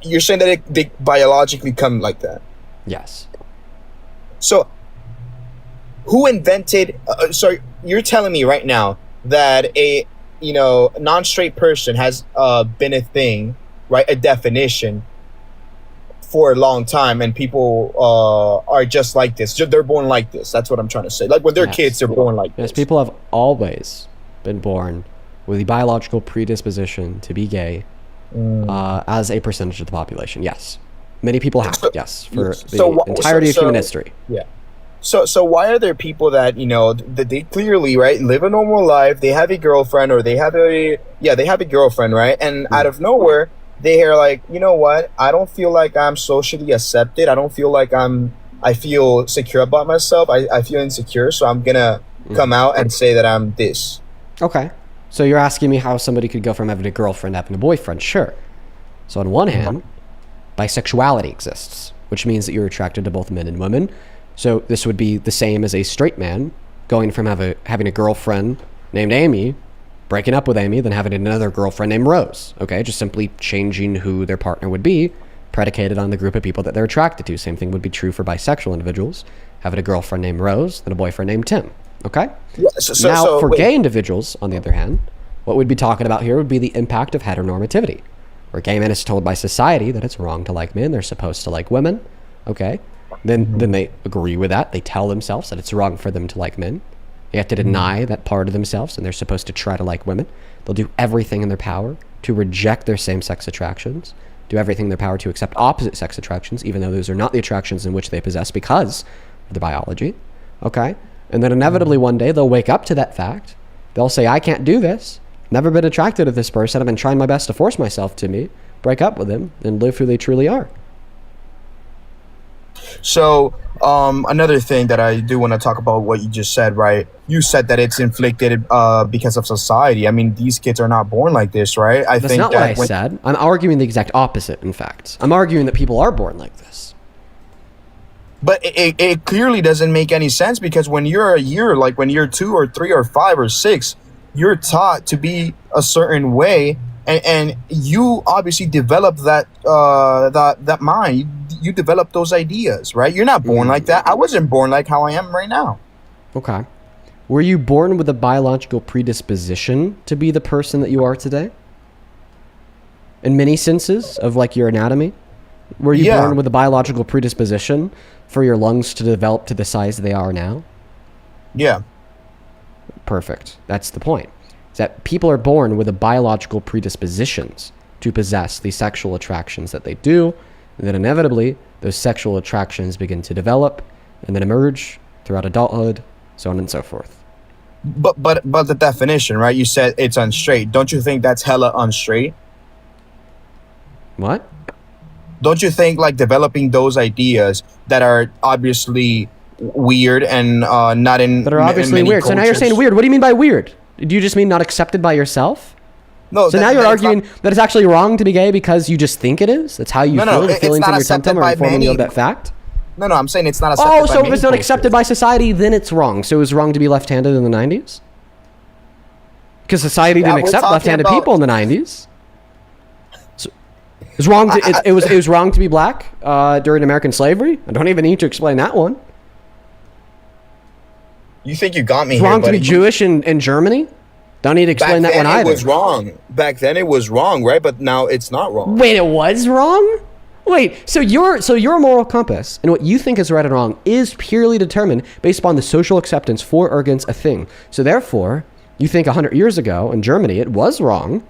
you're saying that they biologically come like that. Yes. So who invented? So you're telling me right now that a non-straight person has been a thing, right? A definition for a long time, and people are just like this. They're born like this. That's what I'm trying to say. Like when they're kids, they're born like this. Yes, people have always been born with the biological predisposition to be gay as a percentage of the population. Yes. Many people have, yes, for the entirety of human history. Yeah. So why are there people that, that they clearly, right, live a normal life, they have a girlfriend, or they have a girlfriend, right? And out of nowhere, they are like, you know what? I don't feel like I'm socially accepted. I don't feel like I feel secure about myself. I feel insecure. So I'm going to come out and say that I'm this. Okay. So you're asking me how somebody could go from having a girlfriend to having a boyfriend. Sure. So on one hand, bisexuality exists, which means that you're attracted to both men and women. So this would be the same as a straight man going from having a girlfriend named Amy, breaking up with Amy, then having another girlfriend named Rose. Okay, just simply changing who their partner would be, predicated on the group of people that they're attracted to. Same thing would be true for bisexual individuals, having a girlfriend named Rose, then a boyfriend named Tim. Okay? Yeah, now, for gay individuals, on the other hand, what we'd be talking about here would be the impact of heteronormativity, where gay men is told by society that it's wrong to like men, they're supposed to like women. Okay? Then they agree with that. They tell themselves that it's wrong for them to like men. They have to deny that part of themselves, and they're supposed to try to like women. They'll do everything in their power to reject their same-sex attractions, do everything in their power to accept opposite-sex attractions, even though those are not the attractions in which they possess because of their biology. Okay? And then inevitably one day they'll wake up to that fact. They'll say, I can't do this. Never been attracted to this person. I've been trying my best to force myself to me. Break up with them and live who they truly are. So another thing that I do want to talk about what you just said, right? You said that it's inflicted because of society. I mean, these kids are not born like this, right? That's not what I said. I'm arguing the exact opposite, in fact. I'm arguing that people are born like this. But it clearly doesn't make any sense, because when you're like when you're 2 or 3 or 5 or 6, you're taught to be a certain way. And you obviously develop that mind. You develop those ideas, right? You're not born like that. I wasn't born like how I am right now. Okay. Were you born with a biological predisposition to be the person that you are today? In many senses of like your anatomy? Were you born with a biological predisposition for your lungs to develop to the size they are now? Yeah. Perfect. That's the point. Is that people are born with a biological predispositions to possess the sexual attractions that they do, and then inevitably those sexual attractions begin to develop and then emerge throughout adulthood, so on and so forth. But the definition, right? You said it's unstraight. Don't you think that's hella unstraight? What? Don't you think like developing those ideas that are obviously weird and not in that are obviously in weird. cultures. So now you're saying weird. What do you mean by weird? Do you just mean not accepted by yourself? No. So now you're arguing that it's actually wrong to be gay because you just think it is? That's how you feel? The feelings in your tum-tum are informing you of that fact? No, I'm saying it's not accepted by so if it's not accepted by society, then it's wrong. So it was wrong to be left-handed in the 90s? Because society didn't accept left-handed people in the 90s. So it was wrong to, it was wrong to be black during American slavery? I don't even need to explain that one. You think you got me here, buddy. It's wrong to be Jewish in Germany? Don't need to explain that one either. It was wrong. Back then it was wrong, right? But now it's not wrong. Wait, it was wrong? Wait, so your moral compass and what you think is right and wrong is purely determined based upon the social acceptance for or against a thing. So therefore, you think 100 years ago in Germany it was wrong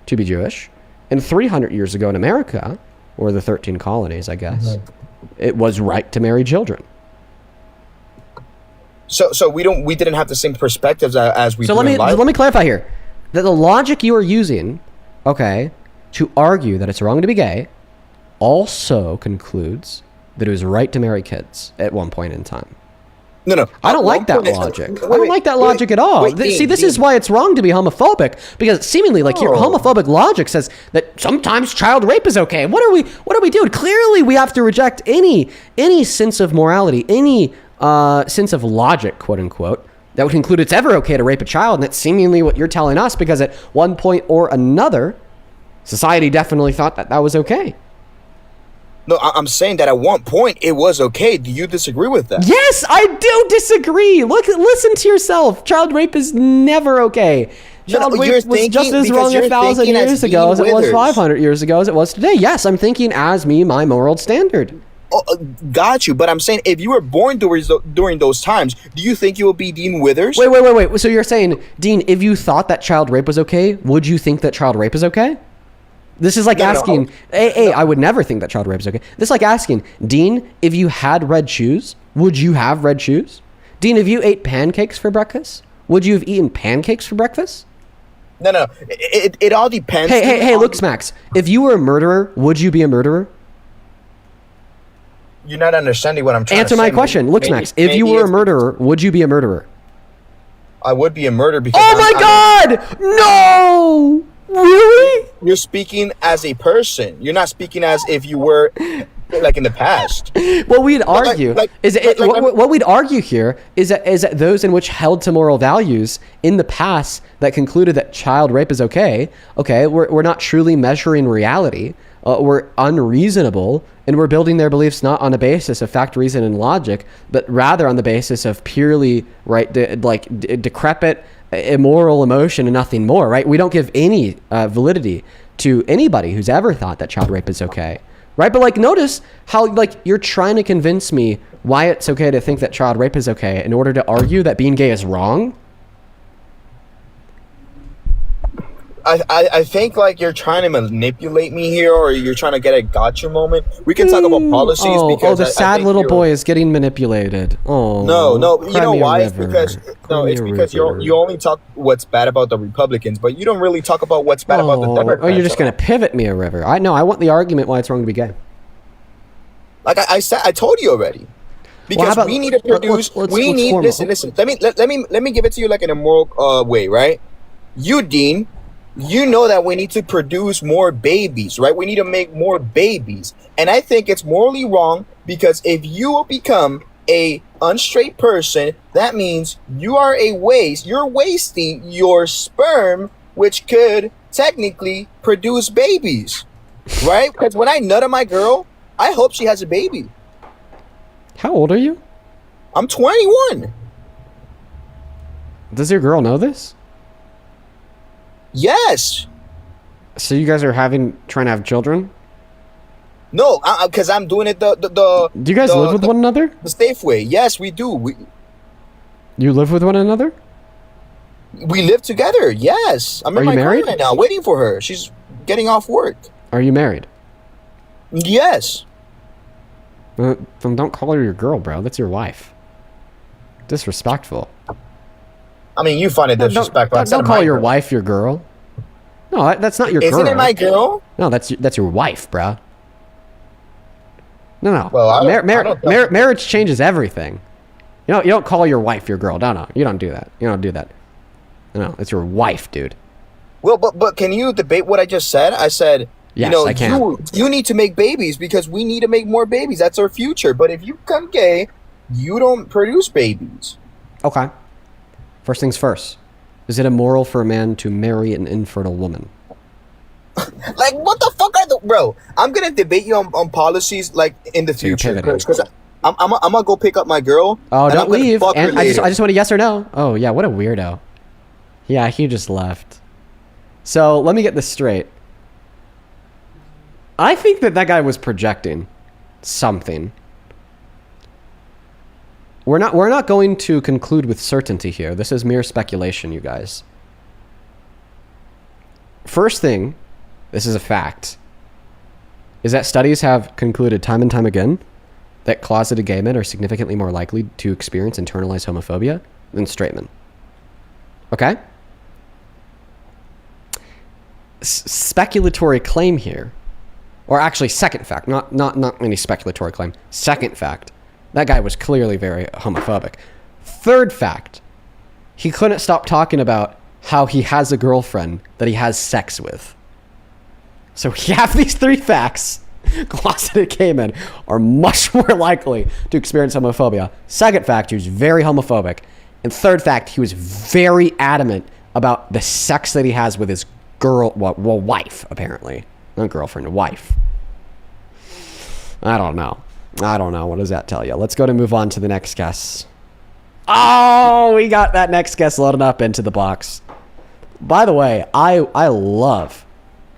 to be Jewish, and 300 years ago in America, or the 13 colonies, I guess, it was right to marry children. So we didn't have the same perspectives as we do in life. So let me clarify here. That the logic you are using, okay, to argue that it's wrong to be gay also concludes that it was right to marry kids at one point in time. No. I don't like that logic. I don't like that logic at all. See, this is why it's wrong to be homophobic, because seemingly like your homophobic logic says that sometimes child rape is okay. What are we doing? Clearly we have to reject any sense of morality, any sense of logic, quote unquote, that would conclude it's ever okay to rape a child. And that's seemingly what you're telling us, because at one point or another, society definitely thought that was okay. No, I'm saying that at one point it was okay. Do you disagree with that? Yes, I do disagree. Listen to yourself. Child rape is never okay. Child rape was just as wrong 1,000 years ago as it was 500 years ago as it was today. Yes, I'm thinking as me, my moral standard. Oh, got you. But I'm saying if you were born during those times, do you think you will be Dean Withers? Wait. So you're saying, Dean, if you thought that child rape was okay, would you think that child rape is okay? This is like asking, I would never think that child rape is okay. This is like asking, Dean, if you had red shoes, would you have red shoes? Dean, if you ate pancakes for breakfast, would you have eaten pancakes for breakfast? No. It all depends. Hey, look, Smacks. If you were a murderer, would you be a murderer? You're not understanding what I'm trying to say. Answer my question. Look, Smacks. If you were a murderer, would you be a murderer? I would be a murderer because. Oh my God! No! Really? You're speaking as a person. You're not speaking as if you were like in the past. What we'd argue what we'd argue here is that those in which held to moral values in the past that concluded that child rape is okay, we're not truly measuring reality. We're unreasonable, and we're building their beliefs not on a basis of fact, reason, and logic, but rather on the basis of purely decrepit, immoral emotion and nothing more, right? We don't give any validity to anybody who's ever thought that child rape is okay, right? But notice how you're trying to convince me why it's okay to think that child rape is okay in order to argue that being gay is wrong. I think you're trying to manipulate me here, or you're trying to get a gotcha moment. We can talk about policies because the sad little boy is getting manipulated. Oh no, you know why? It's because you only talk what's bad about the Republicans, but you don't really talk about what's bad about the Democrats. Oh, you're just gonna pivot me a river. I want the argument why it's wrong to be gay. Like I said, I told you already. Because we need to produce. Listen. Let me give it to you in a moral way, right? You, Dean. You know that we need to produce more babies, right? We need to make more babies. And I think it's morally wrong because if you become a unstraight person, that means you are a waste. You're wasting your sperm, which could technically produce babies, right? Because when I nut on my girl, I hope she has a baby. How old are you? I'm 21. Does your girl know this? Yes. So you guys are trying to have children? No, because I'm doing it Do you guys live with one another? The safe way. Yes, we do. You live with one another? We live together. Yes. I'm in my car right now, waiting for her. She's getting off work. Are you married? Yes. Then don't call her your girl, bro. That's your wife. Disrespectful. I mean, you find it disrespectful. Don't call your wife your girl. No, that's not your girl. Isn't it my girl? No, that's your wife, bro. No. Well, marriage changes everything. You don't call your wife your girl. No, you don't do that. You don't do that. No, it's your wife, dude. Well, but can you debate what I just said? I said, yes, I can. You need to make babies because we need to make more babies. That's our future. But if you become gay, you don't produce babies. Okay. First things first. Is it immoral for a man to marry an infertile woman? What the fuck bro? I'm gonna debate you on policies in the future because I'm gonna go pick up my girl. Oh, don't leave! And I just want a yes or no. Oh yeah, what a weirdo. Yeah, he just left. So let me get this straight. I think that guy was projecting something. We're not going to conclude with certainty here. This is mere speculation, you guys. First thing, this is a fact, is that studies have concluded time and time again that closeted gay men are significantly more likely to experience internalized homophobia than straight men. Okay? Speculatory claim here, or actually second fact, not any speculatory claim. Second fact. That guy was clearly very homophobic. Third fact, he couldn't stop talking about how he has a girlfriend that he has sex with. So we have these three facts. Closeted gay men are much more likely to experience homophobia. Second fact, he was very homophobic. And third fact, he was very adamant about the sex that he has with his wife, apparently. Not girlfriend, wife. I don't know. What does that tell you? Let's go to move on to the next guest. Oh, we got that next guest loaded up into the box. By the way, I love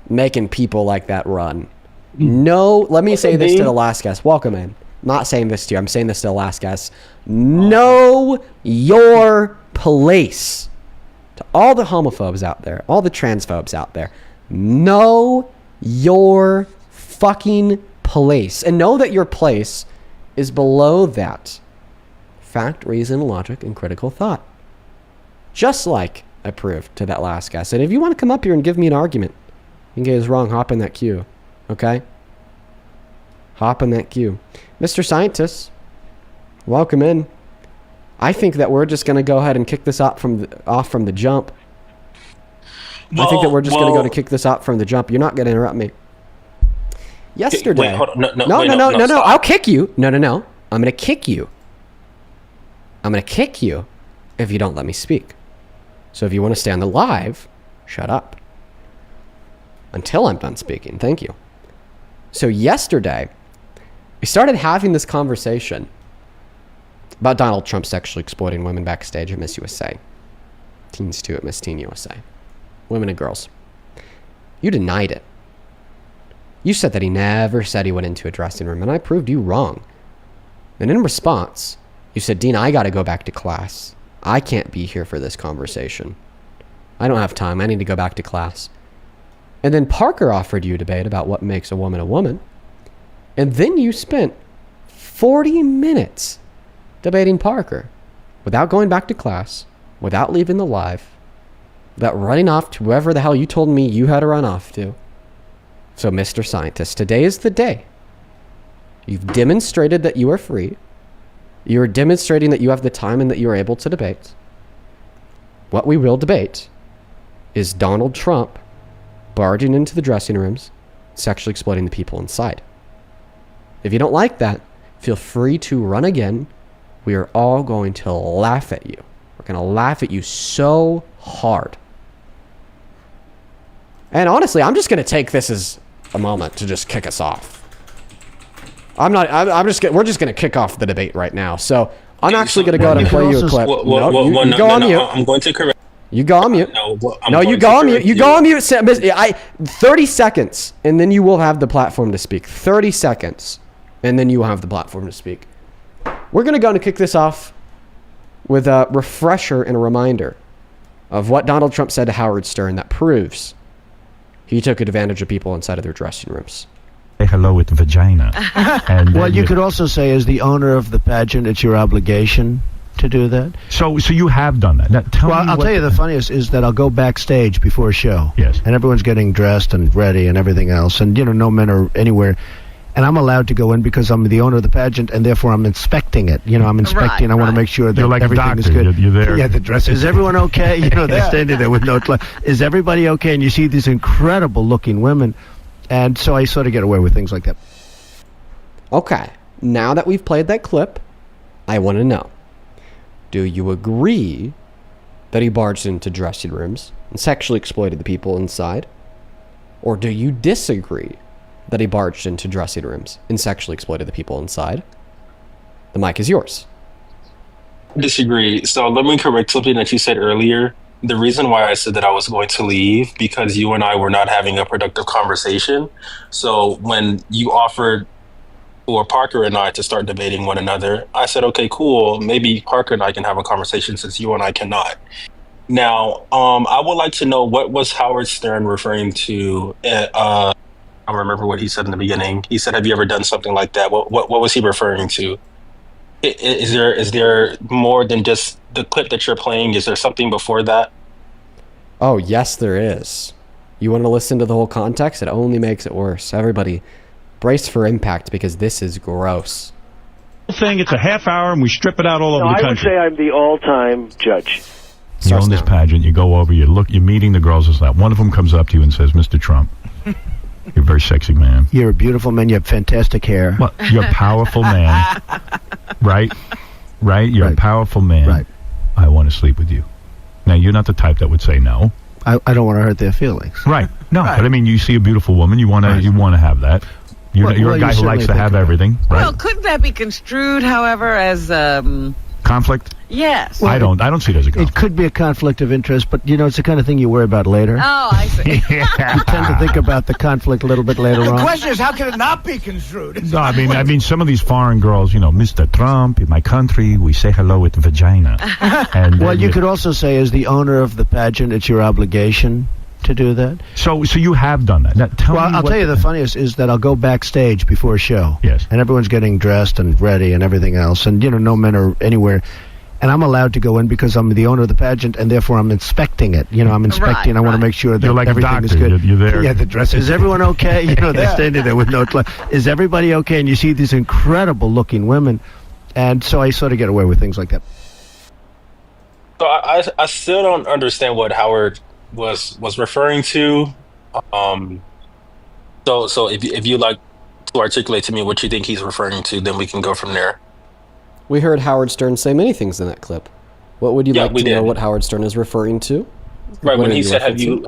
making people like that run. No, let me say this to the last guest. Welcome in. Not saying this to you. I'm saying this to the last guest. Know your place. To all the homophobes out there, all the transphobes out there, know your fucking place. And know that your place is below that. Fact, reason, logic, and critical thought. Just like I proved to that last guy. I said, if you want to come up here and give me an argument, you can get us wrong, hop in that queue. Okay? Hop in that queue. Mr. Scientist, welcome in. I think that we're just going to go ahead and kick this off from the jump. I think that we're just going to go to kick this off from the jump. You're not going to interrupt me. Yesterday. Wait, hold on. No. I'll kick you. No. I'm going to kick you. I'm going to kick you if you don't let me speak. So if you want to stay on the live, shut up. Until I'm done speaking. Thank you. So yesterday, we started having this conversation about Donald Trump sexually exploiting women backstage at Miss USA. Teens too at Miss Teen USA. Women and girls. You denied it. You said that he never said he went into a dressing room, and I proved you wrong. And in response, you said, Dean, I got to go back to class. I can't be here for this conversation. I don't have time. I need to go back to class. And then Parker offered you a debate about what makes a woman a woman. And then you spent 40 minutes debating Parker without going back to class, without leaving the live, without running off to whoever the hell you told me you had to run off to. So, Mr. Scientist, today is the day. You've demonstrated that you are free. You are demonstrating that you have the time and that you are able to debate. What we will debate is Donald Trump barging into the dressing rooms, sexually exploiting the people inside. If you don't like that, feel free to run again. We are all going to laugh at you. We're going to laugh at you so hard. And honestly, I'm just going to take this as a moment to just kick us off. We're just going to kick off the debate right now. So I'm actually going to go ahead and play you a clip. You go on mute. I'm going to correct. You go on mute. No, you go on mute. You go on mute. 30 seconds, and then you will have the platform to speak. 30 seconds, and then you will have the platform to speak. We're going to go and kick this off with a refresher and a reminder of what Donald Trump said to Howard Stern that proves he took advantage of people inside of their dressing rooms. Say hello with the vagina. And well, you could also say, as the owner of the pageant, it's your obligation to do that. So you have done that. Now, I'll tell you the funniest is that I'll go backstage before a show. Yes. And everyone's getting dressed and ready and everything else. And, no men are anywhere. And I'm allowed to go in because I'm the owner of the pageant, and therefore I'm inspecting it. I'm inspecting. I want to make sure that like everything is good. You're there. Yeah, the dress. Is everyone okay? They're standing there with no is everybody okay? And you see these incredible-looking women. And so I sort of get away with things like that. Okay. Now that we've played that clip, I want to know. Do you agree that he barged into dressing rooms and sexually exploited the people inside? Or do you disagree that he barged into dressing rooms and sexually exploited the people inside? The mic is yours. I disagree. So let me correct something that you said earlier. The reason why I said that I was going to leave, because you and I were not having a productive conversation. So when you offered for Parker and I to start debating one another, I said, okay, cool. Maybe Parker and I can have a conversation since you and I cannot. Now, I would like to know, what was Howard Stern referring to? I don't remember what he said in the beginning. He said, have you ever done something like that? What was he referring to? Is there more than just the clip that you're playing? Is there something before that? Oh, yes, there is. You want to listen to the whole context? It only makes it worse. Everybody, brace for impact, because this is gross. Thing, it's a half hour, and we strip it out all over the country. I would say I'm the all-time judge. You own this pageant. You go over. You're meeting the girls and stuff. One of them comes up to you and says, "Mr. Trump, you're a very sexy man. You're a beautiful man. You have fantastic hair. Well, you're a powerful man, right? You're a powerful man. Right. I want to sleep with you." Now, you're not the type that would say no. I don't want to hurt their feelings. Right. No, but I mean, you see a beautiful woman, you want to have that. You're a guy who likes to have everything, right? Well, couldn't that be construed, however, as Conflict? yes? I don't see it as a conflict. It could be a conflict of interest, but it's the kind of thing you worry about later. Oh, I see. You tend to think about the conflict a little bit later on. The question is, how can it not be construed? No, I mean, some of these foreign girls, Mr. Trump, in my country, we say hello with vagina. And Well, you could also say, as the owner of the pageant, it's your obligation to do that. So you have done that. Now, I'll tell you the funniest is that I'll go backstage before a show. Yes. And everyone's getting dressed and ready and everything else. And, no men are anywhere. And I'm allowed to go in because I'm the owner of the pageant, and therefore I'm inspecting it. I'm inspecting. I want to make sure that You're like a everything is doctor. good. You're there. Yeah, the dress. Is everyone okay? They're standing there with no clothes. Is everybody okay? And you see these incredible-looking women. And so I sort of get away with things like that. So I still don't understand what Howard was referring to. So if you like to articulate to me what you think he's referring to, then we can go from there. We heard Howard Stern say many things in that clip. What would you like to know what Howard Stern is referring to? Right, when he said, have you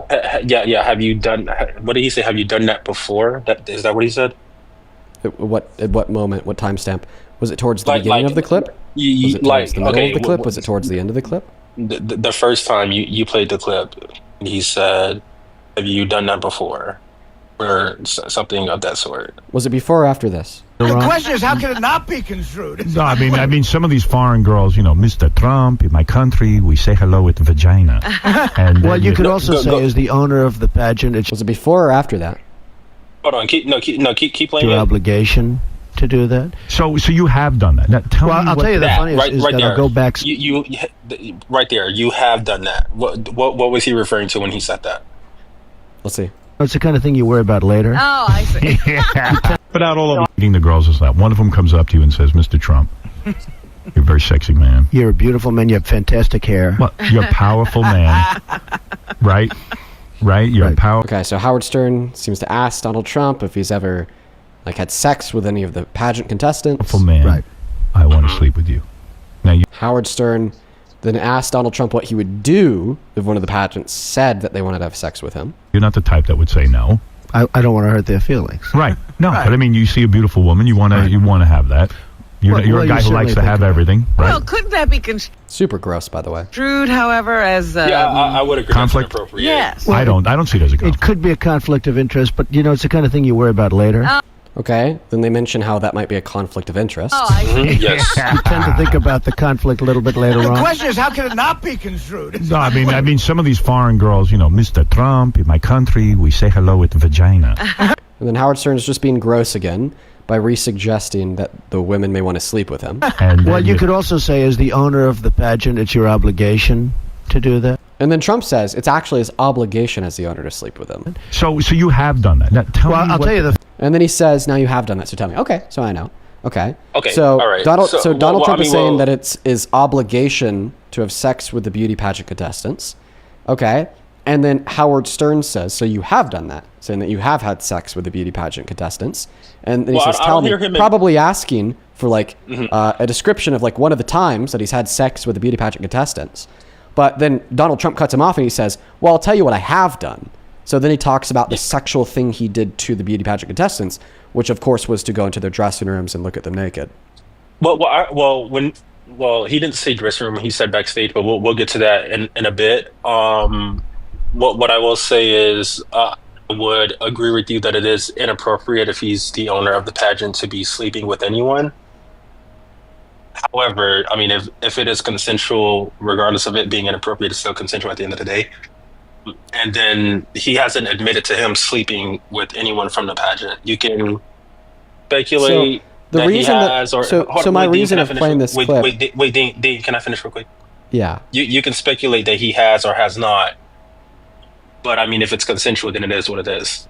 done, what did he say? Have you done that before? Is that what he said? At what moment, what timestamp? Was it towards the beginning of the clip? Was it towards the middle of the clip? Was it towards the end of the clip? The first time you played the clip, he said, have you done that before? Or something of that sort. Was it before or after this? The question is, how can it not be construed? No, I mean, some of these foreign girls, Mr. Trump, in my country, we say hello with vagina. And well, you could also say, as the owner of the pageant, it's was it before or after that? Hold on, keep playing. Your obligation to do that. So you have done that. Now, I'll tell you the funniest is that I'll go back. You right there. You have done that. What was he referring to when he said that? Let's see. It's the kind of thing you worry about later. Oh, I see. But out all of meeting the girls is that one of them comes up to you and says, Mr. Trump, you're a very sexy man. You're a beautiful man. You have fantastic hair. Well, you're a powerful man, right? Right? You're a powerful. Okay, so Howard Stern seems to ask Donald Trump if he's ever had sex with any of the pageant contestants. Powerful man. Right. I want to sleep with you. Now, Howard Stern then asked Donald Trump what he would do if one of the pageants said that they wanted to have sex with him. You're not the type that would say no. I don't want to hurt their feelings. Right. No, but I mean, you see a beautiful woman, you want to have that. You're a guy who likes to have everything, right? Well, couldn't that be Super gross, by the way. construed, however, as I would agree. Conflict? That's inappropriate. yes? I don't see it as a conflict. It could be a conflict of interest, but it's the kind of thing you worry about later. Okay, then they mention how that might be a conflict of interest. Oh, I see. Yes. You tend to think about the conflict a little bit later The on. question is, how can it not be construed? No, I mean, some of these foreign girls, Mr. Trump, in my country, we say hello with vagina. And then Howard Stern is just being gross again by re-suggesting that the women may want to sleep with him. And Well, you could also say, as the owner of the pageant, it's your obligation to do that. And then Trump says it's actually his obligation as the owner to sleep with him. So you have done that. Now, I'll tell you the. And then he says, now you have done that, so tell me. Okay, so I know. Okay. Okay, So all right. Donald Trump is saying well- that it's his obligation to have sex with the beauty pageant contestants. Okay. And then Howard Stern says, so you have done that, saying that you have had sex with the beauty pageant contestants. And then he says, I tell don't me, hear him probably asking for a description of one of the times that he's had sex with the beauty pageant contestants. But then Donald Trump cuts him off and he says, well, I'll tell you what I have done. So then he talks about the sexual thing he did to the beauty pageant contestants, which of course was to go into their dressing rooms and look at them naked. Well, he didn't say dressing room. He said backstage, but we'll get to that in a bit. What I will say is, I would agree with you that it is inappropriate if he's the owner of the pageant to be sleeping with anyone. However, I mean, if it is consensual, regardless of it being inappropriate, it's still consensual at the end of the day. And then he hasn't admitted to him sleeping with anyone from the pageant. You can speculate the that reason he that- has, or so hold on, my wait, Dean, reason can I of finish playing real- this wait, clip- Wait, Dean, can I finish real quick? Yeah. You can speculate that he has or has not, but I mean, if it's consensual, then it is what it is.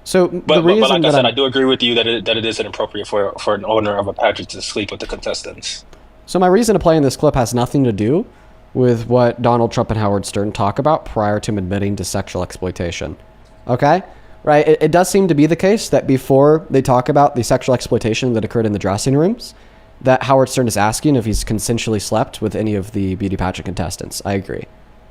So But the reason like I that said, I'm- I do agree with you that it is inappropriate for an owner of a pageant to sleep with the contestants. So my reason to play in this clip has nothing to do with what Donald Trump and Howard Stern talk about prior to him admitting to sexual exploitation. Okay? Right? It does seem to be the case that before they talk about the sexual exploitation that occurred in the dressing rooms, that Howard Stern is asking if he's consensually slept with any of the beauty pageant contestants. I agree.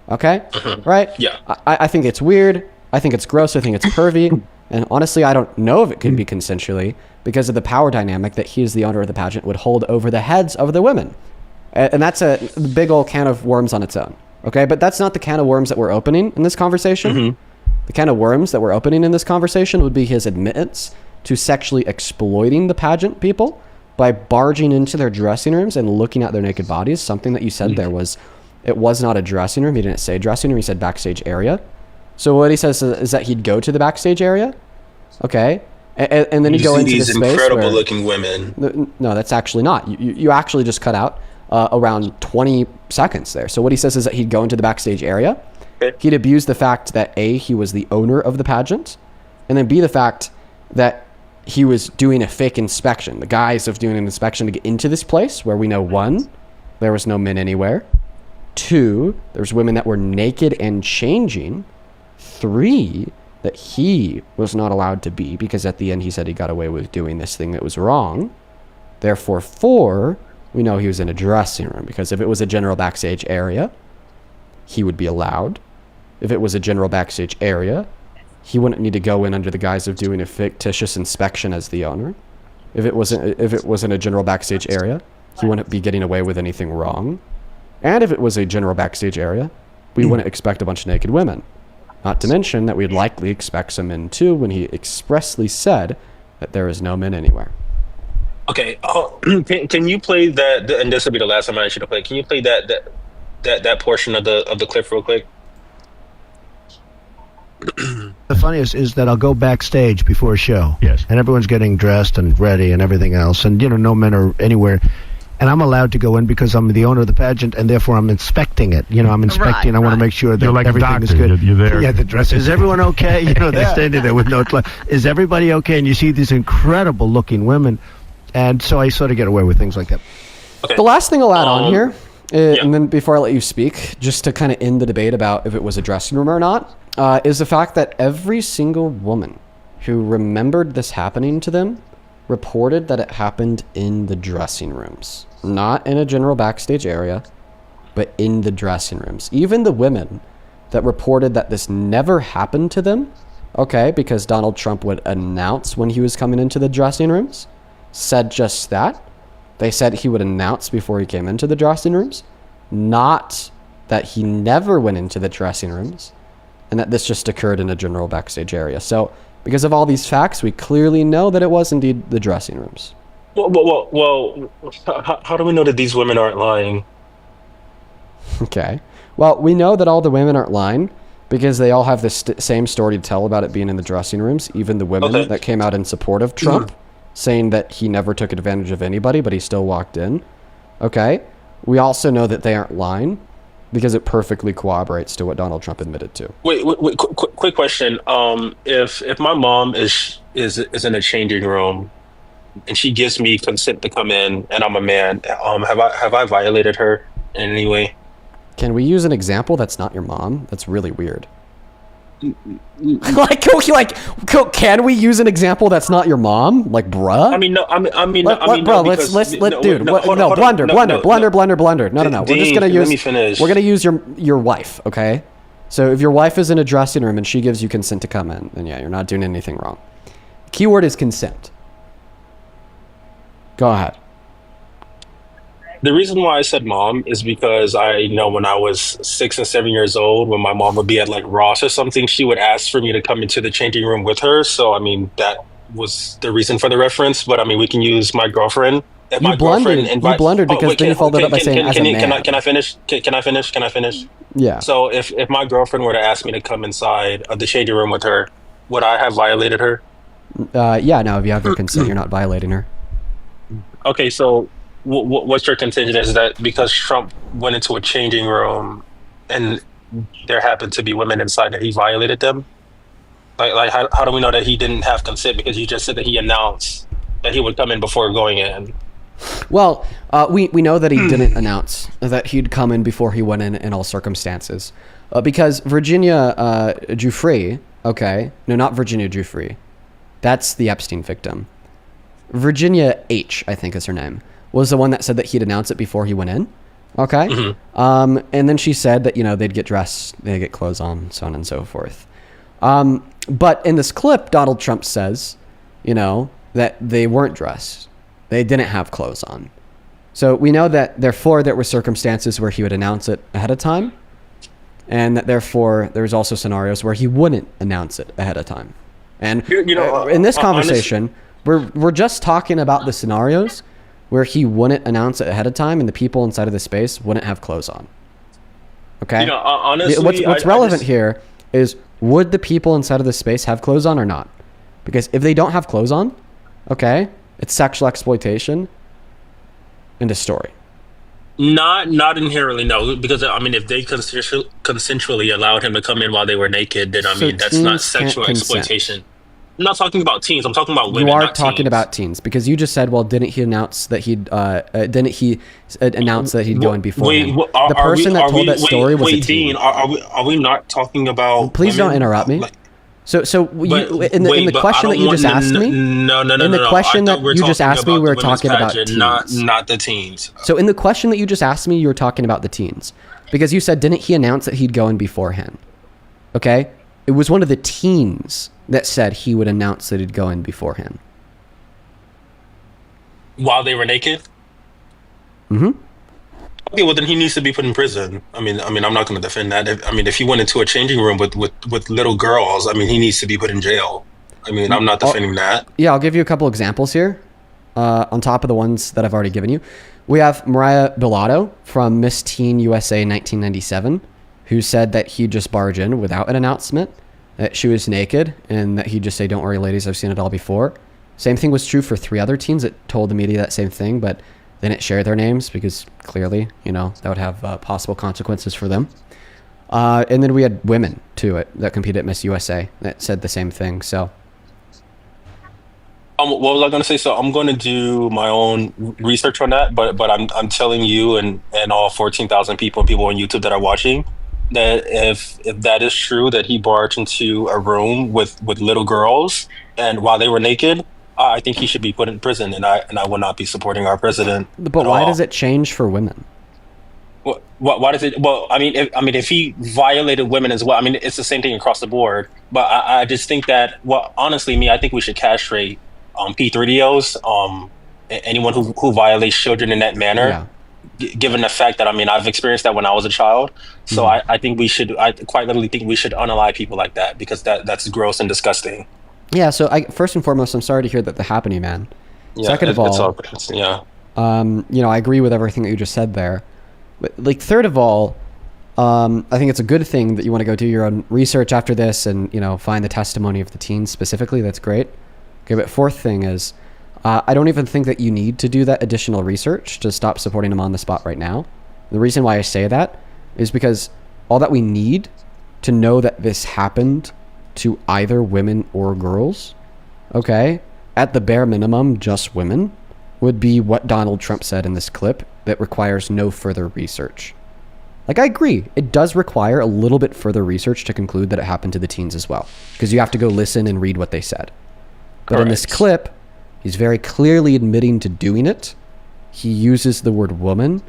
Okay? Right? Yeah. I think it's weird. I think it's gross. I think it's pervy. And honestly, I don't know if it could be consensually because of the power dynamic that he, as the owner of the pageant, would hold over the heads of the women. And that's a big old can of worms on its own. Okay, but that's not the can of worms that we're opening in this conversation. The can of worms that we're opening in this conversation would be his admittance to sexually exploiting the pageant people by barging into their dressing rooms and looking at their naked bodies. Something that you said there was, it was not a dressing room. He didn't say dressing room. He said backstage area. So what he says is that he'd go to the backstage area. Okay. And then he'd go into this space where... incredible looking women. No, that's actually not. You actually just cut out around 20 seconds there. So what he says is that he'd go into the backstage area. Okay. He'd abuse the fact that A, he was the owner of the pageant, and then B, the fact that he was doing a fake inspection, the guise of doing an inspection to get into this place where we know, 1, there was no men anywhere. 2, there's women that were naked and changing. 3, that he was not allowed to be because at the end he said he got away with doing this thing that was wrong. Therefore, 4, we know he was in a dressing room because if it was a general backstage area, he would be allowed. If it was a general backstage area, he wouldn't need to go in under the guise of doing a fictitious inspection as the owner. If it wasn't a general backstage area, he wouldn't be getting away with anything wrong. And if it was a general backstage area, we wouldn't expect a bunch of naked women. Not to mention that we'd likely expect some men too when he expressly said that there is no men anywhere. Okay, can you play that? And this will be the last time I ask you to play. Can you play that portion of the clip real quick? The funniest is that I'll go backstage before a show. Yes. And everyone's getting dressed and ready and everything else. And, no men are anywhere. And I'm allowed to go in because I'm the owner of the pageant, and therefore I'm inspecting it. I'm inspecting. I want to make sure that You're like a everything is doctor. good. You're there. Yeah, the dress. Is everyone okay? They're standing there with no clothes. Is everybody okay? And you see these incredible looking women. And so I sort of get away with things like that. Okay. The last thing I'll add on here, yeah. and then before I let you speak, just to kind of end the debate about if it was a dressing room or not, is the fact that every single woman who remembered this happening to them reported that it happened in the dressing rooms. Not in a general backstage area, but in the dressing rooms. Even the women that reported that this never happened to them, okay, because Donald Trump would announce when he was coming into the dressing rooms, said just that. They said he would announce before he came into the dressing rooms, not that he never went into the dressing rooms, and that this just occurred in a general backstage area. So, because of all these facts, we clearly know that it was indeed the dressing rooms. Well, how do we know that these women aren't lying? Okay. Well, we know that all the women aren't lying because they all have the same story to tell about it being in the dressing rooms. Even the women that came out in support of Trump, saying that he never took advantage of anybody, but he still walked in. Okay. We also know that they aren't lying because it perfectly corroborates to what Donald Trump admitted to. Wait, quick question. If my mom is in a changing room and she gives me consent to come in and I'm a man, have I violated her in any way? Can we use an example that's not your mom? That's really weird. Can we use an example that's not your mom? Like, bruh? Blunder. No. We're just gonna use. Let me finish. We're gonna use your wife, okay? So if your wife is in a dressing room and she gives you consent to come in, then yeah, you're not doing anything wrong. Keyword is consent. Go ahead. The reason why I said mom is because I know when I was 6 and 7 years old, when my mom would be at like Ross or something, she would ask for me to come into the changing room with her. So, that was the reason for the reference. But, we can use my girlfriend. If you blundered because then you followed it up by saying as a man. Can I finish? Can I finish? Yeah. So if my girlfriend were to ask me to come inside of the changing room with her, would I have violated her? Yeah, no, if you have her consent, you're not violating her. Okay, so what's your contention? Is that because Trump went into a changing room and there happened to be women inside that he violated them? Like how do we know that he didn't have consent? Because you just said that he announced that he would come in before going in. Well, we know that he didn't announce that he'd come in before he went in all circumstances. Because Virginia Giuffre, okay, no, not Virginia Giuffre. That's the Epstein victim. Virginia H, I think is her name, was the one that said that he'd announce it before he went in. Okay. And then she said that, they'd get dressed, they'd get clothes on, so on and so forth. But in this clip, Donald Trump says, that they weren't dressed. They didn't have clothes on. So we know that therefore there were circumstances where he would announce it ahead of time, and that therefore there's also scenarios where he wouldn't announce it ahead of time. And in this conversation, we're just talking about the scenarios where he wouldn't announce it ahead of time and the people inside of the space wouldn't have clothes on. Okay? Honestly, what's relevant here is, would the people inside of the space have clothes on or not? Because if they don't have clothes on, okay, it's sexual exploitation. End of story. Not inherently, no. Because if they consensually allowed him to come in while they were naked, then that's not sexual exploitation. I'm not talking about teens. I'm talking about women. You are not talking teens. about teens because you just said, well, didn't he announce that he'd announce that he'd go in before him? The person that told that story was a teen. Dean, are we not talking about? Please don't interrupt me. So in the question that you just asked me? No. In the question that you just asked me, we were talking about teens. Not the teens. So in the question that you just asked me, you were talking about the teens. Because you said, didn't he announce that he'd go in beforehand? Okay? It was one of the teens that said he would announce that he'd go in beforehand. While they were naked? Mm-hmm. Okay, well then he needs to be put in prison. I'm not going to defend that. If he went into a changing room with little girls, he needs to be put in jail. I'm not defending that. Yeah, I'll give you a couple examples here, on top of the ones that I've already given you. We have Mariah Bilato from Miss Teen USA 1997, who said that he'd just barge in without an announcement, that she was naked, and that he'd just say, don't worry, ladies, I've seen it all before. Same thing was true for 3 other teens that told the media that same thing, but they didn't share their names because clearly, that would have possible consequences for them. And then we had women, too, that competed at Miss USA that said the same thing, so... What was I going to say? So I'm going to do my own research on that, but I'm telling you and all 14,000 people on YouTube that are watching that if that is true, that he barged into a room with little girls and while they were naked, I think he should be put in prison, and I will not be supporting our president. But why does it change for women? Why does it? Well, if he violated women as well, it's the same thing across the board. But I just think that, honestly, I think we should castrate P3DOs, anyone who violates children in that manner. Yeah. Given the fact that I've experienced that when I was a child, so I think we should. I quite literally think we should unalive people like that because that's gross and disgusting. Yeah. So first and foremost, I'm sorry to hear that happened to you, man. Yeah, Second of all, I agree with everything that you just said there. But third of all, I think it's a good thing that you want to go do your own research after this and find the testimony of the teens specifically. That's great. Okay, but fourth thing is, I don't even think that you need to do that additional research to stop supporting him on the spot right now. The reason why I say that is because all that we need to know that this happened to either women or girls, okay, at the bare minimum, just women, would be what Donald Trump said in this clip that requires no further research. I agree, it does require a little bit further research to conclude that it happened to the teens as well, because you have to go listen and read what they said. But in this clip, he's very clearly admitting to doing it. He uses the word woman.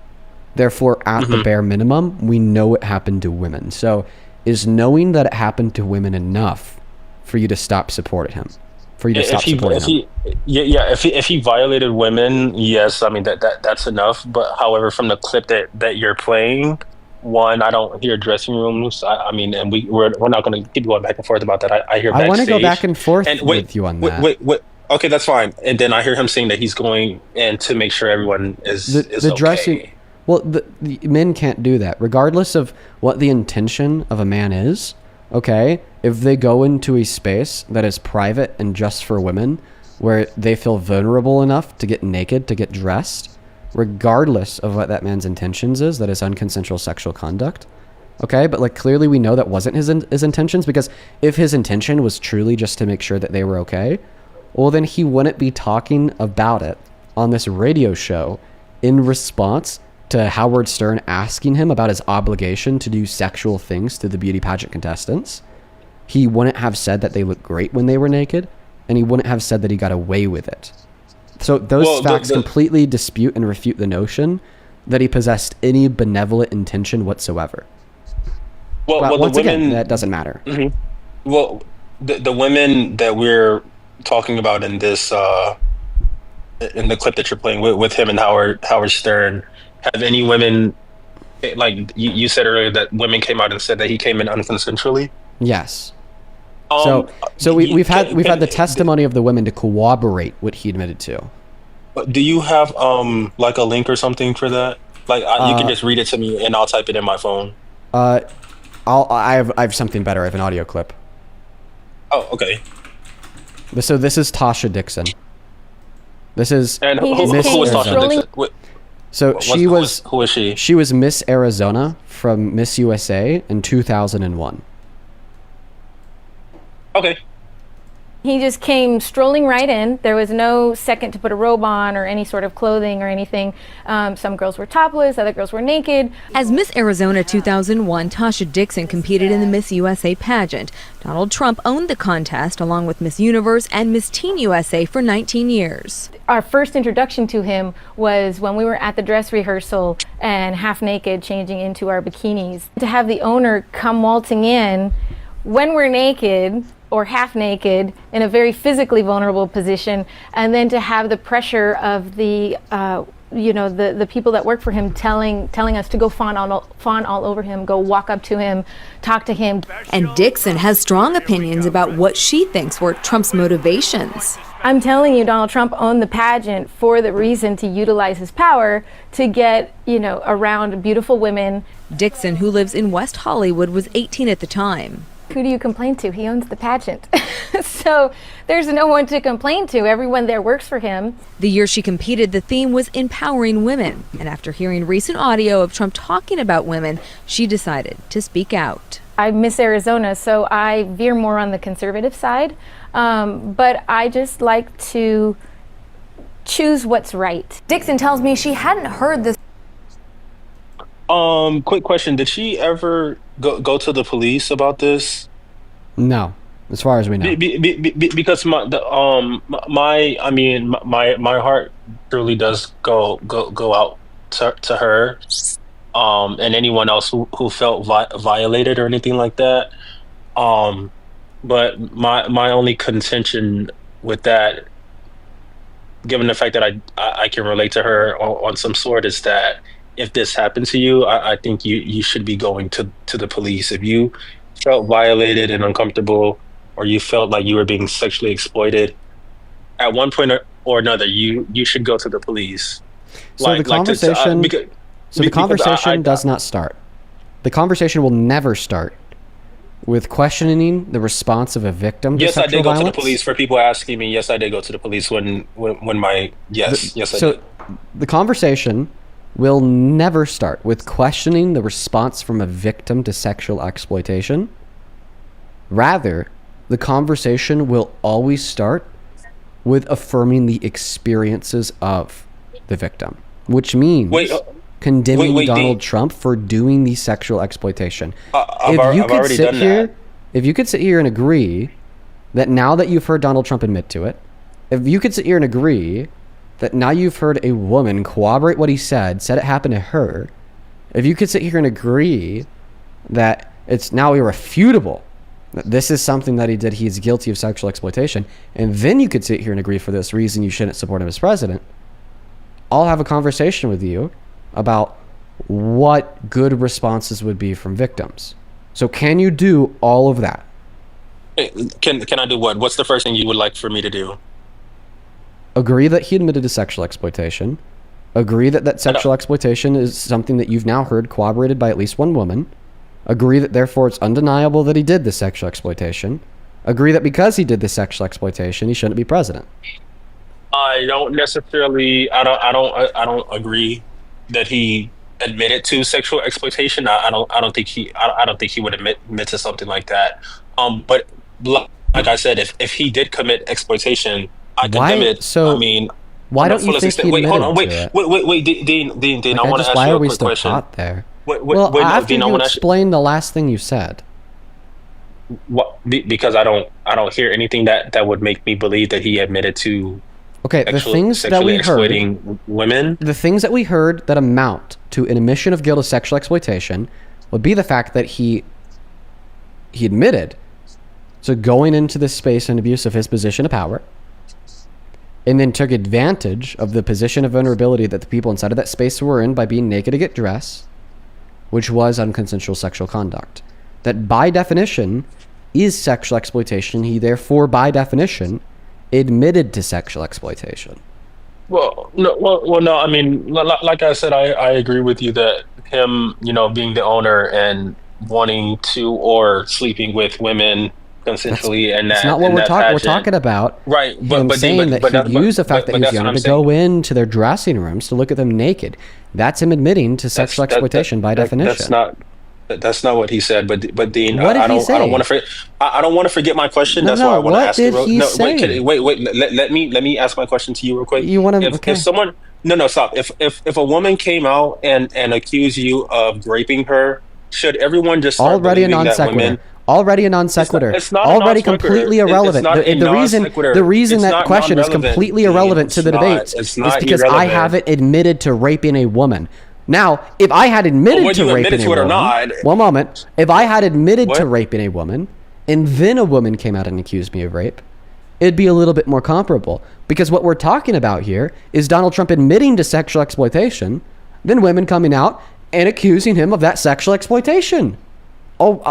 Therefore, at the bare minimum, we know it happened to women. So is knowing that it happened to women enough for you to stop supporting him? For you to stop supporting him? If he violated women, yes, that's enough. But however, from the clip that you're playing, one, I don't hear dressing rooms. And we're not going to keep going back and forth about that. I hear backstage. I want to go back and forth with you on that. Wait. Okay, that's fine. And then I hear him saying that he's going in to make sure everyone is okay. Dressing. Well, the men can't do that, regardless of what the intention of a man is. Okay, if they go into a space that is private and just for women, where they feel vulnerable enough to get naked, to get dressed, regardless of what that man's intentions is, that is unconsensual sexual conduct. Okay, but clearly we know that wasn't his intentions, because if his intention was truly just to make sure that they were okay, well, then he wouldn't be talking about it on this radio show in response to Howard Stern asking him about his obligation to do sexual things to the beauty pageant contestants. He wouldn't have said that they looked great when they were naked, and he wouldn't have said that he got away with it. So those facts completely dispute and refute the notion that he possessed any benevolent intention whatsoever. Once again, that doesn't matter. Well, the women that we're talking about in this in the clip that you're playing with him and Howard Stern, have any women like you said earlier that women came out and said that he came in unconsensually? Yes. Um, So we've had the testimony of the women to corroborate what he admitted to. do you have like a link or something for that? Like you can Uh, just read it to me and I'll type it in my phone. uh, I have something better. I have an audio clip. Oh, okay. So this is Tasha Dixon. This is And He just Miss who was came Tasha Arizona. Dixon? So Who is she? she was Miss Arizona from Miss USA in 2001. Okay. He just came strolling right in. There was no second to put a robe on or any sort of clothing or anything. Some girls were topless, other girls were naked. As Miss Arizona 2001, Tasha Dixon competed in the Miss USA pageant. Donald Trump owned the contest along with Miss Universe and Miss Teen USA for 19 years. Our first introduction to him was when we were at the dress rehearsal and half naked changing into our bikinis. To have the owner come waltzing in when we're naked or half naked in a very physically vulnerable position, and then to have the pressure of the the people that work for him telling us to go fawn all over him, go walk up to him, talk to him. And Dixon has strong opinions about what she thinks were Trump's motivations. I'm telling you, Donald Trump owned the pageant for the reason to utilize his power to get, around beautiful women. Dixon, who lives in West Hollywood, was 18 at the time. Who do you complain to? He owns the pageant. So there's no one to complain to. Everyone there works for him. The year she competed, the theme was empowering women. And after hearing recent audio of Trump talking about women, she decided to speak out. I miss Arizona, so I veer more on the conservative side. But I just like to choose what's right. Dixon tells me she hadn't heard this. Quick question. Did she ever go to the police about this? No, as far as we know. Because my heart truly does go out to her, and anyone else who felt violated or anything like that. But my only contention with that, given the fact that I can relate to her on some sort, is that if this happened to you, I think you should be going to the police. If you felt violated and uncomfortable, or you felt like you were being sexually exploited at one point or another, you should go to the police. So the conversation does not start. The conversation will never start with questioning the response of a victim to Yes, I sexual did go violence. to the police. For people asking me, yes, I did go to the police when my yes I So did. the conversation will never start with questioning the response from a victim to sexual exploitation. Rather, the conversation will always start with affirming the experiences of the victim, which means condemning Donald Trump for doing the sexual exploitation. If you could sit here and agree that now that you've heard Donald Trump admit to it, if you could sit here and agree that now you've heard a woman corroborate what he said it happened to her, if you could sit here and agree that it's now irrefutable that this is something that he did, he is guilty of sexual exploitation, and then you could sit here and agree for this reason you shouldn't support him as president, I'll have a conversation with you about what good responses would be from victims. So can you do all of that? Can I do what? What's the first thing you would like for me to do? Agree that he admitted to sexual exploitation. Agree that sexual exploitation is something that you've now heard corroborated by at least one woman. Agree that therefore it's undeniable that he did the sexual exploitation. Agree that because he did the sexual exploitation, he shouldn't be president. I don't necessarily. I don't agree that he admitted to sexual exploitation. I don't think he would admit to something like that. But like I said, if he did commit exploitation, I condemn it. So I mean, why don't you think he admitted hold on, to it? wait, Dean. Like, I want to ask why you are a we quick still question. caught there? Wait, after Dean, I you want to explain the last thing you said. because I don't hear anything that would make me believe that he admitted to. Okay, the things that we heard, exploiting women. the things that we heard that amount to an admission of guilt of sexual exploitation would be the fact that he admitted So going into this space and abuse of his position of power, and then took advantage of the position of vulnerability that the people inside of that space were in by being naked to get dressed, which was unconsensual sexual conduct. That by definition is sexual exploitation. He therefore, by definition, admitted to sexual exploitation. Well, no. I mean, like I said, I agree with you that him, being the owner and wanting to or sleeping with women consensually, that's not what we're talking about. Right, but saying that he used the fact that he's young to go into their dressing rooms to look at them naked. That's him admitting to sexual exploitation by definition. That's not what he said. But Dean, what did he say? I don't want to forget my question. That's why I want to ask you. Wait. Let me ask my question to you real quick. You want to? Okay. If someone, stop. If a woman came out and accused you of raping her, should everyone just start already a non sequitur? Already a non sequitur. It's not already completely irrelevant. The reason that question is completely irrelevant to the debate is because I haven't admitted to raping a woman. Now, if I had admitted to raping a woman, one moment, if I had admitted to raping a woman, and then a woman came out and accused me of rape, it'd be a little bit more comparable. Because what we're talking about here is Donald Trump admitting to sexual exploitation, then women coming out and accusing him of that sexual exploitation. With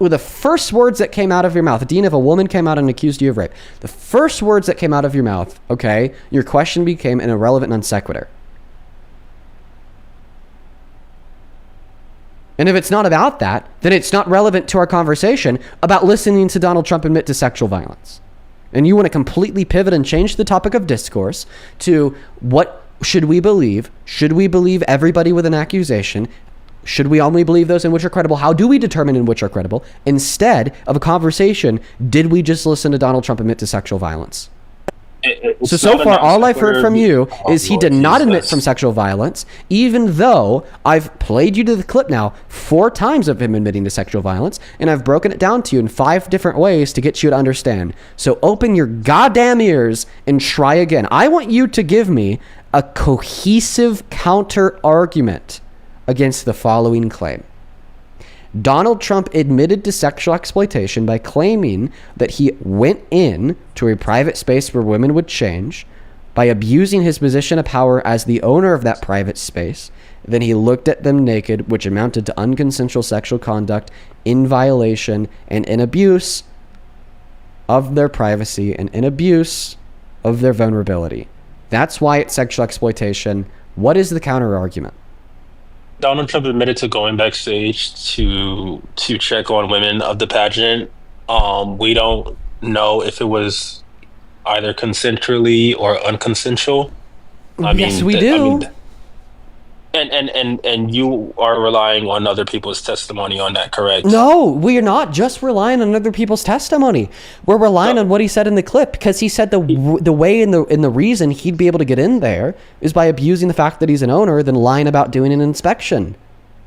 the first words that came out of your mouth, Dean, if a woman came out and accused you of rape, the first words that came out of your mouth, okay, your question became an irrelevant non sequitur. And if it's not about that, then it's not relevant to our conversation about listening to Donald Trump admit to sexual violence. And you want to completely pivot and change the topic of discourse to what should we believe? Should we believe everybody with an accusation? Should we only believe those in which are credible? How do we determine in which are credible? Instead of a conversation, did we just listen to Donald Trump admit to sexual violence? So far, all I've heard from you is he did not admit from sexual violence, even though I've played you to the clip now 4 times of him admitting to sexual violence, and I've broken it down to you in 5 different ways to get you to understand. So open your goddamn ears and try again. I want you to give me a cohesive counter argument against the following claim. Donald Trump admitted to sexual exploitation by claiming that he went in to a private space where women would change by abusing his position of power as the owner of that private space. Then he looked at them naked, which amounted to unconsensual sexual conduct in violation and in abuse of their privacy and in abuse of their vulnerability. That's why it's sexual exploitation. What is the counter argument? Donald Trump admitted to going backstage to check on women of the pageant. We don't know if it was either consensually or unconsensual. Yes, we do. And you are relying on other people's testimony on that, correct? No, we are not just relying on other people's testimony. We're relying on what he said in the clip, because he said the way and the reason he'd be able to get in there is by abusing the fact that he's an owner, then lying about doing an inspection.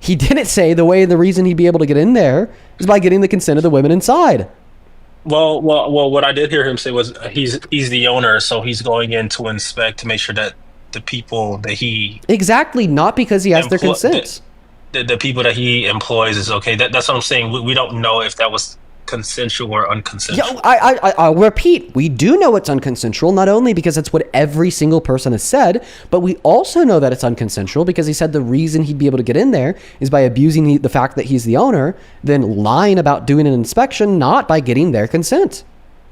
He didn't say the way and the reason he'd be able to get in there is by getting the consent of the women inside. Well, what I did hear him say was he's the owner, so he's going in to inspect to make sure that the people that he exactly not because he has their consent. The people that he employs is okay. That's what I'm saying. We don't know if that was consensual or unconsensual. Yeah, I'll repeat. We do know it's unconsensual, not only because it's what every single person has said, but we also know that it's unconsensual because he said the reason he'd be able to get in there is by abusing the fact that he's the owner, then lying about doing an inspection, not by getting their consent.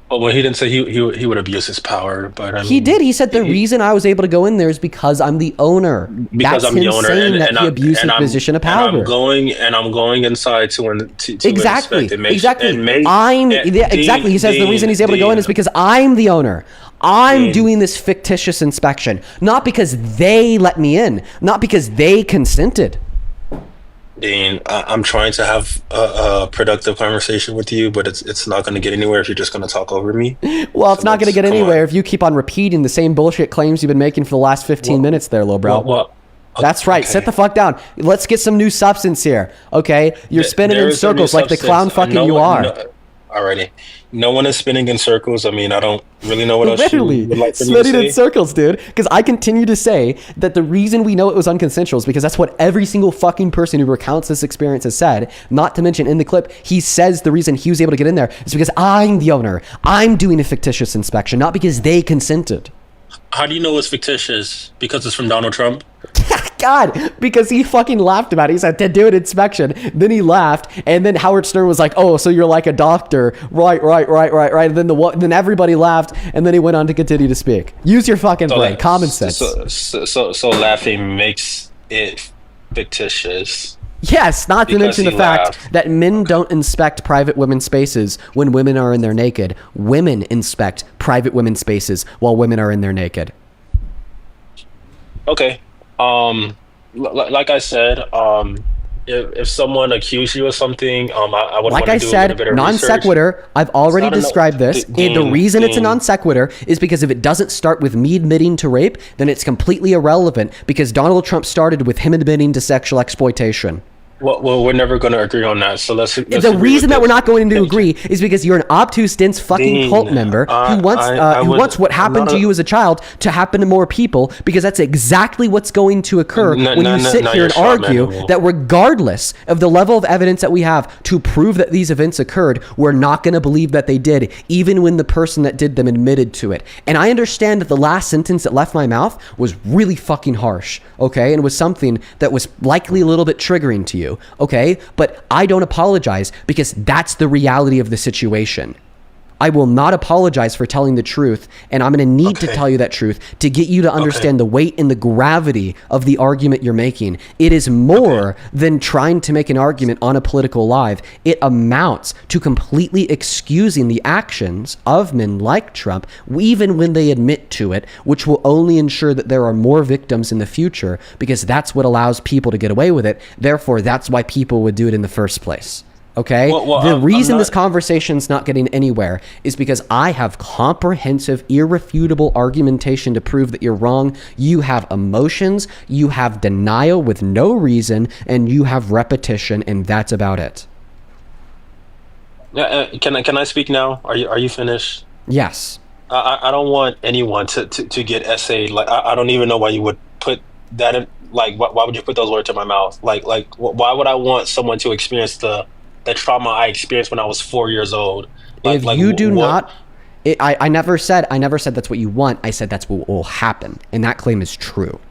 Oh, well, he didn't say he would abuse his power, but I mean, he did. He said the reason I was able to go in there is because I'm the owner. Because I'm the owner, and he abused his position of power. And I'm going inside to exactly, inspect and make exactly. Exactly. Exactly. He says the reason he's able to go in is because I'm the owner. I'm doing this fictitious inspection, not because they let me in, not because they consented. Dean, I'm trying to have a productive conversation with you, but it's not going to get anywhere if you're just going to talk over me. Well, it's not going to get anywhere if you keep on repeating the same bullshit claims you've been making for the last 15 minutes there, little bro. That's right. Okay. Sit the fuck down. Let's get some new substance here, okay? You're spinning in circles like the clown fucking you are. Alrighty. No one is spinning in circles. I mean, I don't really know what else you Literally, would like for me to spinning in say. circles, dude. Because I continue to say that the reason we know it was unconsensual is because that's what every single fucking person who recounts this experience has said. Not to mention in the clip, he says the reason he was able to get in there is because I'm the owner. I'm doing a fictitious inspection, not because they consented. How do you know it's fictitious? Because it's from Donald Trump? God, because he fucking laughed about it. He said to do an inspection. Then he laughed, and then Howard Stern was like, "Oh, so you're like a doctor, right?" And then everybody laughed, and then he went on to continue to speak. Use your fucking brain, common sense. So laughing makes it fictitious. Yes, not to Because mention the he fact laughed. that men don't inspect private women's spaces when women are in their naked. Women inspect private women's spaces while women are in their naked. Okay. Like I said, if someone accused you of something, I would Like want I to do a little said, bit of non research. sequitur. I've already It's not described this. And the reason it's a non sequitur is because if it doesn't start with me admitting to rape, then it's completely irrelevant because Donald Trump started with him admitting to sexual exploitation. Well, we're never going to agree on that. So let's The agree reason with that we're this. not going to agree is because you're an obtuse, dense fucking Dean, cult member who wants what happened to you as a child to happen to more people because that's exactly what's going to occur when you sit here and argue that regardless of the level of evidence that we have to prove that these events occurred, we're not going to believe that they did, even when the person that did them admitted to it. And I understand that the last sentence that left my mouth was really fucking harsh, okay? And was something that was likely a little bit triggering to you, okay? But I don't apologize because that's the reality of the situation. I will not apologize for telling the truth, and I'm going to need to tell you that truth to get you to understand the weight and the gravity of the argument you're making. It is more than trying to make an argument on a political live. It amounts to completely excusing the actions of men like Trump, even when they admit to it, which will only ensure that there are more victims in the future because that's what allows people to get away with it. Therefore, that's why people would do it in the first place. Okay? The reason this conversation's not getting anywhere is because I have comprehensive, irrefutable argumentation to prove that you're wrong. You have emotions, you have denial with no reason, and you have repetition, and that's about it. Can I speak now? Are you finished? Yes. I don't want anyone to get essayed. Like I don't even know why you would put that in. Like why would you put those words in my mouth? Like why would I want someone to experience the trauma I experienced when I was 4 years old? If you do not, I never said that's what you want. I said that's what will happen, and that claim is true.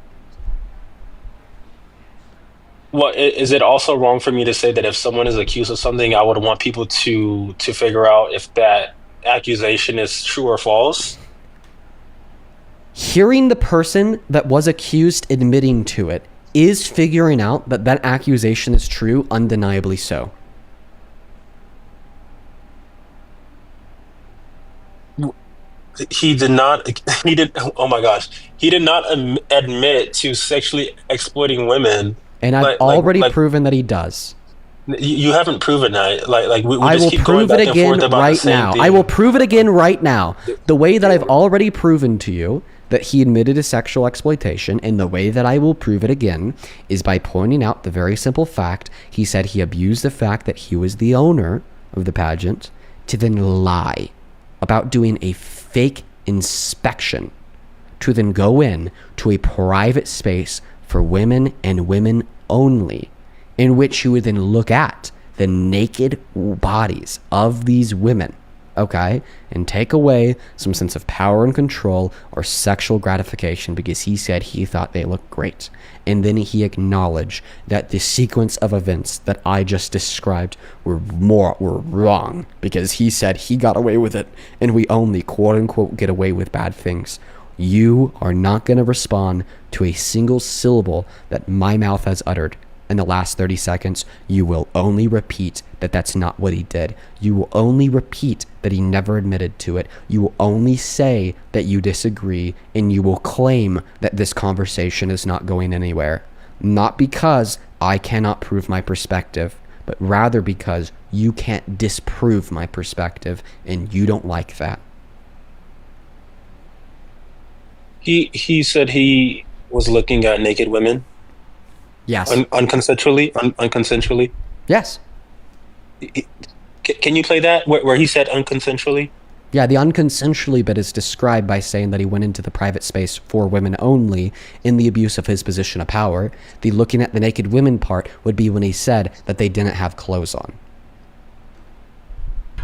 Well, is it also wrong for me to say that if someone is accused of something, I would want people to figure out if that accusation is true or false? Hearing the person that was accused admitting to it is figuring out that that accusation is true, undeniably so. He did not admit to sexually exploiting women. And I've already proven that he does. You haven't proven that. We I just will keep going prove it back and again forth about the right same now. thing. I will prove it again right now. The way that I've already proven to you that he admitted to sexual exploitation, and the way that I will prove it again is by pointing out the very simple fact he said he abused the fact that he was the owner of the pageant to then lie about doing a fake inspection to then go in to a private space for women and women only, in which you would then look at the naked bodies of these women, okay, and take away some sense of power and control or sexual gratification because he said he thought they looked great. And then he acknowledged that the sequence of events that I just described were wrong because he said he got away with it and we only quote unquote get away with bad things. You are not going to respond to a single syllable that my mouth has uttered in the last 30 seconds. You will only repeat that that's not what he did. You will only repeat that he never admitted to it. You will only say that you disagree, and you will claim that this conversation is not going anywhere. Not because I cannot prove my perspective, but rather because you can't disprove my perspective, and you don't like that. He said he was looking at naked women. Yes. Unconsensually. Yes. Can you play that where he said unconsensually? Yeah, the unconsensually bit is described by saying that he went into the private space for women only in the abuse of his position of power. The looking at the naked women part would be when he said that they didn't have clothes on.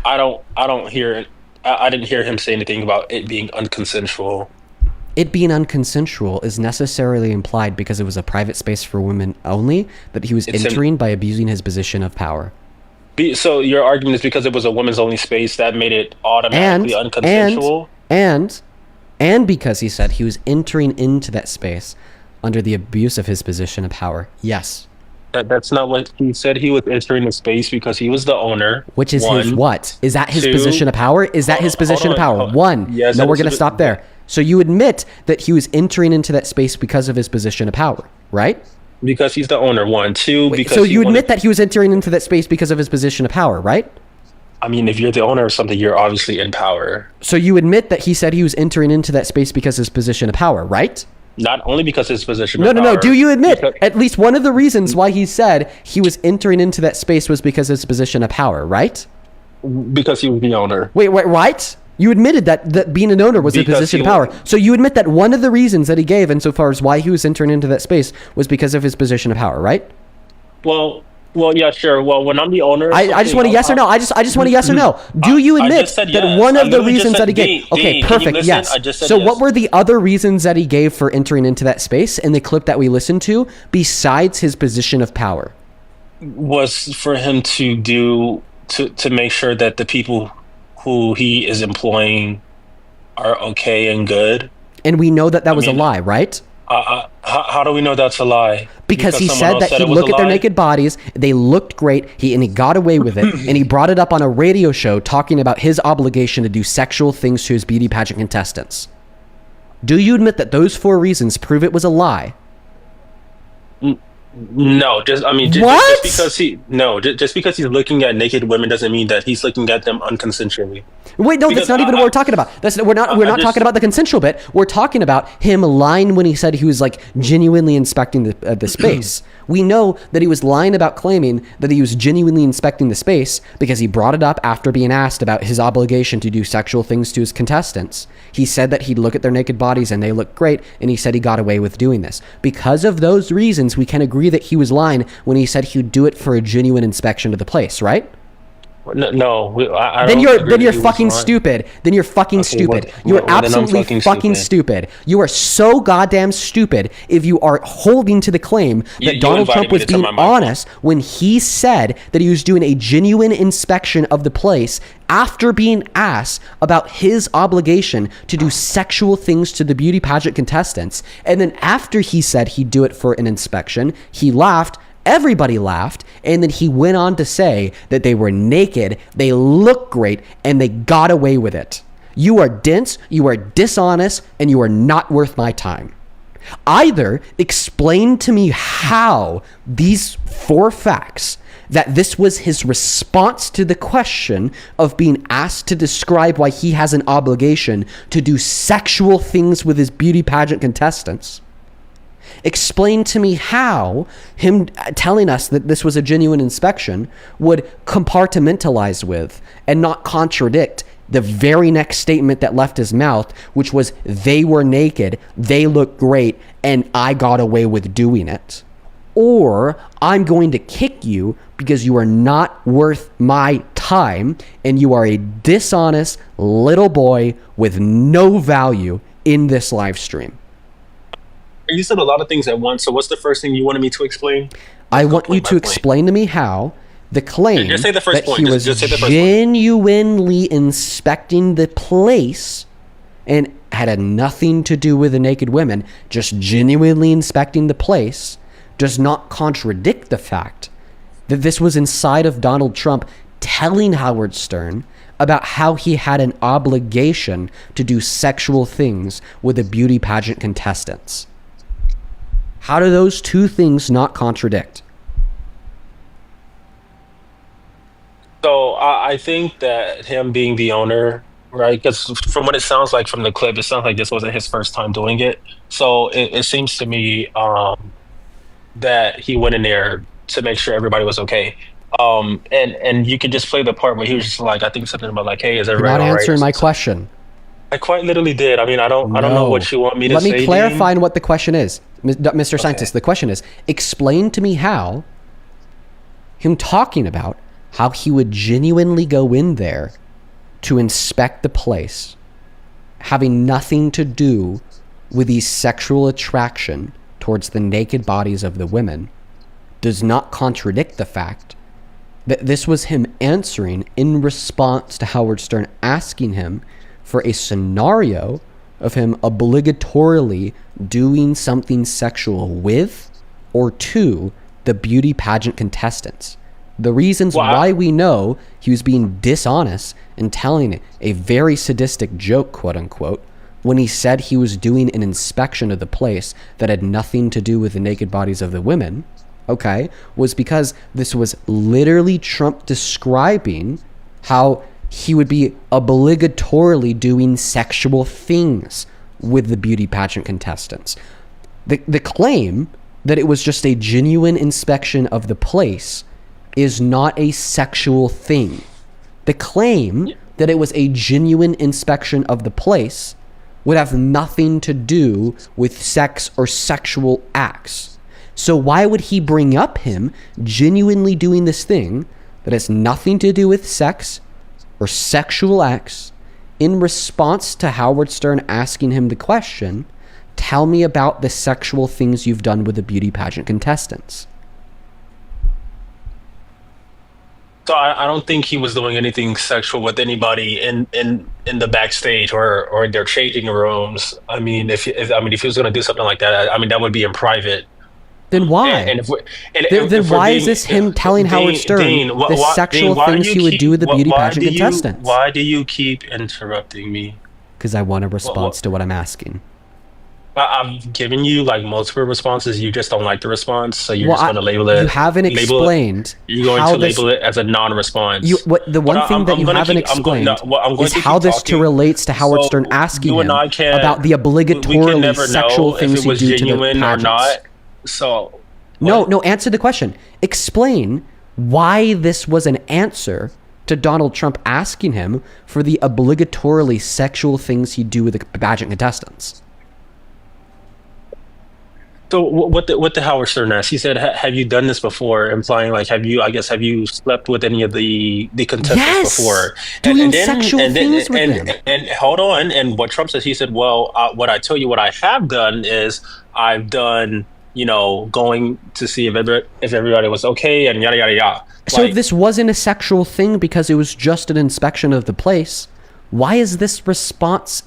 I don't hear it. I didn't hear him say anything about it being unconsensual. It being unconsensual is necessarily implied because it was a private space for women only that he was entering by abusing his position of power. So your argument is because it was a women's only space that made it automatically unconsensual? And because he said he was entering into that space under the abuse of his position of power. Yes. That's not what he said. He was entering the space because he was the owner. Which is his what? Is that his position of power? Is that his position of power? One. Yes, no, we're going to stop there. So you admit that he was entering into that space because of his position of power, right? Because he's the owner. One. Two, because so you admit that he was entering into that space because of his position of power, right? I mean, if you're the owner of something, you're obviously in power. So you admit that he said he was entering into that space because of his position of power, right? Not only because of his position of power. No. Do you admit at least one of the reasons why he said he was entering into that space was because of his position of power, right? Because he was the owner. Wait, right? You admitted that being an owner was a position of power. So you admit that one of the reasons that he gave insofar as why he was entering into that space was because of his position of power, right? Well, yeah, sure. Well, when I'm the owner, I just want a yes or no. I just want a yes or no. Do you admit that one of the reasons that he gave? Okay, perfect. Yes. So what were the other reasons that he gave for entering into that space in the clip that we listened to, besides his position of power? Was for him to make sure that the people who he is employing are okay and good. And we know that was a lie, right? How do we know that's a lie? Because he said that he'd look at their naked bodies, they looked great, and he got away with it, and he brought it up on a radio show talking about his obligation to do sexual things to his beauty pageant contestants. Do you admit that those 4 reasons prove it was a lie? No, just because he's looking at naked women doesn't mean that he's looking at them unconsensually. Wait, no, that's not even what we're talking about. We're not talking about the consensual bit. We're talking about him lying when he said he was like genuinely inspecting the space. We know that he was lying about claiming that he was genuinely inspecting the space because he brought it up after being asked about his obligation to do sexual things to his contestants. He said that he'd look at their naked bodies and they looked great, and he said he got away with doing this. Because of those reasons, we can agree that he was lying when he said he'd do it for a genuine inspection of the place, right? No, then you're fucking stupid. Then you're fucking stupid. You are absolutely fucking stupid. You are so goddamn stupid if you are holding to the claim that Donald Trump was being honest when he said that he was doing a genuine inspection of the place after being asked about his obligation to do sexual things to the beauty pageant contestants. And then after he said he'd do it for an inspection, he laughed. Everybody laughed, and then he went on to say that they were naked, they looked great, and they got away with it. You are dense, you are dishonest, and you are not worth my time. Either explain to me how these 4 facts, that this was his response to the question of being asked to describe why he has an obligation to do sexual things with his beauty pageant contestants. Explain to me how him telling us that this was a genuine inspection would compartmentalize with and not contradict the very next statement that left his mouth, which was they were naked, they looked great, and I got away with doing it. Or I'm going to kick you because you are not worth my time and you are a dishonest little boy with no value in this live stream. You said a lot of things at once, so what's the first thing you wanted me to explain? I want you to explain to me how the claim just say the first that point. he was genuinely inspecting the place and had nothing to do with the naked women, just genuinely inspecting the place, does not contradict the fact that this was inside of Donald Trump telling Howard Stern about how he had an obligation to do sexual things with the beauty pageant contestants. How do those 2 things not contradict? So I think that him being the owner, right? Because from what it sounds like from the clip, it sounds like this wasn't his first time doing it. So it seems to me that he went in there to make sure everybody was okay. And you could just play the part where he was just like, I think something about like, hey, is You're everybody not all right? answering my question. I quite literally did. I mean, I don't know what you want me to say. Let me clarify what the question is, Mr. Okay. Scientist. The question is, explain to me how him talking about how he would genuinely go in there to inspect the place, having nothing to do with the sexual attraction towards the naked bodies of the women, does not contradict the fact that this was him answering in response to Howard Stern asking him for a scenario of him obligatorily doing something sexual with or to the beauty pageant contestants. The reasons why we know he was being dishonest and telling a very sadistic joke, quote unquote, when he said he was doing an inspection of the place that had nothing to do with the naked bodies of the women, okay, was because this was literally Trump describing how he would be obligatorily doing sexual things with the beauty pageant contestants. The claim that it was just a genuine inspection of the place is not a sexual thing. The claim that it was a genuine inspection of the place would have nothing to do with sex or sexual acts. So why would he bring up him genuinely doing this thing that has nothing to do with sex or sexual acts in response to Howard Stern asking him the question, tell me about the sexual things you've done with the beauty pageant contestants? So I don't think he was doing anything sexual with anybody in the backstage or their changing rooms. I mean, if he was going to do something like that, I mean, that would be in private. Then why? Then why is this him telling Howard Stern the sexual things he would do with the beauty pageant contestants? Why do you keep interrupting me? Because I want a response to what I'm asking. I've given you like multiple responses. You just don't like the response, so you're just going to label it. You haven't explained. You're going to label it as a non-response. The one thing that you haven't explained is how this relates to Howard Stern asking him about the obligatorily sexual things you do to the pageants. So no, answer the question. Explain why this was an answer to Donald Trump asking him for the obligatorily sexual things he'd do with the pageant contestants. So what the Howard Stern asked? He said, "Have you done this before?" Implying like, have you slept with any of the contestants before? Doing sexual things with them. And hold on. And what Trump says, he said, "Well, what I tell you, what I have done is I've done." Going to see if everybody was okay and yada, yada, yada. So if this wasn't a sexual thing because it was just an inspection of the place, why is this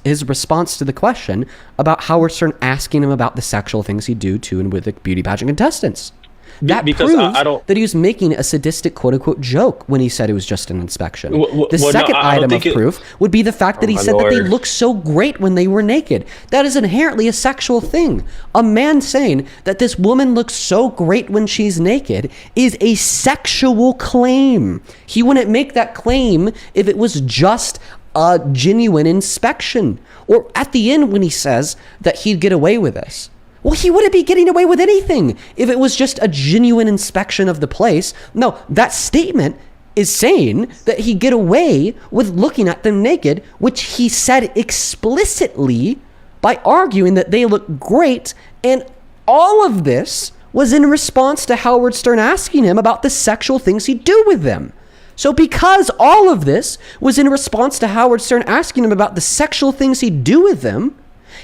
his response to the question about Howard Stern asking him about the sexual things he'd do to and with the beauty pageant contestants? That proves that he was making a sadistic quote-unquote joke when he said it was just an inspection. The second item of proof would be the fact that he said that they looked so great when they were naked. That is inherently a sexual thing. A man saying that this woman looks so great when she's naked is a sexual claim. He wouldn't make that claim if it was just a genuine inspection. Or at the end when he says that he'd get away with this. Well, he wouldn't be getting away with anything if it was just a genuine inspection of the place. No, that statement is saying that he'd get away with looking at them naked, which he said explicitly by arguing that they look great. And all of this was in response to Howard Stern asking him about the sexual things he'd do with them. So because all of this was in response to Howard Stern asking him about the sexual things he'd do with them,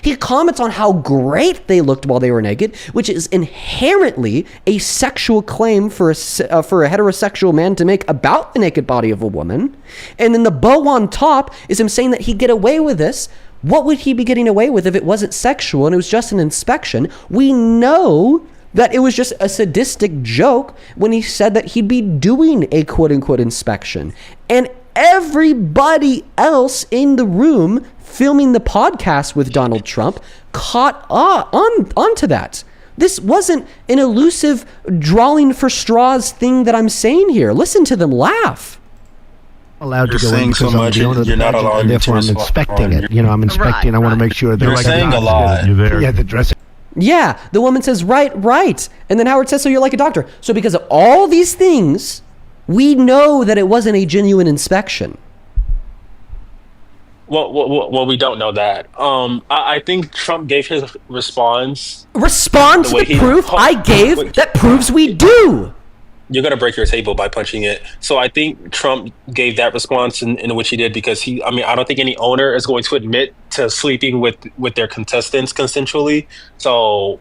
he comments on how great they looked while they were naked, which is inherently a sexual claim for a heterosexual man to make about the naked body of a woman. And then the bow on top is him saying that he'd get away with this. What would he be getting away with if it wasn't sexual and it was just an inspection? We know that it was just a sadistic joke when he said that he'd be doing a quote-unquote inspection. And everybody else in the room filming the podcast with Donald Trump caught onto that. This wasn't an elusive drawing for straws thing that I'm saying here. Listen to them laugh. Allowed to go in because I'm the owner of the pageant, and therefore I'm inspecting it. I'm inspecting. I want to make sure they're like saying a lot. You're there. Yeah, the dressing. Yeah, the woman says, right. And then Howard says, so you're like a doctor. So because of all these things, We know that it wasn't a genuine inspection. Well, we don't know that. I think Trump gave his response. Respond to the proof I gave that proves we do. You're gonna break your table by punching it. So I think Trump gave that response in which he did because I don't think any owner is going to admit to sleeping with their contestants consensually. So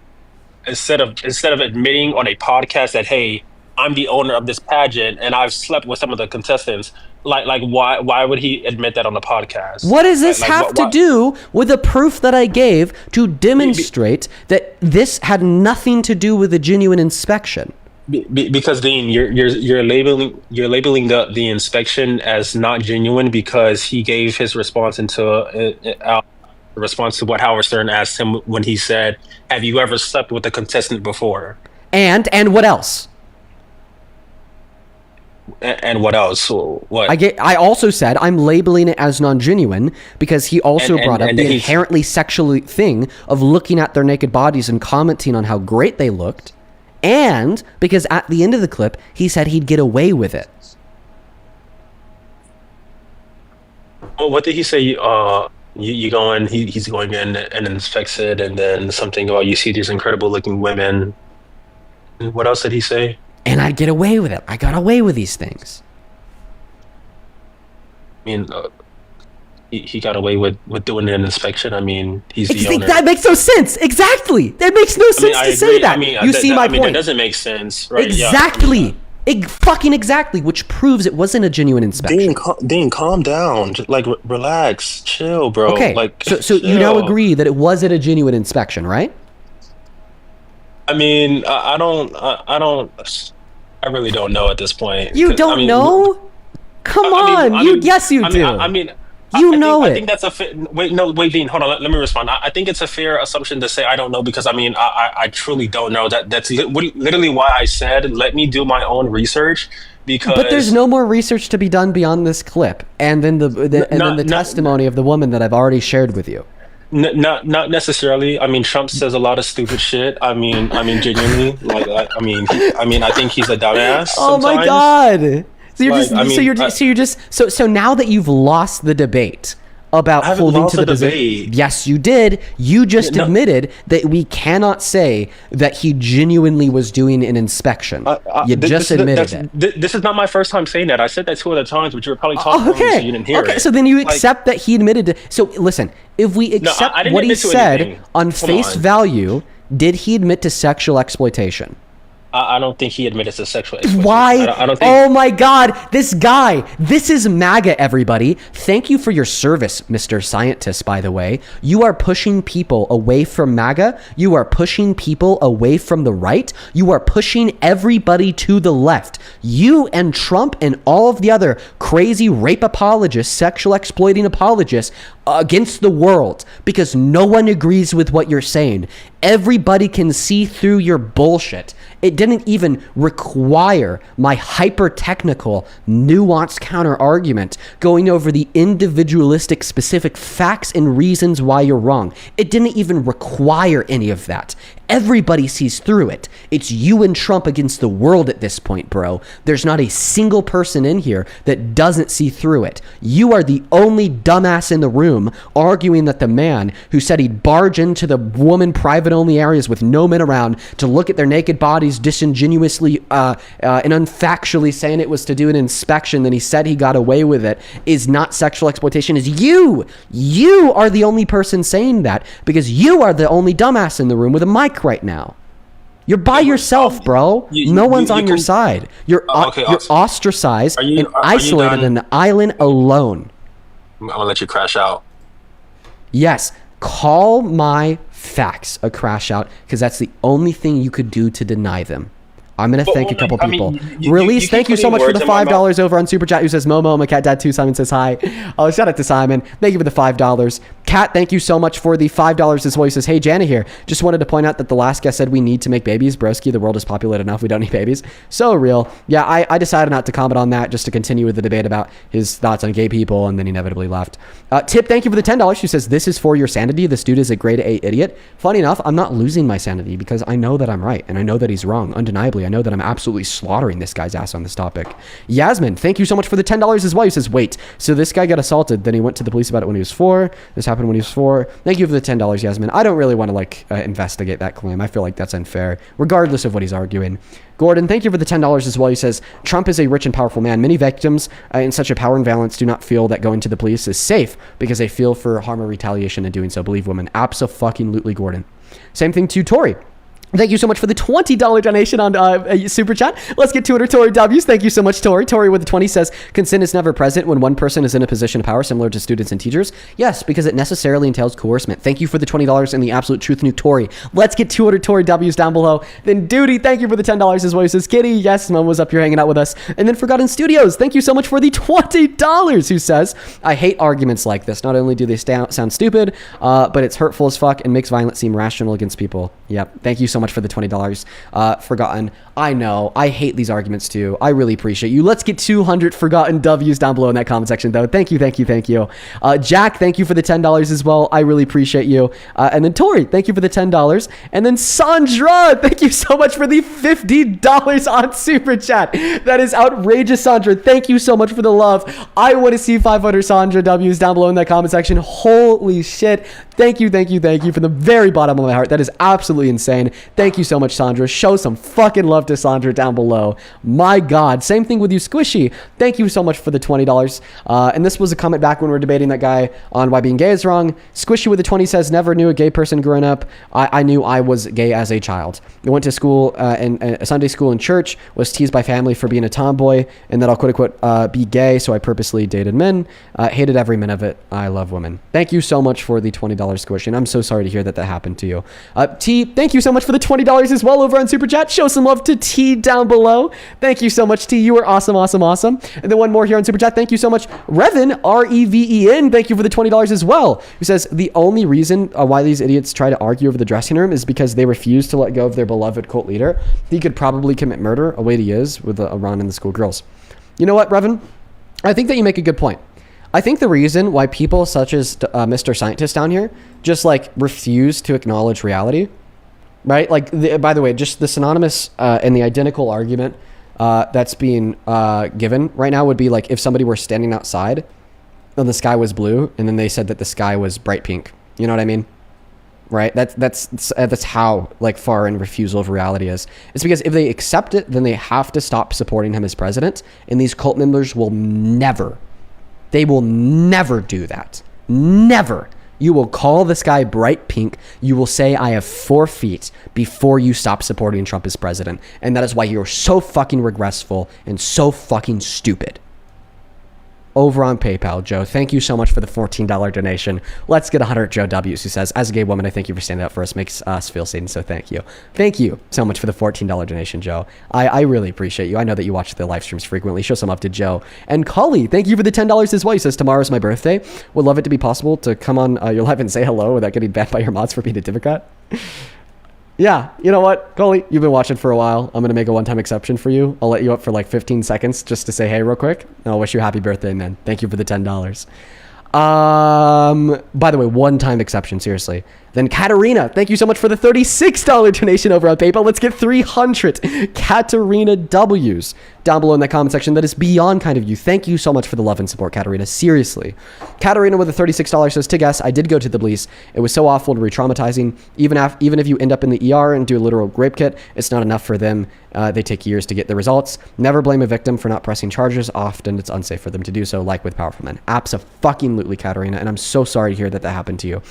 instead of admitting on a podcast that, hey, I'm the owner of this pageant and I've slept with some of the contestants, why would he admit that on the podcast? What does this have to do with the proof that I gave to demonstrate that this had nothing to do with a genuine inspection? Because Dean, you're labeling the inspection as not genuine because he gave his response response to what Howard Stern asked him when he said, "Have you ever slept with a contestant before?" And what else? And what else? What? I also said I'm labeling it as non-genuine because he also brought up the inherently sexual thing of looking at their naked bodies and commenting on how great they looked, and because at the end of the clip he said he'd get away with it. Well, what did he say? You go in, he's going in and inspects it, and then something about you see these incredible looking women. What else did he say? And I'd get away with it. I got away with these things. I mean, he got away with doing an inspection. I mean, he's the owner. That makes no sense. Exactly. That makes no sense to say that. You see my point. That doesn't make sense, right? Exactly. Fucking exactly, which proves it wasn't a genuine inspection. Dean, calm down. Relax. Chill, bro. Okay, so you now agree that it wasn't a genuine inspection, right? I mean, I really don't know at this point. You don't know? Come on. Yes, you do. I think that's wait, Dean, hold on. Let me respond. I think it's a fair assumption to say I don't know because I truly don't know. That's literally why I said let me do my own research. But there's no more research to be done beyond this clip, and then the testimony of the woman that I've already shared with you. Not necessarily. I mean, Trump says a lot of stupid shit. I mean, genuinely. I think he's a dumbass. Oh my god! So now that you've lost the debate about holding to the position, yes, you did. You just admitted that we cannot say that he genuinely was doing an inspection. You just admitted it. This is not my first time saying that. I said that 2 other times, but you were probably talking over me, so you didn't hear it. Okay, so then you accept that he admitted to. So listen, if we accept what he said on face value, did he admit to sexual exploitation? I don't think he admitted to sexual exploitation. Why? Oh my god, this guy. This is MAGA, everybody. Thank you for your service, Mr. Scientist, by the way. You are pushing people away from MAGA. You are pushing people away from the right. You are pushing everybody to the left. You and Trump and all of the other crazy rape apologists, sexual exploiting apologists against the world because no one agrees with what you're saying. Everybody can see through your bullshit. It didn't even require my hyper-technical, nuanced counter-argument going over the individualistic specific facts and reasons why you're wrong. It didn't even require any of that. Everybody sees through it. It's you and Trump against the world at this point, bro. There's not a single person in here that doesn't see through it. You are the only dumbass in the room arguing that the man who said he'd barge into the woman private-only areas with no men around to look at their naked bodies disingenuously and unfactually saying it was to do an inspection, then he said he got away with it, is not sexual exploitation, is you. You are the only person saying that because you are the only dumbass in the room with a mic right now. You're by yourself, bro. No one's on your side. You're ostracized and isolated in an island alone. I'm gonna let you crash out. Yes, call my facts a crash out because that's the only thing you could do to deny them. I'm going to thank a couple people. Release, thank you so much for the $5 over on Super Chat who says Momo, my cat dad 2. Simon says hi. Oh, shout out to Simon. Thank you for the $5. Kat, thank you so much for the $5 as well. He says, hey, Jana here. Just wanted to point out that the last guest said we need to make babies. Broski, the world is populated enough. We don't need babies. So real. Yeah, I decided not to comment on that, just to continue with the debate about his thoughts on gay people, and then he inevitably left. Tip, thank you for the $10. She says, this is for your sanity. This dude is a grade A idiot. Funny enough, I'm not losing my sanity because I know that I'm right, and I know that he's wrong. Undeniably, I know that I'm absolutely slaughtering this guy's ass on this topic. Yasmin, thank you so much for the $10 as well. He says, wait, so this guy got assaulted, then he went to the police about it when he was 4. This happened when he was 4. Thank you for the $10, Yasmin. I don't really want to investigate that claim. I feel like that's unfair, regardless of what he's arguing. Gordon, thank you for the $10 as well. He says, Trump is a rich and powerful man. Many victims in such a power imbalance do not feel that going to the police is safe because they feel for harm or retaliation in doing so. Believe women. Abso-fucking-lutely, Gordon. Same thing to Tori. Thank you so much for the $20 donation on Super Chat. Let's get to it, Tori W's. Thank you so much, Tori. Tori with the 20 says, consent is never present when one person is in a position of power, similar to students and teachers. Yes, because it necessarily entails coercement. Thank you for the $20 and the absolute truth nuke, Tori. Let's get 200 Tori W's down below. Then Duty, thank you for the $10 as well. He says, Kitty, yes, Mom was up here hanging out with us. And then Forgotten Studios, thank you so much for the $20, who says, I hate arguments like this. Not only do they sound stupid, but it's hurtful as fuck and makes violence seem rational against people. Yep, thank you so much for the $20. Forgotten. I know. I hate these arguments too. I really appreciate you. Let's get 200 Forgotten W's down below in that comment section though. Thank you, thank you, thank you. Jack, thank you for the $10 as well. I really appreciate you. And then Tori, thank you for the $10. And then Sandra, thank you so much for the $50 on Super Chat. That is outrageous, Sandra. Thank you so much for the love. I want to see 500 Sandra W's down below in that comment section. Holy shit. Thank you, thank you, thank you from the very bottom of my heart. That is absolutely insane. Thank you so much, Sandra. Show some fucking love to Sandra down below. My God. Same thing with you, Squishy. Thank you so much for the $20. And this was a comment back when we were debating that guy on why being gay is wrong. Squishy with the 20 says, never knew a gay person growing up. I knew I was gay as a child. I went to school, and Sunday school and church, was teased by family for being a tomboy, and that I'll quote unquote be gay, so I purposely dated men. Hated every minute of it. I love women. Thank you so much for the $20 Squish, and I'm so sorry to hear that happened to you. T, thank you so much for the $20 as well over on Super Chat. Show some love to T down below. Thank you so much, T. You are awesome, awesome, awesome. And then one more here on Super Chat. Thank you so much, Reven, R-E-V-E-N. Thank you for the $20 as well. Who says, the only reason why these idiots try to argue over the dressing room is because they refuse to let go of their beloved cult leader. He could probably commit murder, away he is, with Iran and the schoolgirls. You know what, Reven? I think that you make a good point. I think the reason why people such as Mr. Scientist down here just refuse to acknowledge reality, right? By the way, just the synonymous and the identical argument that's being given right now would be like if somebody were standing outside and the sky was blue and then they said that the sky was bright pink. You know what I mean? Right? That's how far in refusal of reality is. It's because if they accept it, then they have to stop supporting him as president, and these cult members will never. They will never do that. Never. You will call the sky bright pink. You will say, I have 4 feet before you stop supporting Trump as president. And that is why you're so fucking regressful and so fucking stupid. Over on PayPal, Joe, thank you so much for the $14 donation. Let's get 100 Joe W's, who says, as a gay woman, I thank you for standing up for us. Makes us feel seen, so thank you. Thank you so much for the $14 donation, Joe. I really appreciate you. I know that you watch the live streams frequently. Show some love to Joe. And Collie, thank you for the $10 as well. He says, tomorrow's my birthday. Would love it to be possible to come on your live and say hello without getting banned by your mods for being a Democrat. Yeah, you know what, Coley, you've been watching for a while. I'm going to make a one-time exception for you. I'll let you up for 15 seconds just to say hey real quick. And I'll wish you a happy birthday, man. Thank you for the $10. By the way, one-time exception, seriously. Then Katarina, thank you so much for the $36 donation over on PayPal. Let's get 300 Katarina W's down below in that comment section. That is beyond kind of you. Thank you so much for the love and support, Katarina. Seriously. Katarina with the $36 says, to guess, I did go to the police. It was so awful and re-traumatizing. Even if you end up in the ER and do a literal rape kit, it's not enough for them. They take years to get the results. Never blame a victim for not pressing charges. Often it's unsafe for them to do so, like with powerful men. Abso-fucking-lutely, Katarina. And I'm so sorry to hear that happened to you.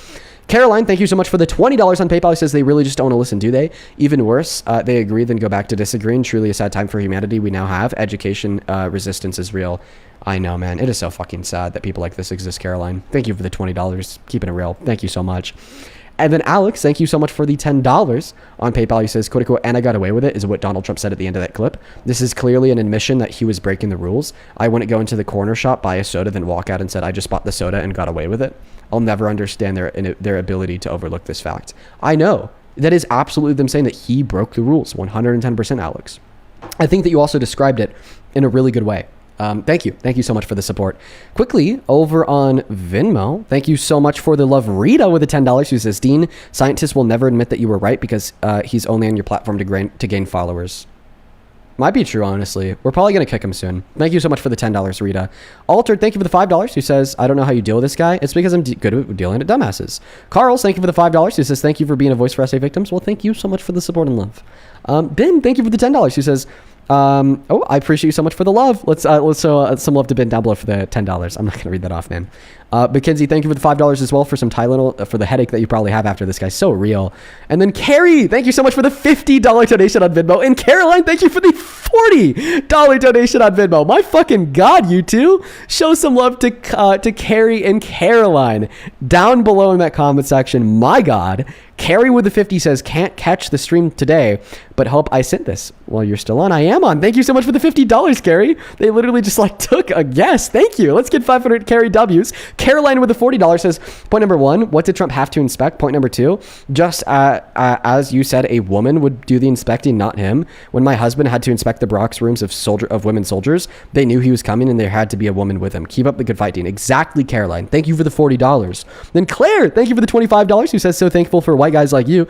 Caroline, thank you so much for the $20 on PayPal. He says they really just don't want to listen, do they? Even worse, they agree, then go back to disagreeing. Truly a sad time for humanity we now have. Education resistance is real. I know, man. It is so fucking sad that people like this exist, Caroline. Thank you for the $20. Keeping it real. Thank you so much. And then Alex, thank you so much for the $10 on PayPal. He says, quote unquote, and I got away with it, is what Donald Trump said at the end of that clip. This is clearly an admission that he was breaking the rules. I wouldn't go into the corner shop, buy a soda, then walk out and said, I just bought the soda and got away with it. I'll never understand their ability to overlook this fact. I know. That is absolutely them saying that he broke the rules. 110%, Alex. I think that you also described it in a really good way. Thank you. Thank you so much for the support. Quickly, over on Venmo, thank you so much for the love. Rita with the $10 who says, Dean, scientists will never admit that you were right because he's only on your platform to gain followers. Might be true, honestly. We're probably going to kick him soon. Thank you so much for the $10, Rita. Altered, thank you for the $5 who says, I don't know how you deal with this guy. It's because I'm good at dealing with dumbasses. Carl's, thank you for the $5 who says, thank you for being a voice for SA victims. Well, thank you so much for the support and love. Ben, thank you for the $10 who says, I appreciate you so much for the love. Let's show some love to Ben down below for the $10. I'm not going to read that off, man. Mackenzie, thank you for the $5 as well for some Tylenol for the headache that you probably have after this guy's so real. And then Carrie, thank you so much for the $50 donation on Venmo. And Caroline, thank you for the $40 donation on Venmo. My fucking God, you two. Show some love to Carrie and Caroline down below in that comment section. My God. Carrie with the 50 says, can't catch the stream today, but hope I sent this. Well, you're still on. I am on. Thank you so much for the $50, Carrie. They literally just took a guess. Thank you. Let's get 500 Carrie W's. Caroline with the $40 says, point number 1, what did Trump have to inspect? Point number 2, just as you said, a woman would do the inspecting, not him. When my husband had to inspect the Bronx rooms of women soldiers, they knew he was coming and there had to be a woman with him. Keep up the good fighting. Exactly, Caroline. Thank you for the $40. Then Claire, thank you for the $25 who says, so thankful for white guys like you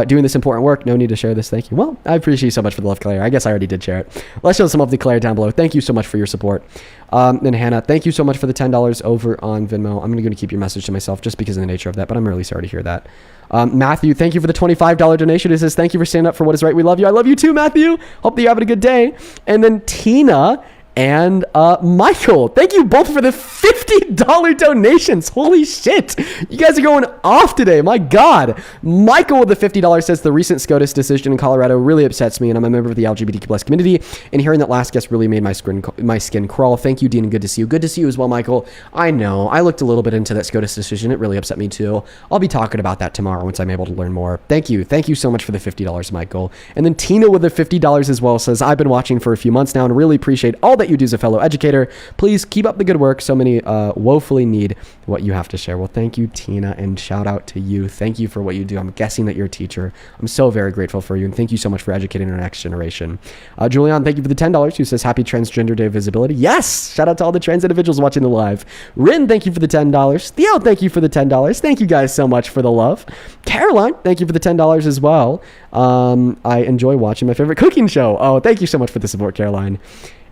doing this important work. No need to share this. Thank you. Well, I appreciate you so much for the love, Claire. I guess I already did share it. Let's show some of the Claire down below. Thank you so much for your support. Then Hannah, thank you so much for the $10 over on Venmo. I'm going to keep your message to myself just because of the nature of that, but I'm really sorry to hear that. Matthew, thank you for the $25 donation. It says, thank you for standing up for what is right. We love you. I love you too, Matthew. Hope that you're having a good day. And then Tina and Michael, thank you both for the $50 donations. Holy shit. You guys are going off today. My God. Michael with the $50 says, the recent SCOTUS decision in Colorado really upsets me, and I'm a member of the LGBTQ+ community, and hearing that last guest really made my skin crawl. Thank you, Dean, and good to see you. Good to see you as well, Michael. I know. I looked a little bit into that SCOTUS decision. It really upset me too. I'll be talking about that tomorrow once I'm able to learn more. Thank you. Thank you so much for the $50, Michael. And then Tina with the $50 as well says, I've been watching for a few months now and really appreciate all that you do as a fellow educator. Please keep up the good work. So many woefully need what you have to share. Well, thank you, Tina, and shout out to you. Thank you for what you do. I'm guessing that you're a teacher. I'm so very grateful for you, and thank you so much for educating our next generation. Julian, thank you for the $10 who says, happy Transgender Day of Visibility. Yes! Shout out to all the trans individuals watching the live. Rin, thank you for the $10. Theo, thank you for the $10. Thank you guys so much for the love. Caroline, thank you for the $10 as well. I enjoy watching my favorite cooking show. Oh, thank you so much for the support, Caroline.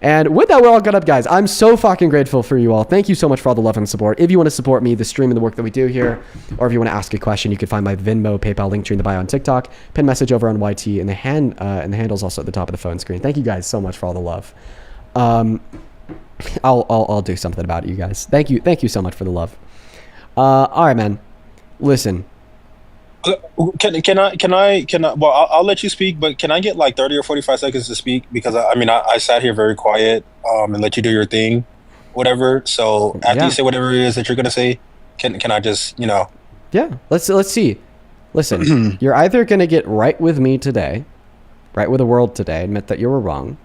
And with that, we're all good up, guys. I'm so fucking grateful for you all. Thank you so much for all the love and support. If you want to support me, the stream and the work that we do here, or if you want to ask a question, you can find my Venmo, PayPal link tree in the bio on TikTok, pin message over on YT, and the handle's also at the top of the phone screen. Thank you guys so much for all the love. I'll do something about it, you guys. Thank you so much for the love. All right, man. Listen. Can I? Well, I'll let you speak, but can I get 30 or 45 seconds to speak? Because I sat here very quiet and let you do your thing, whatever. So after you say whatever it is that you're gonna say, can I just Yeah. Let's see. Listen, you're either gonna get right with me today, right with the world today, admit that you were wrong.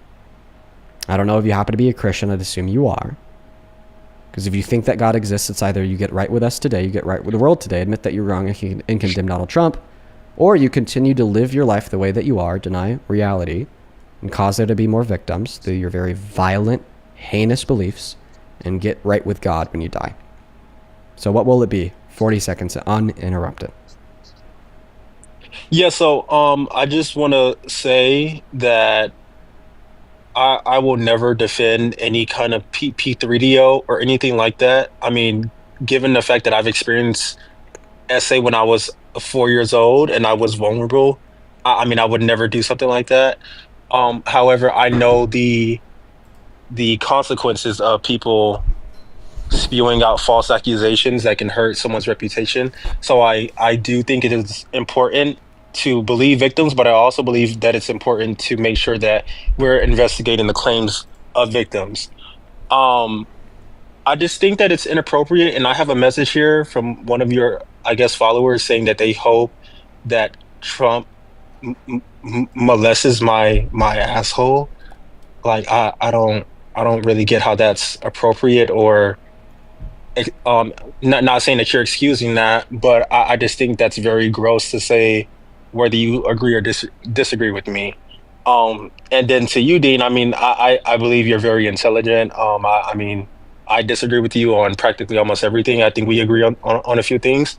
I don't know if you happen to be a Christian. I'd assume you are. Because if you think that God exists, it's either you get right with us today, you get right with the world today, admit that you're wrong and condemn Donald Trump, or you continue to live your life the way that you are, deny reality, and cause there to be more victims through your very violent, heinous beliefs, and get right with God when you die. So what will it be? 40 seconds uninterrupted. Yeah, so I just want to say that I will never defend any kind of P3DO or anything like that. I mean, given the fact that I've experienced SA when I was 4 years old and I was vulnerable, I mean, I would never do something like that. However, I know the consequences of people spewing out false accusations that can hurt someone's reputation. So I do think it is important to believe victims, but I also believe that it's important to make sure that we're investigating the claims of victims. I just think that it's inappropriate, and I have a message here from one of your, I guess, followers saying that they hope that Trump molests my asshole. Like I don't really get how that's appropriate, or not saying that you're excusing that, but I just think that's very gross to say, whether you agree or disagree with me. And then to you, Dean, I mean, I believe you're very intelligent. I mean, I disagree with you on practically almost everything. I think we agree on a few things.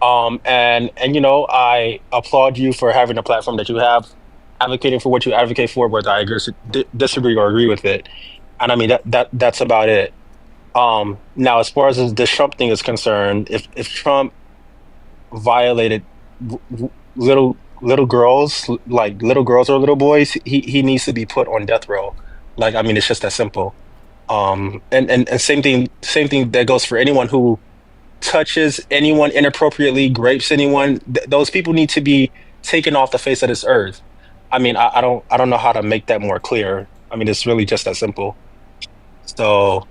And you know, I applaud you for having a platform that you have, advocating for what you advocate for, whether I agree, disagree or agree with it. And I mean that's about it. Now, as far as the Trump thing is concerned, if Trump violated little girls, like little girls or little boys, he needs to be put on death row. Like, I mean, it's just that simple. And same thing that goes for anyone who touches anyone inappropriately, grapes anyone. Those people need to be taken off the face of this earth. I mean, I don't know how to make that more clear. I mean, it's really just that simple. So,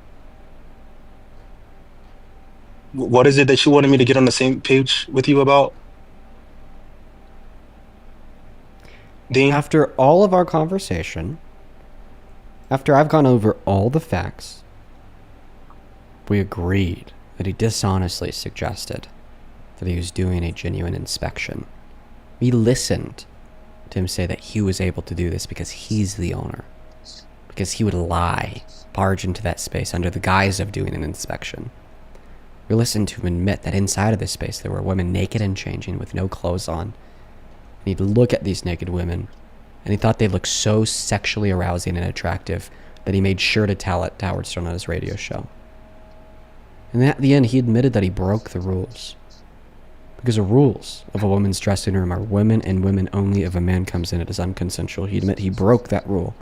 what is it that you wanted me to get on the same page with you about, Dean? After all of our conversation, after I've gone over all the facts, we agreed that he dishonestly suggested that he was doing a genuine inspection. We listened to him say that he was able to do this because he's the owner, because he would lie, barge into that space under the guise of doing an inspection. We listened to him admit that inside of this space there were women naked and changing with no clothes on. And he'd look at these naked women, and he thought they looked so sexually arousing and attractive that he made sure to tell it to Howard Stern on his radio show. And at the end, he admitted that he broke the rules. Because the rules of a woman's dressing room are women and women only. If a man comes in, it is unconsensual. He admitted he broke that rule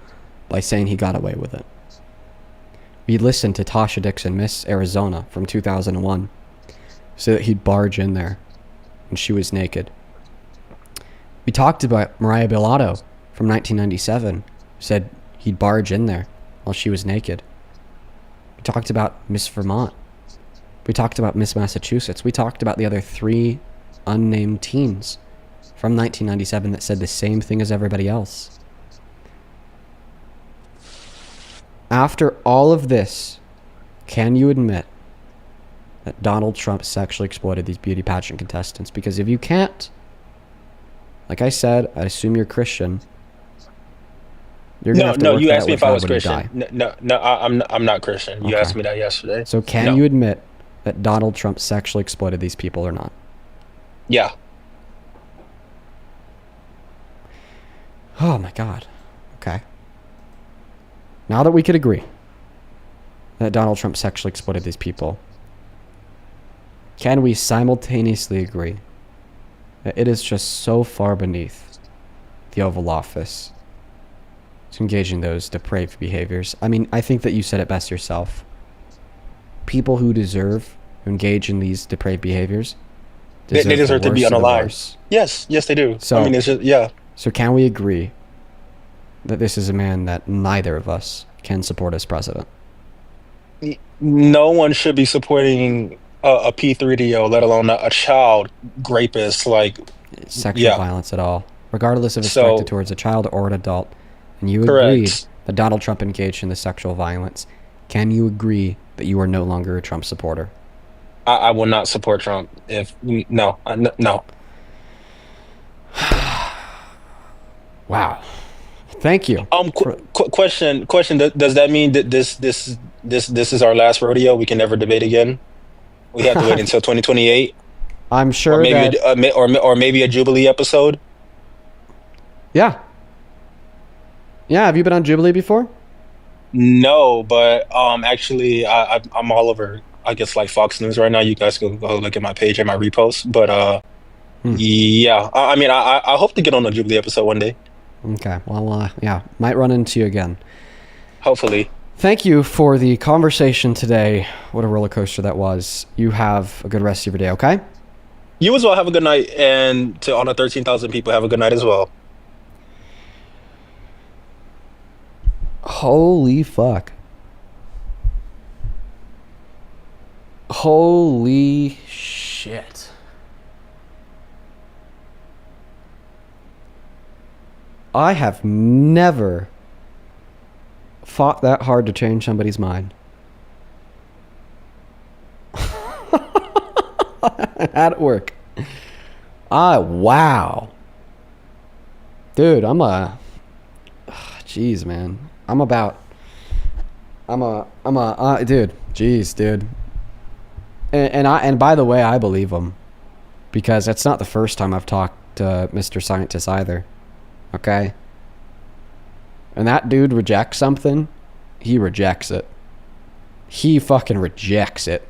by saying he got away with it. We listened to Tasha Dixon, Miss Arizona, from 2001, so that he'd barge in there when she was naked. We talked about Mariah Bilato from 1997, who said he'd barge in there while she was naked. We talked about Miss Vermont. We talked about Miss Massachusetts. We talked about the other 3 unnamed teens from 1997 that said the same thing as everybody else. After all of this, can you admit that Donald Trump sexually exploited these beauty pageant contestants? Because if you can't, like I said, I assume you're Christian. You're gonna have to work you that asked me with if I was God when you Christian. die. No, I'm not Christian. You Okay. asked me that yesterday. So can you admit that Donald Trump sexually exploited these people or not? Yeah. Oh my God. Okay. Now that we could agree that Donald Trump sexually exploited these people, can we simultaneously agree that it is just so far beneath the Oval Office to engage in those depraved behaviors? I mean, I think that you said it best yourself. People who deserve to engage in these depraved behaviors They deserve the to be worst of the unalive. worst. Yes, they do. So, I mean, it's just, yeah. So can we agree that this is a man that neither of us can support as president? No one should be supporting a P3DO, let alone a child rapist. Like, Sexual violence at all, regardless if it's directed towards a child or an adult. And you agreed that Donald Trump engaged in the sexual violence. Can you agree that you are no longer a Trump supporter? I will not support Trump. No. Wow. Thank you. Question. Does that mean that this is our last rodeo? We can never debate again. We have to wait until 2028. I'm sure or maybe that, or maybe a Jubilee episode. Yeah. Have you been on Jubilee before? No, but actually, I'm all over. I guess like Fox News right now. You guys can go look at my page and my reposts. But yeah, I mean, I hope to get on a Jubilee episode one day. Okay. Well, might run into you again. Hopefully. Thank you for the conversation today. What a roller coaster that was. You have a good rest of your day, okay? You as well. Have a good night. And to all the 13,000 people, have a good night as well. Holy fuck. Holy shit. I have never fought that hard to change somebody's mind. At work. Wow. Dude, jeez, man. Dude, jeez, dude. And by the way, I believe him, because that's not the first time I've talked to Mr. Scientist either. Okay? And that dude rejects something, he rejects it. He fucking rejects it.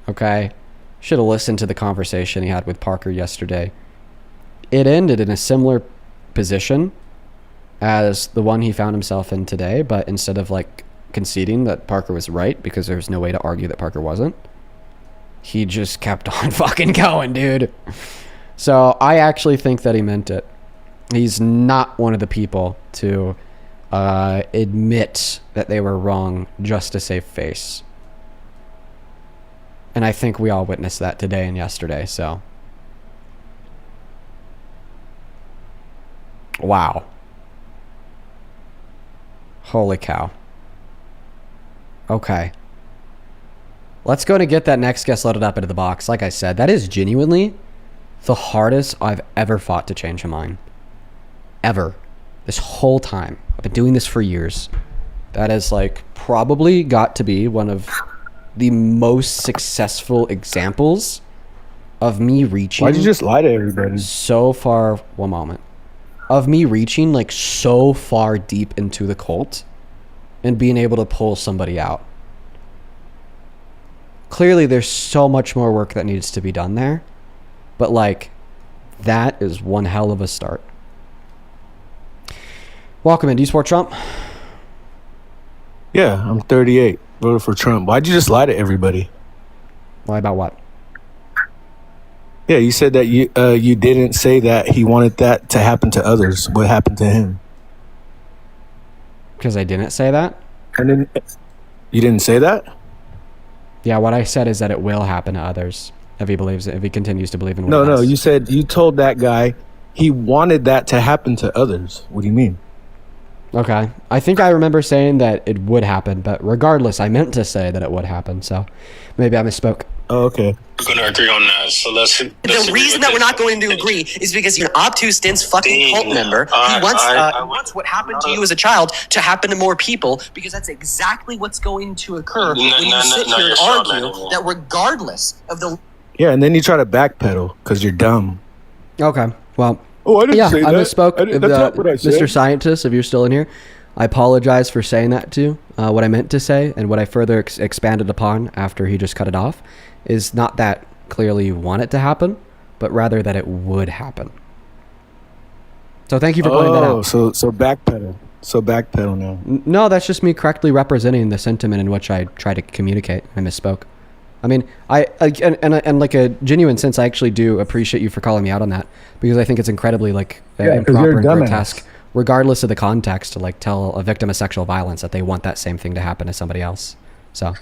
Okay? Should have listened to the conversation he had with Parker yesterday. It ended in a similar position as the one he found himself in today, but instead of like conceding that Parker was right, because there's no way to argue that Parker wasn't, he just kept on fucking going, dude. So I actually think that he meant it. He's not one of the people to admit that they were wrong just to save face. And I think we all witnessed that today and yesterday, so. Wow. Holy cow. Okay. Let's go to get that next guest loaded up into the box. Like I said, that is genuinely the hardest I've ever fought to change a mind. Ever. This whole time. I've been doing this for years. That has like probably got to be one of the most successful examples of me reaching. Why'd you just lie to everybody? So far, one moment. Of me reaching like so far deep into the cult and being able to pull somebody out. Clearly, there's so much more work that needs to be done there. But like, that is one hell of a start. Welcome in. Do you support Trump? Yeah, I'm 38. Voted for Trump. Why'd you just lie to everybody? Lie about what? Yeah, you said that you didn't say that he wanted that to happen to others. What happened to him? Because I didn't say that? And then you didn't say that? Yeah, what I said is that it will happen to others if he believes it, if he continues to believe in what No, he no, has. you said you told that guy he wanted that to happen to others. What do you mean? Okay. I think I remember saying that it would happen, but regardless, I meant to say that it would happen, so maybe I misspoke. Oh, okay. We're going to agree on that, so let's the reason that we're not going to agree is because you're an obtuse, dense fucking cult member. He wants what happened to you as a child to happen to more people, because that's exactly what's going to occur when you sit here and argue that regardless of the... Yeah, and then you try to backpedal because you're dumb. Okay, well... Oh, I didn't say that. I misspoke. That's not what I said. Mr. Scientist, if you're still in here, I apologize for saying that too. What I meant to say, and what I further expanded upon after he just cut it off, is not that clearly you want it to happen, but rather that it would happen. So thank you for pointing that out. So backpedal. So backpedal now. No, that's just me correctly representing the sentiment in which I try to communicate. I misspoke. I mean, and like a genuine sense, I actually do appreciate you for calling me out on that, because I think it's incredibly like improper and grotesque, regardless of the context, to like tell a victim of sexual violence that they want that same thing to happen to somebody else. So,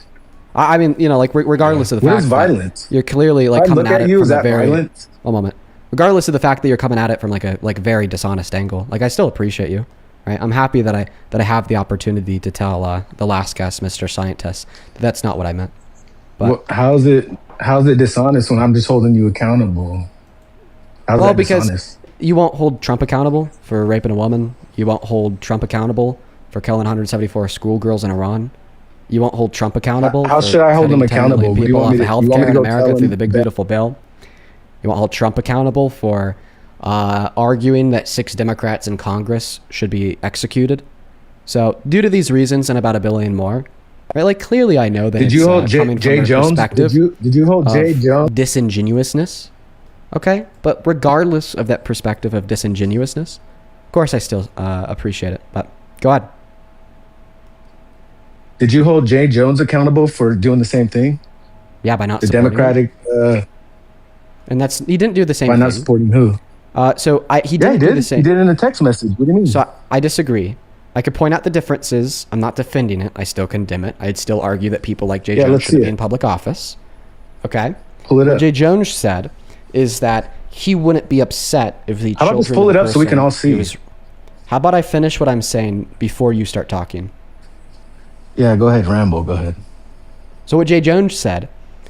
I mean, you know, like regardless of the fact violence? That you're clearly like coming at it from a very violence? One moment. Regardless of the fact that you're coming at it from like a very dishonest angle, like I still appreciate you. Right? I'm happy that I have the opportunity to tell the last guest, Mr. Scientist, that that's not what I meant. Well, how's it dishonest when I'm just holding you accountable? Well, because you won't hold Trump accountable for raping a woman. You won't hold Trump accountable for killing 174 schoolgirls in Iran. You won't hold Trump accountable. How should I hold them accountable? People off of healthcare in America through the big beautiful bill. You won't hold Trump accountable for arguing that 6 Democrats in Congress should be executed. So, due to these reasons and about a billion more. Right, like clearly I know that did you hold Jay Jones? Did you hold Jay Jones? Disingenuousness. Okay, but regardless of that perspective of disingenuousness, of course I still appreciate it. But go ahead. Did you hold Jay Jones accountable for doing the same thing? Yeah, by not the supporting Democratic. And that's he didn't do the same. By thing. Not supporting who? He didn't do the same. He did it in a text message. What do you mean? So I disagree. I could point out the differences. I'm not defending it. I still condemn it. I'd still argue that people like Jay Jones should be in public office. Okay? Pull it What up. Jay Jones said is that he wouldn't be upset if the How about children just pull of it the up so we can person all see? who was- How about I finish what I'm saying before you start talking? Yeah, go ahead, ramble. Go ahead. So what Jay Jones said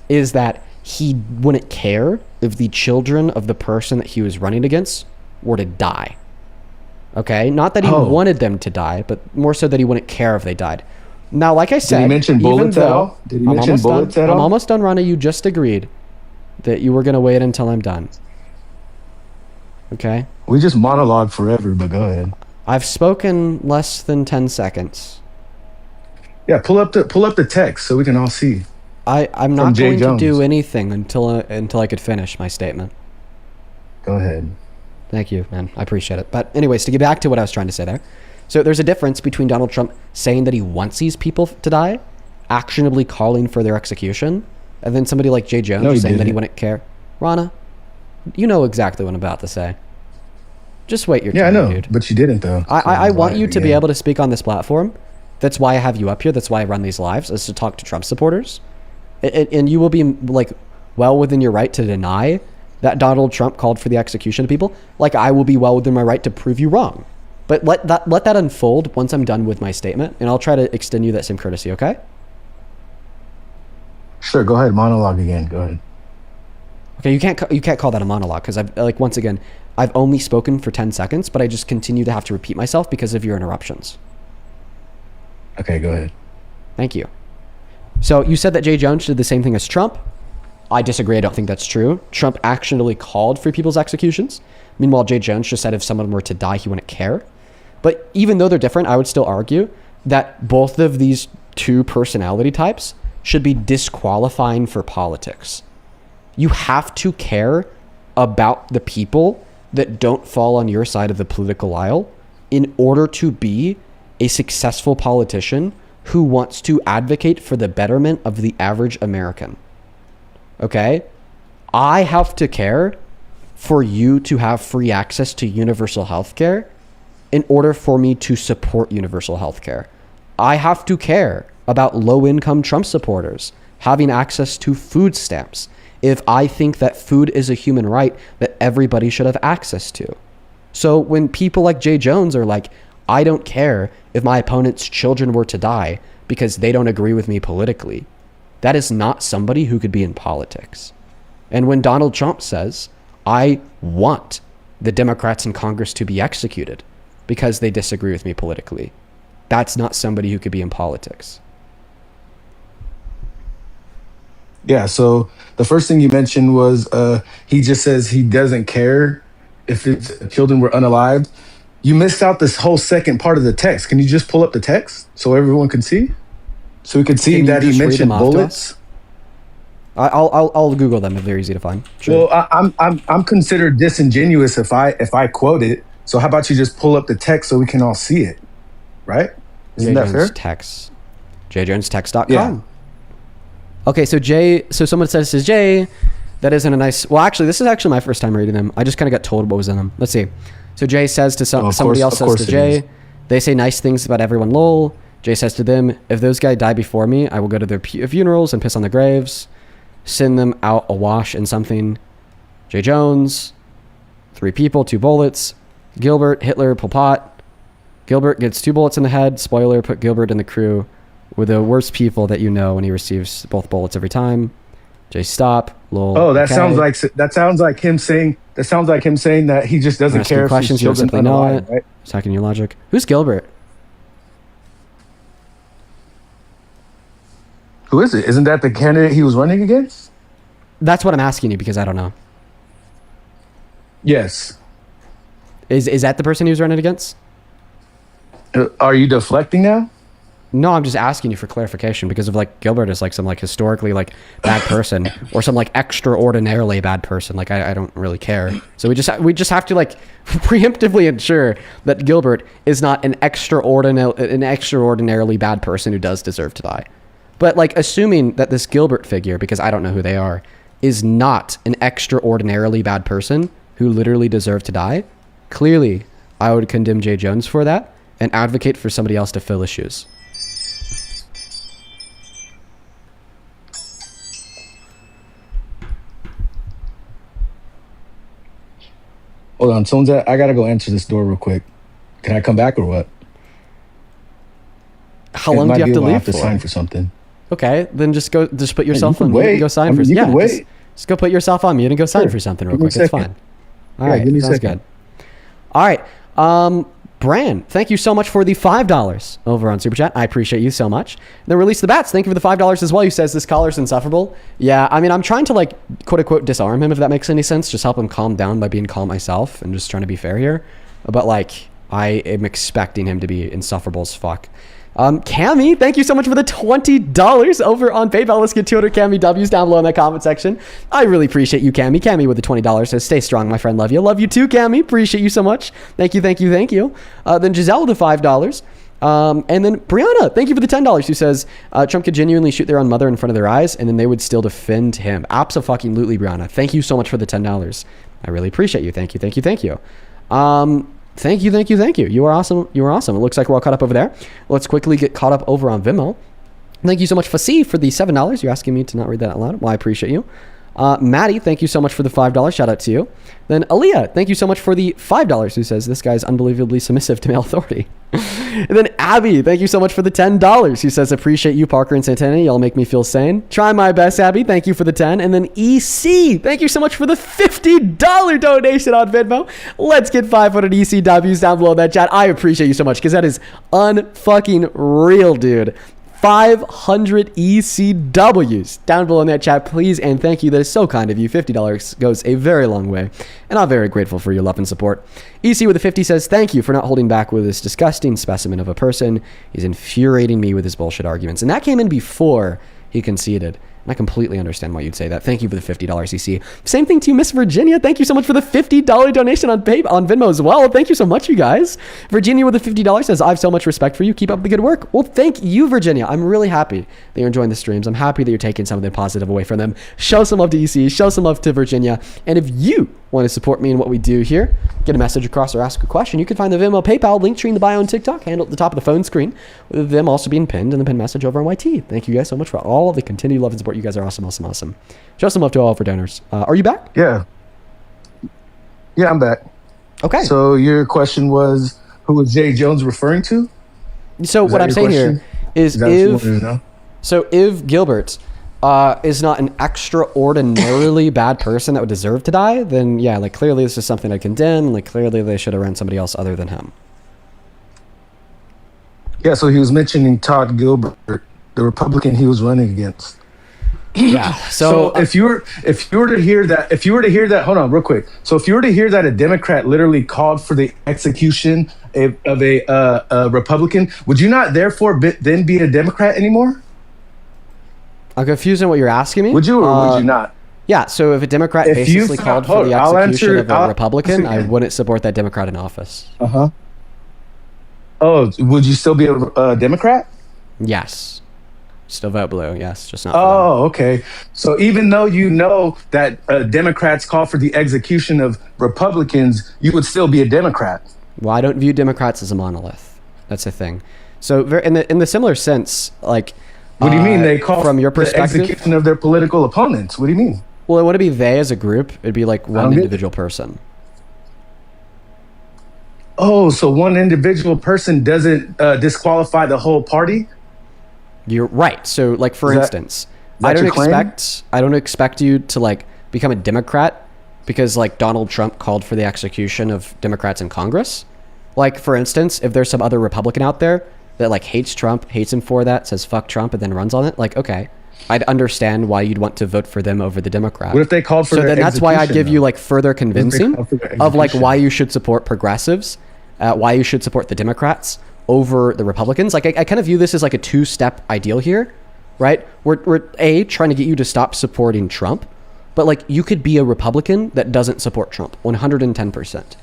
is that he wouldn't care if the children of the person that he was running against were to die. Okay? Not that he wanted them to die, but more so that he wouldn't care if they died. Now, like I said, Did he mention even bullets at though- all? Did he I'm mention almost bullets done. at all? I'm almost done, Ronnie. You just agreed that you were going to wait until I'm done. Okay? We just monologue forever, but go ahead. I've spoken less than 10 seconds. Yeah, pull up the text so we can all see. I'm not From Jay going to Jones. do anything until I could finish my statement. Go ahead. Thank you, man. I appreciate it. But anyways, to get back to what I was trying to say there. So there's a difference between Donald Trump saying that he wants these people to die, actionably calling for their execution, and then somebody like Jay Jones No, he saying that he didn't. wouldn't care. Rana, you know exactly what I'm about to say. Just wait your Yeah, I turn, know, dude. but you didn't though. I So want why you to be again? able to speak on this platform. That's why I have you up here. That's why I run these lives, is to talk to Trump supporters. And you will be like well within your right to deny that Donald Trump called for the execution of people. Like I will be well within my right to prove you wrong. But let that unfold once I'm done with my statement, and I'll try to extend you that same courtesy. Okay? Sure, go ahead. Monologue again. Go ahead. Okay. You can't call that a monologue because once again I've only spoken for 10 seconds, but I just continue to have to repeat myself because of your interruptions. Okay, go ahead. Thank you. So you said that Jay Jones did the same thing as Trump. I disagree. I don't think that's true. Trump actually called for people's executions. Meanwhile, Jay Jones just said if someone were to die, he wouldn't care. But even though they're different, I would still argue that both of these two personality types should be disqualifying for politics. You have to care about the people that don't fall on your side of the political aisle in order to be a successful politician who wants to advocate for the betterment of the average American. Okay? I have to care for you to have free access to universal health care in order for me to support universal health care. I have to care about low-income Trump supporters having access to food stamps if I think that food is a human right that everybody should have access to. So when people like Jay Jones are like, I don't care if my opponent's children were to die because they don't agree with me politically, that is not somebody who could be in politics. And when Donald Trump says, I want the Democrats in Congress to be executed because they disagree with me politically, that's not somebody who could be in politics. Yeah, so the first thing you mentioned was he just says he doesn't care if children were unalived. You missed out this whole second part of the text. Can you just pull up the text so everyone can see? So we could see Can you that he just read mentioned them off to bullets. us? I'll Google them if they're easy to find. Sure. Well, I'm considered disingenuous if I quote it. So how about you just pull up the text so we can all see it, right? Isn't that fair? Text. JJonesText.com. Yeah. Okay, so someone says Jay, that isn't a nice. Well, actually, this is actually my first time reading them. I just kind of got told what was in them. Let's see. So Jay says to somebody else says to Jay, they say nice things about everyone. Lol. Jay says to them, if those guys die before me, I will go to their funerals and piss on their graves, send them out awash in something. Jay Jones, 3 people, 2 bullets. Gilbert, Hitler, Pol Pot. Gilbert gets 2 bullets in the head. Spoiler, put Gilbert in the crew with the worst people that you know when he receives both bullets every time. Jay, stop. Lol. Oh, that okay. sounds like him saying that he just doesn't care if questions. his You don't children simply know unalive, it. right? Attacking your logic. Who's Gilbert? Who is it? Isn't that the candidate he was running against? That's what I'm asking you because I don't know. Yes. Is that the person he was running against? Are you deflecting now? No, I'm just asking you for clarification because of like Gilbert is like some like historically like bad person or some like extraordinarily bad person. Like I don't really care. So we just have to like preemptively ensure that Gilbert is not an extraordinarily bad person who does deserve to die. But like assuming that this Gilbert figure, because I don't know who they are, is not an extraordinarily bad person who literally deserved to die, clearly I would condemn Jay Jones for that and advocate for somebody else to fill his shoes. Hold on, someone's I gotta go answer this door real quick. Can I come back or what? How long do you have to leave I have to for? sign for something. Okay, then just put yourself on mute wait. and go sign I mean, for. you Yeah, can wait. just go put yourself on mute and go sign for something real Give me a quick. It's second. fine. All Yeah, right, give me a sounds second. good. All right, Bran, thank you so much for the $5 over on Super Chat. I appreciate you so much. Then Release the Bats, thank you for the $5 as well. He says this caller's insufferable. Yeah, I mean, I'm trying to like quote unquote disarm him, if that makes any sense. Just help him calm down by being calm myself and just trying to be fair here. But like, I am expecting him to be insufferable as fuck. Cammy, thank you so much for the $20 over on PayPal. Let's get 200 Cammy W's down below in that comment section. I really appreciate you, Cammy. Cammy with the $20 says, stay strong, my friend. Love you. Love you too, Cammy. Appreciate you so much. Thank you, thank you, thank you. Then Giselle with the $5. And then Brianna, thank you for the $10, who says, Trump could genuinely shoot their own mother in front of their eyes, and then they would still defend him. Abso-fucking-lutely, Brianna. Thank you so much for the $10. I really appreciate you. Thank you, thank you, thank you. Thank you, thank you, thank you. You are awesome. You are awesome. It looks like we're all caught up over there. Let's quickly get caught up over on Venmo. Thank you so much, Fasi, for the $7. You're asking me to not read that out loud. Well, I appreciate you. Maddie, thank you so much for the $5. Shout out to you. Then Aaliyah, thank you so much for the $5, who says this guy's unbelievably submissive to male authority. And then Abby, thank you so much for the $10, who says appreciate you, Parker and Santana. Y'all make me feel sane. Try my best, Abby. Thank you for the 10. And then EC, thank you so much for the $50 donation on Venmo. Let's get 500 EC W's down below that chat. I appreciate you so much because that is unfucking real, dude. 500 ECWs down below in that chat, please, and thank you. That is so kind of you. $50 goes a very long way, and I'm very grateful for your love and support. EC with a 50 says, thank you for not holding back with this disgusting specimen of a person. He's infuriating me with his bullshit arguments, and that came in before he conceded. And I completely understand why you'd say that. Thank you for the $50, CC. Same thing to you, Miss Virginia. Thank you so much for the $50 donation on Venmo as well. Thank you so much, you guys. Virginia with the $50 says, I have so much respect for you. Keep up the good work. Well, thank you, Virginia. I'm really happy that you're enjoying the streams. I'm happy that you're taking something positive away from them. Show some love to EC. Show some love to Virginia. And if you want to support me in what we do here, get a message across or ask a question, you can find the Venmo, PayPal, Linktree in the bio, and TikTok handle at the top of the phone screen, with them also being pinned in the pinned message over on YT. Thank you guys so much for all of the continued love and support. You guys are awesome, awesome, awesome. Show some love to all of our donors. Are you back? Yeah, I'm back. Okay. So your question was, who was Jay Jones referring to? So what I'm saying here is if Gilbert is not an extraordinarily bad person that would deserve to die, then yeah, like clearly this is something I condemn. Like clearly they should have run somebody else other than him. Yeah, so he was mentioning Todd Gilbert, the Republican he was running against. Yeah. So if you were to hear that, hold on, real quick. So if you were to hear that a Democrat literally called for the execution of a Republican, would you not therefore then be a Democrat anymore? I'm confused on what you're asking me. Would you or would you not? Yeah. So if a Democrat basically called for the execution of a Republican, I wouldn't support that Democrat in office. Oh, would you still be a Democrat? Yes. Still vote blue, yes, just not. Oh, okay. So even though you know that Democrats call for the execution of Republicans, you would still be a Democrat. Well, I don't view Democrats as a monolith. That's the thing. So in the similar sense, like, what do you mean they call from your perspective? The execution of their political opponents? What do you mean? Well, it wouldn't be they as a group. It'd be like one individual person. Oh, so one individual person doesn't disqualify the whole party? You're right. So, like, for instance, I don't expect you to like become a Democrat because like Donald Trump called for the execution of Democrats in Congress. Like, for instance, if there's some other Republican out there that like hates Trump, hates him for that, says fuck Trump, and then runs on it, like, okay, I'd understand why you'd want to vote for them over the Democrat. What if they called for so then that's why I'd give you like further convincing of like why you should support progressives, why you should support the Democrats over the Republicans. Like I kind of view this as like a two-step ideal here, right? We're A, trying to get you to stop supporting Trump, but like you could be a Republican that doesn't support Trump 110%.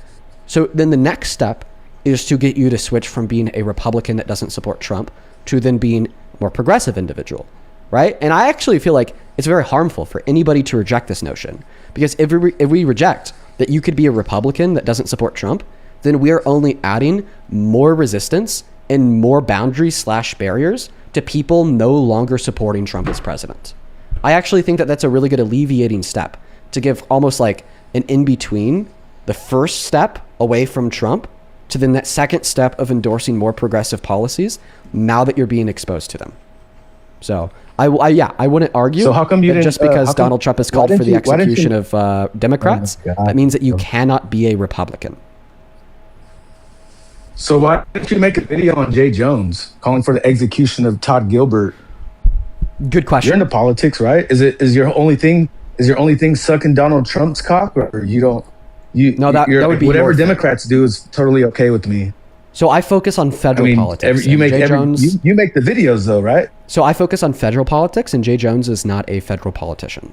So then the next step is to get you to switch from being a Republican that doesn't support Trump to then being a more progressive individual, right? And I actually feel like it's very harmful for anybody to reject this notion, because if we reject that you could be a Republican that doesn't support Trump, then we are only adding more resistance and more boundaries/barriers to people no longer supporting Trump as president. I actually think that that's a really good alleviating step to give almost like an in-between the first step away from Trump to the second step of endorsing more progressive policies now that you're being exposed to them. So I wouldn't argue. So how come you that didn't, just because how come- Donald Trump has why called for didn't the you- why didn't execution you- of Democrats, Oh my God. that means that you cannot be a Republican. So why didn't you make a video on Jay Jones calling for the execution of Todd Gilbert? Good question. You're into politics, right? Is your only thing sucking Donald Trump's cock, or you don't? No, that would be whatever your thing. Democrats do is totally okay with me. So I focus on federal politics. you and make Jay Jones, you make the videos though, right? So I focus on federal politics, and Jay Jones is not a federal politician.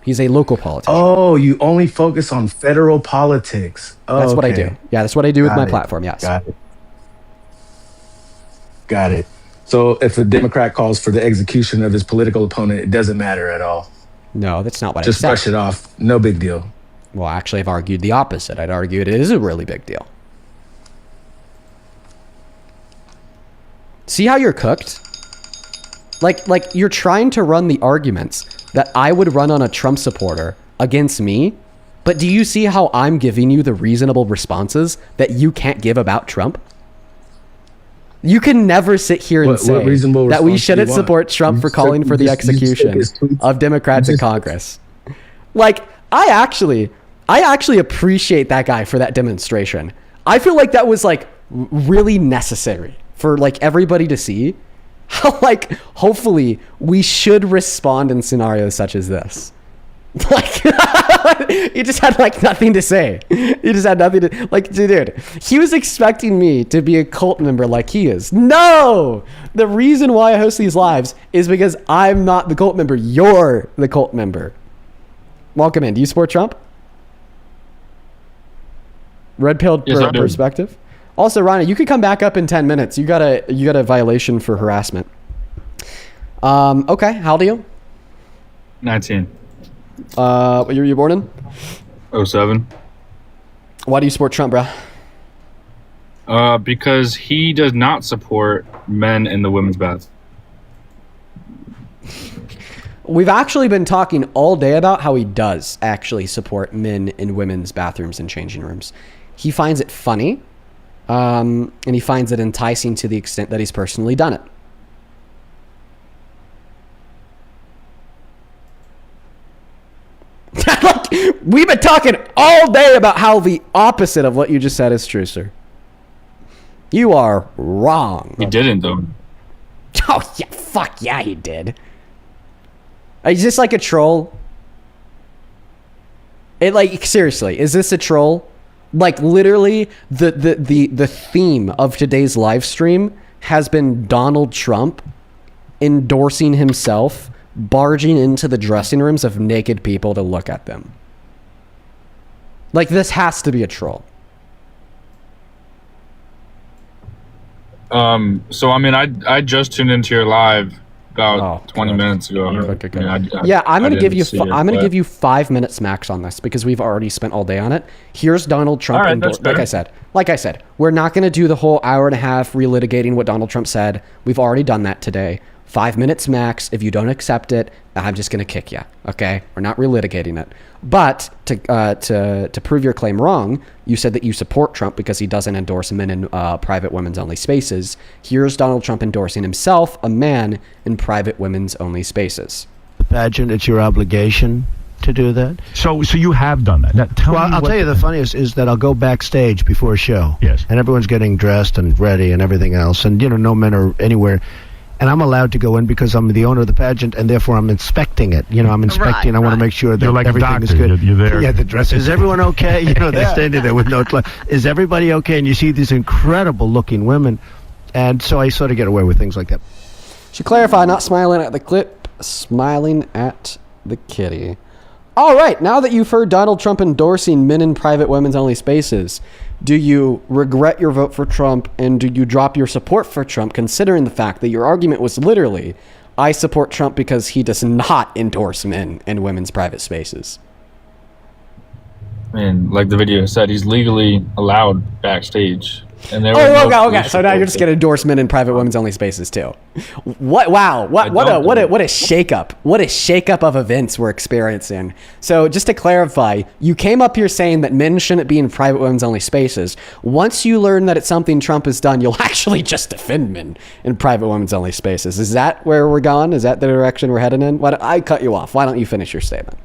He's a local politician. Oh, you only focus on federal politics. Oh, That's what I okay. do. Yeah, that's what I do with Got my it. platform. Yes. Got it. So if a Democrat calls for the execution of his political opponent, it doesn't matter at all. No, that's not what Just I said. brush it off. No big deal. Well, actually, I've argued the opposite. I'd argue it is a really big deal. See how you're cooked? Like you're trying to run the arguments that I would run on a Trump supporter against me, but do you see how I'm giving you the reasonable responses that you can't give about Trump? You can never sit here and What say reasonable that we response do you shouldn't want? support Trump for You calling just- for the you just took execution his tweets. of Democrats in Congress. Like, I actually appreciate that guy for that demonstration. I feel like that was like really necessary for like everybody to see how like hopefully we should respond in scenarios such as this. Like he just had like nothing to say. He just had nothing to like, dude. He was expecting me to be a cult member like he is. No, the reason why I host these lives is because I'm not the cult member. You're the cult member. Welcome in. Do you support Trump? Red pilled Yes, I do. perspective. Also, Ronnie, you could come back up in 10 minutes. You got a violation for harassment. Okay. How old are you? 19. What year were you born in? 07. Why do you support Trump, bro? Because he does not support men in the women's bath. We've actually been talking all day about how he does actually support men in women's bathrooms and changing rooms. He finds it funny, and he finds it enticing to the extent that he's personally done it. Like, we've been talking all day about how the opposite of what you just said is true, sir. You are wrong. He didn't, though. Oh, yeah, fuck yeah, he did. Is this like a troll? It like, seriously, is this a troll? Like, literally, the theme of today's live stream has been Donald Trump endorsing himself barging into the dressing rooms of naked people to look at them. Like, this has to be a troll. So I mean, I just tuned into your live about 20 minutes ago. Yeah, I'm gonna give you. see it, I'm gonna but- give you 5 minutes max on this because we've already spent all day on it. Here's Donald Trump. All right, that's Like I said, we're not gonna do the whole hour and a half relitigating what Donald Trump said. We've already done that today. 5 minutes max. If you don't accept it, I'm just gonna kick you. Okay, we're not relitigating it. But to prove your claim wrong, you said that you support Trump because he doesn't endorse men in private women's only spaces. Here's Donald Trump endorsing himself, a man in private women's only spaces. The pageant, it's your obligation to do that. So you have done that. Now, tell me I'll what tell you the funniest is that I'll go backstage before a show. Yes. And everyone's getting dressed and ready and everything else. And, no men are anywhere. And I'm allowed to go in because I'm the owner of the pageant, and therefore I'm inspecting it. I'm inspecting. I want to make sure that You're like a everything is doctor. good. You're there. Yeah, the dress. Is everyone okay? They're standing there with no clothes. Is everybody okay? And you see these incredible-looking women. And so I sort of get away with things like that. Should clarify, not smiling at the clip, smiling at the kitty. All right, now that you've heard Donald Trump endorsing men in private women's only spaces, do you regret your vote for Trump, and do you drop your support for Trump, considering the fact that your argument was literally, I support Trump because he does not endorse men in women's private spaces? I mean, like the video said, he's legally allowed backstage. And there Okay. So now you're just getting endorsement in private women's only spaces too. What? Wow. What a shakeup. What a shakeup of events we're experiencing. So just to clarify, you came up here saying that men shouldn't be in private women's only spaces. Once you learn that it's something Trump has done, you'll actually just defend men in private women's only spaces. Is that where we're going? Is that the direction we're heading in? I cut you off. Why don't you finish your statement?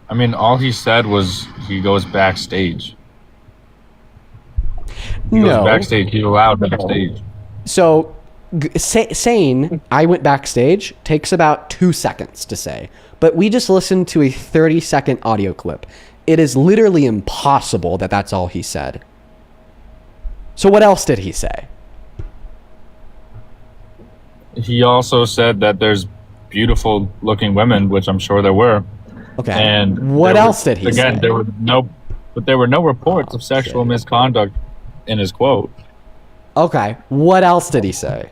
I mean, all he said was he goes backstage. He goes backstage. He's allowed backstage. So saying I went backstage takes about 2 seconds to say, but we just listened to a 30-second audio clip. It is literally impossible that that's all he said. So what else did he say? He also said that there's beautiful looking women, which I'm sure there were. Okay. And what else did he say? Again, there were no reports of sexual misconduct in his quote. Okay. What else did he say?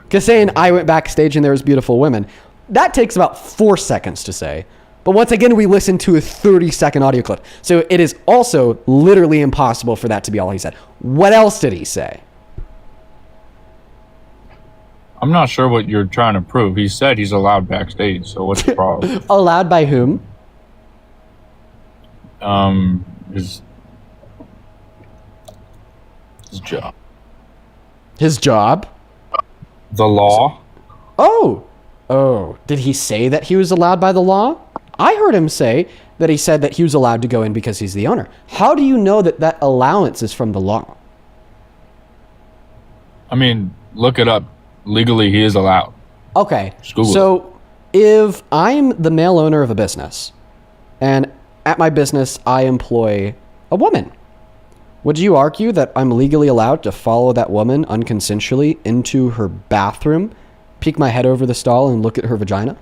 Because saying I went backstage and there was beautiful women, that takes about 4 seconds to say. But once again, we listened to a 30-second audio clip. So it is also literally impossible for that to be all he said. What else did he say? I'm not sure what you're trying to prove. He said he's allowed backstage, so what's the problem? Allowed by whom? His job. His job? The law. Oh, did he say that he was allowed by the law? I heard him say that he said that he was allowed to go in because he's the owner. How do you know that that allowance is from the law? I mean, look it up. Legally, he is allowed. Okay, so if I'm the male owner of a business, and at my business I employ a woman, would you argue that I'm legally allowed to follow that woman unconsensually into her bathroom, peek my head over the stall, and look at her vagina?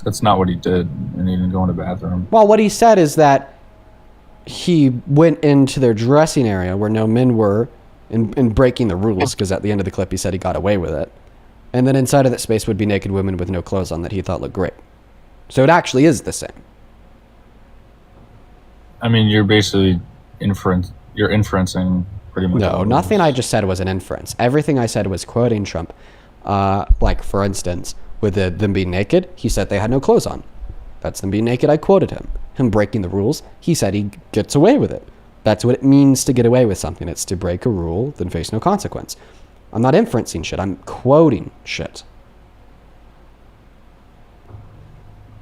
That's not what he did, and he didn't go in the bathroom. Well, what he said is that he went into their dressing area where no men were, in breaking the rules, because at the end of the clip he said he got away with it. And then inside of that space would be naked women with no clothes on that he thought looked great. So it actually is the same. I mean, you're basically inferencing pretty much. No, nothing I just said was an inference. Everything I said was quoting Trump. Like, for instance, with them being naked, he said they had no clothes on. That's them being naked, I quoted him. Him breaking the rules, he said he gets away with it. That's what it means to get away with something. It's to break a rule, then face no consequence. I'm not inferencing shit. I'm quoting shit.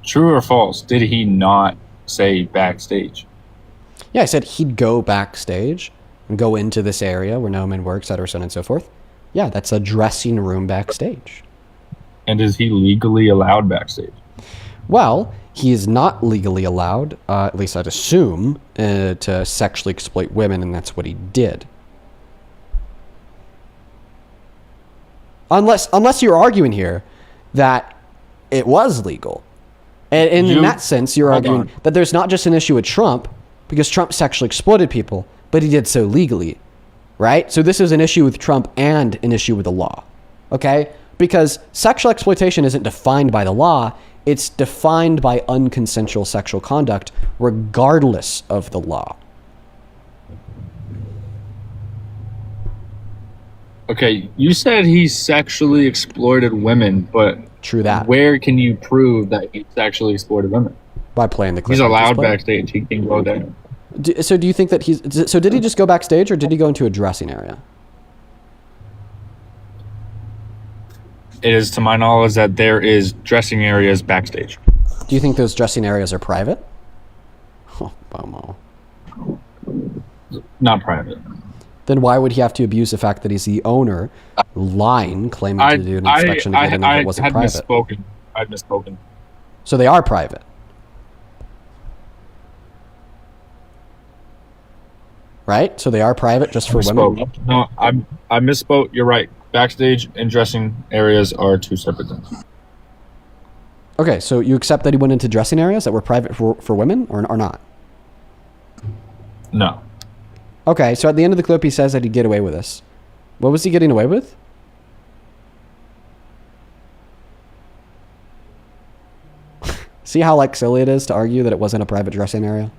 True or false? Did he not say backstage? Yeah, I said he'd go backstage and go into this area where no men work, et cetera, so on and so forth. Yeah, that's a dressing room backstage. And is he legally allowed backstage? Well, he is not legally allowed, at least I'd assume, to sexually exploit women, and that's what he did. Unless you're arguing here that it was legal. And in that sense, you're arguing that there's not just an issue with Trump, because Trump sexually exploited people, but he did so legally, right? So this is an issue with Trump and an issue with the law, okay? Because sexual exploitation isn't defined by the law, it's defined by unconsensual sexual conduct, regardless of the law. Okay, you said he sexually exploited women, but true that. Where can you prove that he sexually exploited women? By playing the clip. He's allowed backstage. He can go there. So do you think that so did he just go backstage, or did he go into a dressing area? It is to my knowledge that there is dressing areas backstage. Do you think those dressing areas are private? Oh, Bomo. Not private. Then why would he have to abuse the fact that he's the owner, lying, claiming to do an inspection to get in if it wasn't private? I'd misspoken. So they are private. Right? So they are private just for women? No, I misspoke. You're right. Backstage and dressing areas are two separate things. Okay, so you accept that he went into dressing areas that were private for women, or not? No. Okay, so at the end of the clip, he says that he'd get away with this. What was he getting away with? See how like silly it is to argue that it wasn't a private dressing area?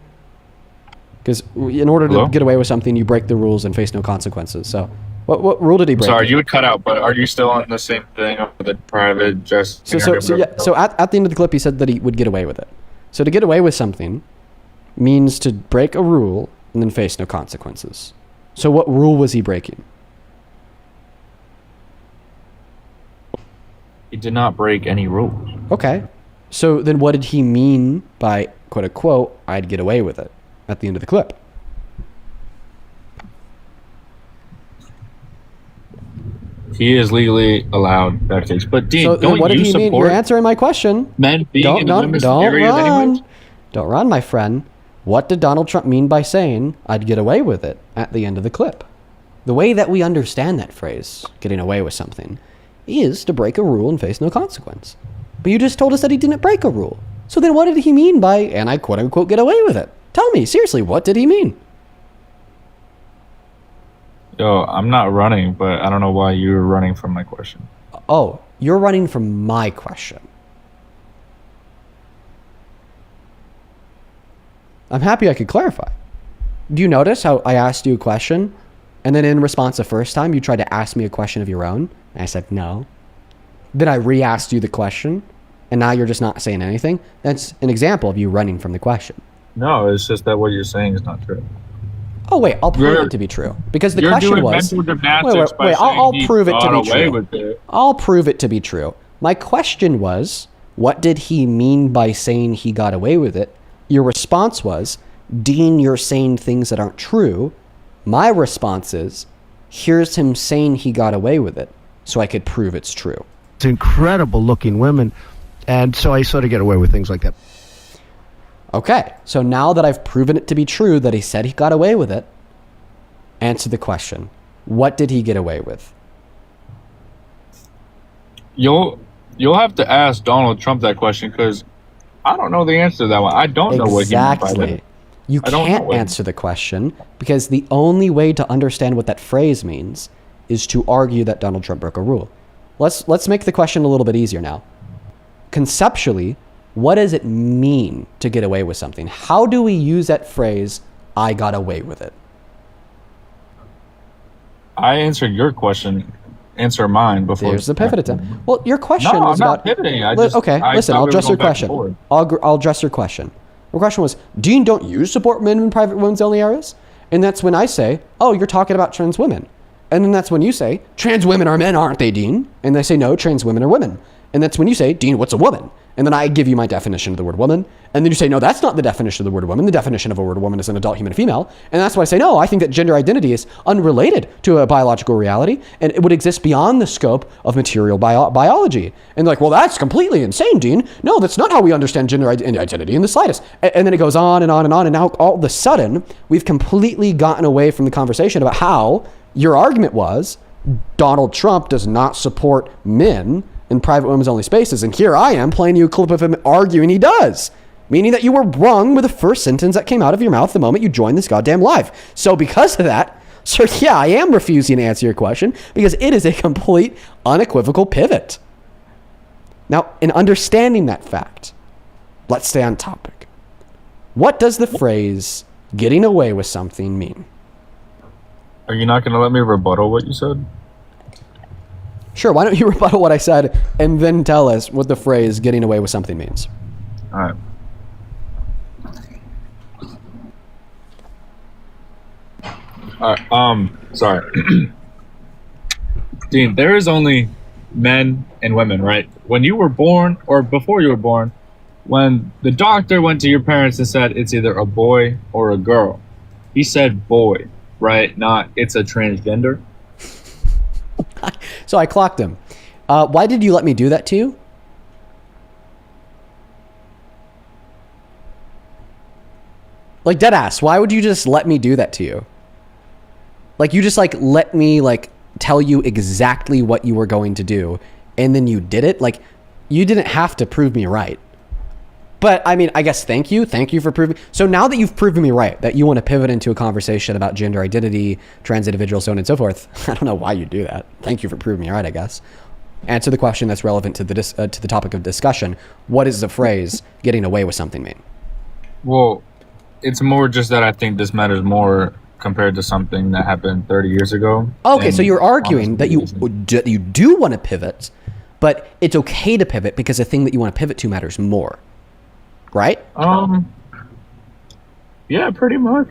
Because in order to get away with something, you break the rules and face no consequences. So what rule did he break? Sorry, you would cut out, but are you still on the same thing of the private dressing area? So at the end of the clip, he said that he would get away with it. So to get away with something means to break a rule and then face no consequences. So what rule was he breaking? He did not break any rules. Okay. So then what did he mean by, quote unquote, I'd get away with it at the end of the clip? He is legally allowed that case. But Dean, so don't what did you he mean? support You're answering my question. Men being in the women's don't areas run. anyways? Don't run, my friend. What did Donald Trump mean by saying, I'd get away with it at the end of the clip? The way that we understand that phrase, getting away with something, is to break a rule and face no consequence. But you just told us that he didn't break a rule. So then what did he mean by, and I quote unquote get away with it? Tell me, seriously, what did he mean? Yo, I'm not running, but I don't know why you're running from my question. Oh, you're running from my question. I'm happy I could clarify. Do you notice how I asked you a question, and then in response the first time, you tried to ask me a question of your own? And I said no. Then I re-asked you the question, and now you're just not saying anything? That's an example of you running from the question. No, it's just that what you're saying is not true. Oh, wait, I'll prove it to be true. Because the question was... I'll prove it to be true. I'll prove it to be true. My question was, what did he mean by saying he got away with it? Your response was, Dean, you're saying things that aren't true. My response is, here's him saying he got away with it, so I could prove it's true. It's incredible looking women, and so I sort of get away with things like that. Okay, so now that I've proven it to be true that he said he got away with it, answer the question. What did he get away with? You'll have to ask Donald Trump that question, because I don't know the answer to that one. I don't know what he meant by that. You can't answer the question because the only way to understand what that phrase means is to argue that Donald Trump broke a rule. Let's make the question a little bit easier now. Conceptually, what does it mean to get away with something? How do we use that phrase, I got away with it? I answered your question. Answer mine before. There's the pivot attempt. Well, your question was about... about... pivoting. Listen, I'll address your question. I'll address your question. Your question was, Dean, don't you support men in private women's only areas? And that's when I say, oh, you're talking about trans women. And then that's when you say, trans women are men, aren't they, Dean? And they say, no, trans women are women. And that's when you say, Dean, what's a woman? And then I give you my definition of the word woman. And then you say, no, that's not the definition of the word woman. The definition of a word woman is an adult human female. And that's why I say, no, I think that gender identity is unrelated to a biological reality. And it would exist beyond the scope of material biology. And like, well, that's completely insane, Dean. No, that's not how we understand gender identity in the slightest. And then it goes on and on and on. And now all of a sudden, we've completely gotten away from the conversation about how your argument was Donald Trump does not support men in private women's only spaces. And here I am playing you a clip of him arguing he does. Meaning that you were wrong with the first sentence that came out of your mouth the moment you joined this goddamn live. So because of that, sir, yeah, I am refusing to answer your question because it is a complete unequivocal pivot. Now, in understanding that fact, let's stay on topic. What does the phrase getting away with something mean? Are you not going to let me rebuttal what you said? Sure, why don't you rebuttal what I said and then tell us what the phrase getting away with something means? All right. All right. Sorry. Dean, there is only men and women, right? When you were born or before you were born, when the doctor went to your parents and said it's either a boy or a girl, he said boy, right? Not it's a transgender. So I clocked him. Why did you let me do that to you? Like, dead ass, why would you just let me do that to you? Like, you just, like, let me, like, tell you exactly what you were going to do, and then you did it? Like, you didn't have to prove me right. But, I mean, I guess thank you. Thank you for proving... So now that you've proven me right, that you want to pivot into a conversation about gender identity, trans individuals, so on and so forth, I don't know why you do that. Thank you for proving me right, I guess. Answer the question that's relevant to the topic of discussion. What does the phrase "getting away with something" mean? Well, it's more just that I think this matters more compared to something that happened 30 years ago. Okay, so you're arguing that you do want to pivot, but it's okay to pivot because the thing that you want to pivot to matters more, right? Yeah, pretty much.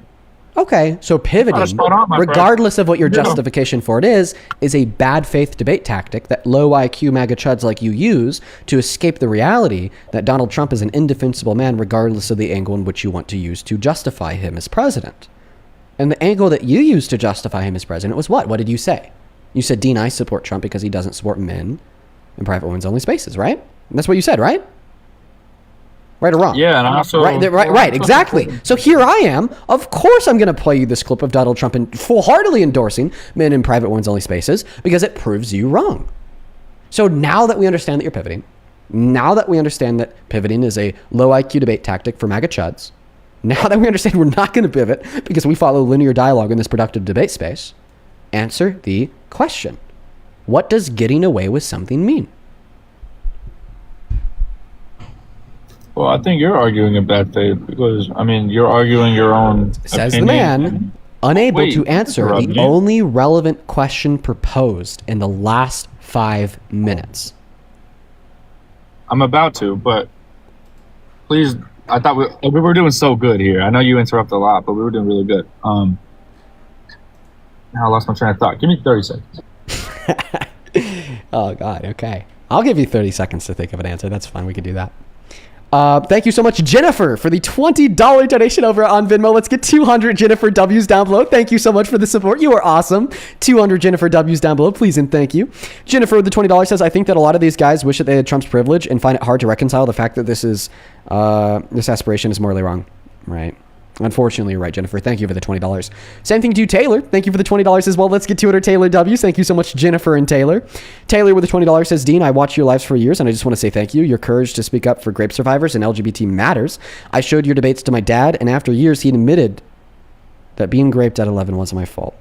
Okay, so pivoting, regardless of what your justification for it is a bad faith debate tactic that low IQ MAGA chuds like you use to escape the reality that Donald Trump is an indefensible man regardless of the angle in which you want to use to justify him as president. And the angle that you used to justify him as president was what? What did you say? You said, Dean, I support Trump because he doesn't support men in private women's only spaces, right? And that's what you said, right? Right or wrong? Yeah, and I also... Right, exactly. So here I am. Of course I'm going to play you this clip of Donald Trump full-heartedly endorsing men in private women's only spaces because it proves you wrong. So now that we understand that you're pivoting, now that we understand that pivoting is a low IQ debate tactic for MAGA chuds, now that we understand we're not going to pivot because we follow linear dialogue in this productive debate space, answer the question. What does getting away with something mean? Well, I think you're arguing a bad faith because, I mean, you're arguing your own Says opinion. the man, unable to answer the Rodney. only relevant question proposed in the last 5 minutes. I'm about to, but please, I thought we were doing so good here. I know you interrupt a lot, but we were doing really good. Now I lost my train of thought. Give me 30 seconds. Oh, God, okay. I'll give you 30 seconds to think of an answer. That's fine. We can do that. Thank you so much, Jennifer, for the $20 donation over on Venmo. Let's get 200 Jennifer W's down below. Thank you so much for the support. You are awesome. 200 Jennifer W's down below, please and thank you. Jennifer with the $20 says, I think that a lot of these guys wish that they had Trump's privilege and find it hard to reconcile the fact that this aspiration is morally wrong. Right. Unfortunately, you're right, Jennifer. Thank you for the $20. Same thing to you, Taylor. Thank you for the $20 as well. Let's get 200 Taylor W's. Thank you so much, Jennifer and Taylor. Taylor with the $20 says, Dean, I watch your lives for years, and I just want to say thank you. Your courage to speak up for grape survivors and LGBT matters. I showed your debates to my dad, and after years, he admitted that being raped at 11 wasn't my fault.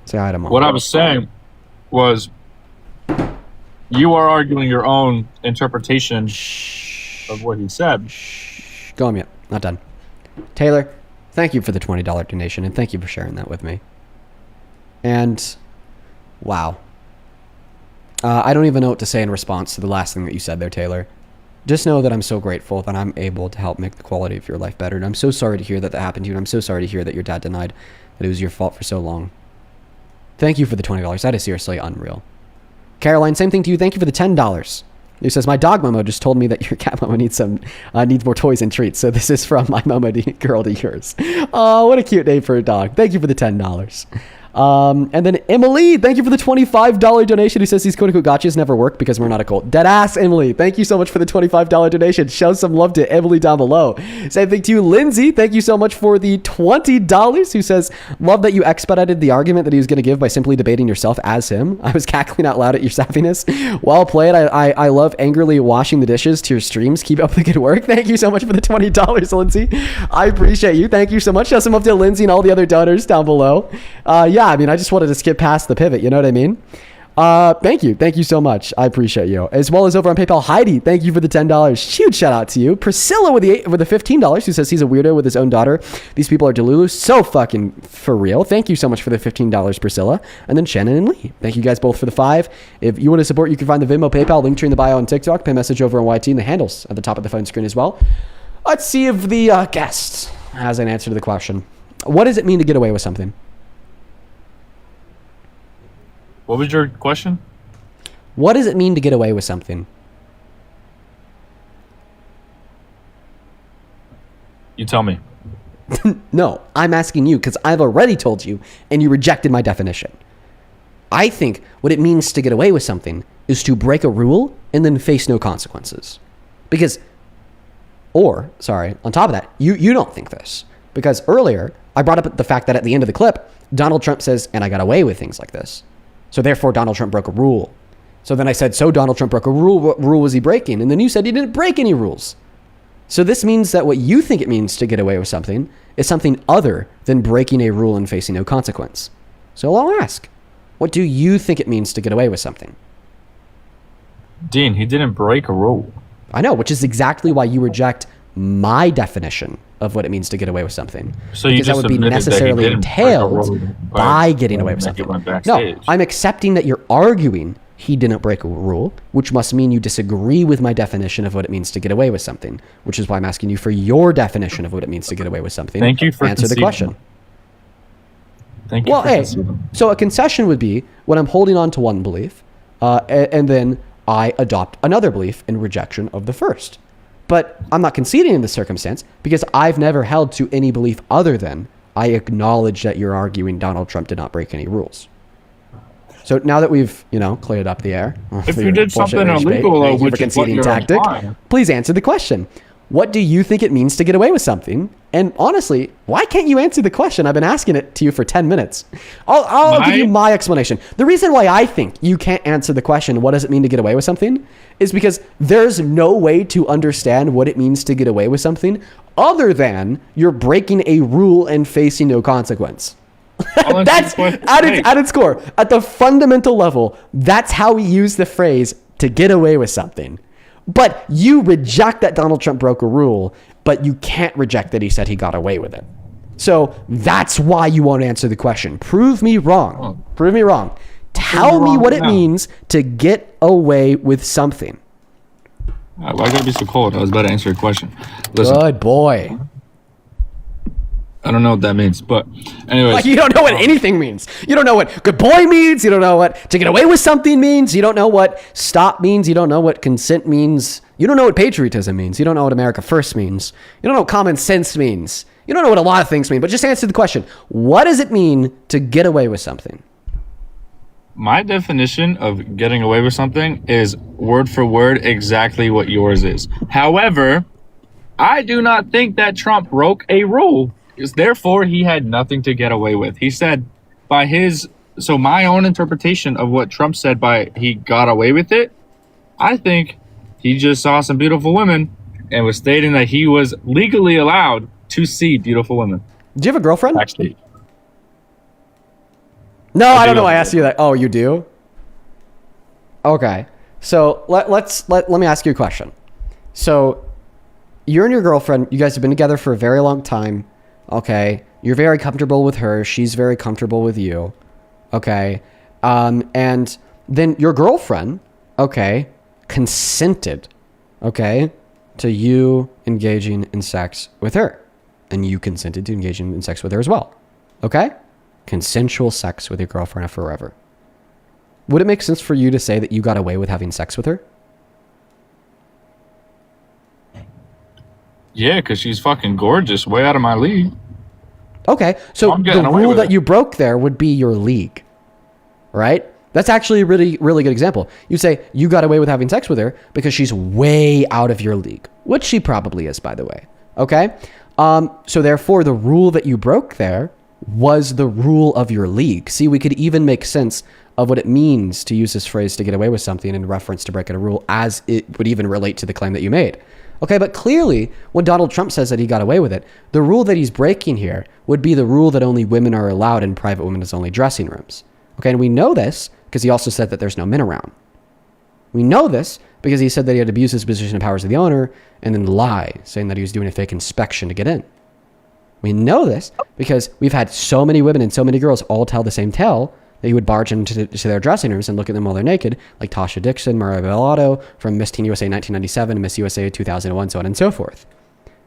Say hi to Mom. What I was saying was you are arguing your own interpretation of what he said. Go on mute. Not done. Taylor, thank you for the $20 donation, and thank you for sharing that with me. And, wow. I don't even know what to say in response to the last thing that you said there, Taylor. Just know that I'm so grateful that I'm able to help make the quality of your life better. And I'm so sorry to hear that happened to you, and I'm so sorry to hear that your dad denied that it was your fault for so long. Thank you for the $20. That is seriously unreal. Caroline, same thing to you. Thank you for the $10. He says, my dog Momo just told me that your cat Momo needs more toys and treats. So this is from my Momo girl to yours. Oh, what a cute name for a dog. Thank you for the $10. And then Emily, thank you for the $25 donation, who says these quote-unquote gotchas never work because we're not a cult. Deadass Emily, thank you so much for the $25 donation. Show some love to Emily down below. Same thing to you, Lindsay. Thank you so much for the $20, who says, love that you expedited the argument that he was going to give by simply debating yourself as him. I was cackling out loud at your savviness. Well played. I love angrily washing the dishes to your streams. Keep up the good work. Thank you so much for the $20, Lindsay. I appreciate you. Thank you so much. Show some love to Lindsay and all the other donors down below. Yeah, I mean, I just wanted to skip past the pivot. You know what I mean? Thank you. Thank you so much. I appreciate you. As well as over on PayPal, Heidi, thank you for the $10. Huge shout out to you. Priscilla with the $15, who says he's a weirdo with his own daughter. These people are Delulu. So fucking for real. Thank you so much for the $15, Priscilla. And then Shannon and Lee. Thank you guys both for the $5. If you want to support, you can find the Venmo, PayPal, link tree in the bio on TikTok, pay message over on YT, and the handles at the top of the phone screen as well. Let's see if the guest has an answer to the question. What does it mean to get away with something? What was your question? What does it mean to get away with something? You tell me. No, I'm asking you because I've already told you and you rejected my definition. I think what it means to get away with something is to break a rule and then face no consequences. On top of that, you don't think this. Because earlier, I brought up the fact that at the end of the clip, Donald Trump says, and I got away with things like this. So therefore, Donald Trump broke a rule. So then I said, so Donald Trump broke a rule. What rule was he breaking? And then you said he didn't break any rules. So this means that what you think it means to get away with something is something other than breaking a rule and facing no consequence. So I'll ask, What do you think it means to get away with something? Dean, he didn't break a rule. I know, which is exactly why you reject my definition of what it means to get away with something. So you because that just would be admitted that he necessarily didn't break a entailed rule by getting away with when he something. went No, backstage. I'm accepting that you're arguing he didn't break a rule, which must mean you disagree with my definition of what it means to get away with something, which is why I'm asking you for your definition of what it means to get away with something. Thank you for answer the conceding. question. Thank you Well, for hey, conceding. so a concession would be when I'm holding on to one belief, and then I adopt another belief in rejection of the first. But I'm not conceding in this circumstance because I've never held to any belief other than I acknowledge that you're arguing Donald Trump did not break any rules. So now that we've, cleared up the air, If for you your did bullshit something rage bait, illegal, thank you which for is what conceding you're tactic, implying. please answer the question. What do you think it means to get away with something? And honestly, why can't you answer the question? I've been asking it to you for 10 minutes. I'll give you my explanation. The reason why I think you can't answer the question, what does it mean to get away with something, is because there's no way to understand what it means to get away with something other than you're breaking a rule and facing no consequence. That's at its core, at the fundamental level, that's how we use the phrase to get away with something. But you reject that Donald Trump broke a rule, but you can't reject that he said he got away with it. So that's why you won't answer the question. Prove me wrong. Prove me wrong. Tell me what it means to get away with something. Why gotta be so cold? I was about to answer your question. Listen, Good boy. I don't know what that means, but anyways. Like, you don't know what anything means. You don't know what good boy means. You don't know what to get away with something means. You don't know what stop means. You don't know what consent means. You don't know what patriotism means. You don't know what America first means. You don't know what common sense means. You don't know what a lot of things mean, but just answer the question. What does it mean to get away with something? My definition of getting away with something is word for word exactly what yours is. However, I do not think that Trump broke a rule. Therefore, he had nothing to get away with. He said so my own interpretation of what Trump said by he got away with it, I think he just saw some beautiful women and was stating that he was legally allowed to see beautiful women. Do you have a girlfriend? Actually. No, I don't know. I asked you that. Oh, you do? Okay. So let me ask you a question. So you're and your girlfriend, you guys have been together for a very long time. Okay. You're very comfortable with her. She's very comfortable with you. Okay. And then your girlfriend, okay, consented, okay, to you engaging in sex with her. And you consented to engaging in sex with her as well. Okay? Consensual sex with your girlfriend forever. Would it make sense for you to say that you got away with having sex with her? Yeah, because she's fucking gorgeous, way out of my league. Okay, so the rule that you broke there would be your league, right? That's actually a really, really good example. You say you got away with having sex with her because she's way out of your league, which she probably is, by the way. Okay? So therefore, the rule that you broke there was the rule of your league. See, we could even make sense of what it means to use this phrase to get away with something in reference to breaking a rule as it would even relate to the claim that you made. Okay, but clearly, when Donald Trump says that he got away with it, the rule that he's breaking here would be the rule that only women are allowed in private women's only dressing rooms. Okay, and we know this because he also said that there's no men around. We know this because he said that he had abused his position and powers of the owner and then lie, saying that he was doing a fake inspection to get in. We know this because we've had so many women and so many girls all tell the same tale that he would barge into their dressing rooms and look at them while they're naked, like Tasha Dixon, Maria Bellato from Miss Teen USA 1997 and Miss USA 2001, so on and so forth.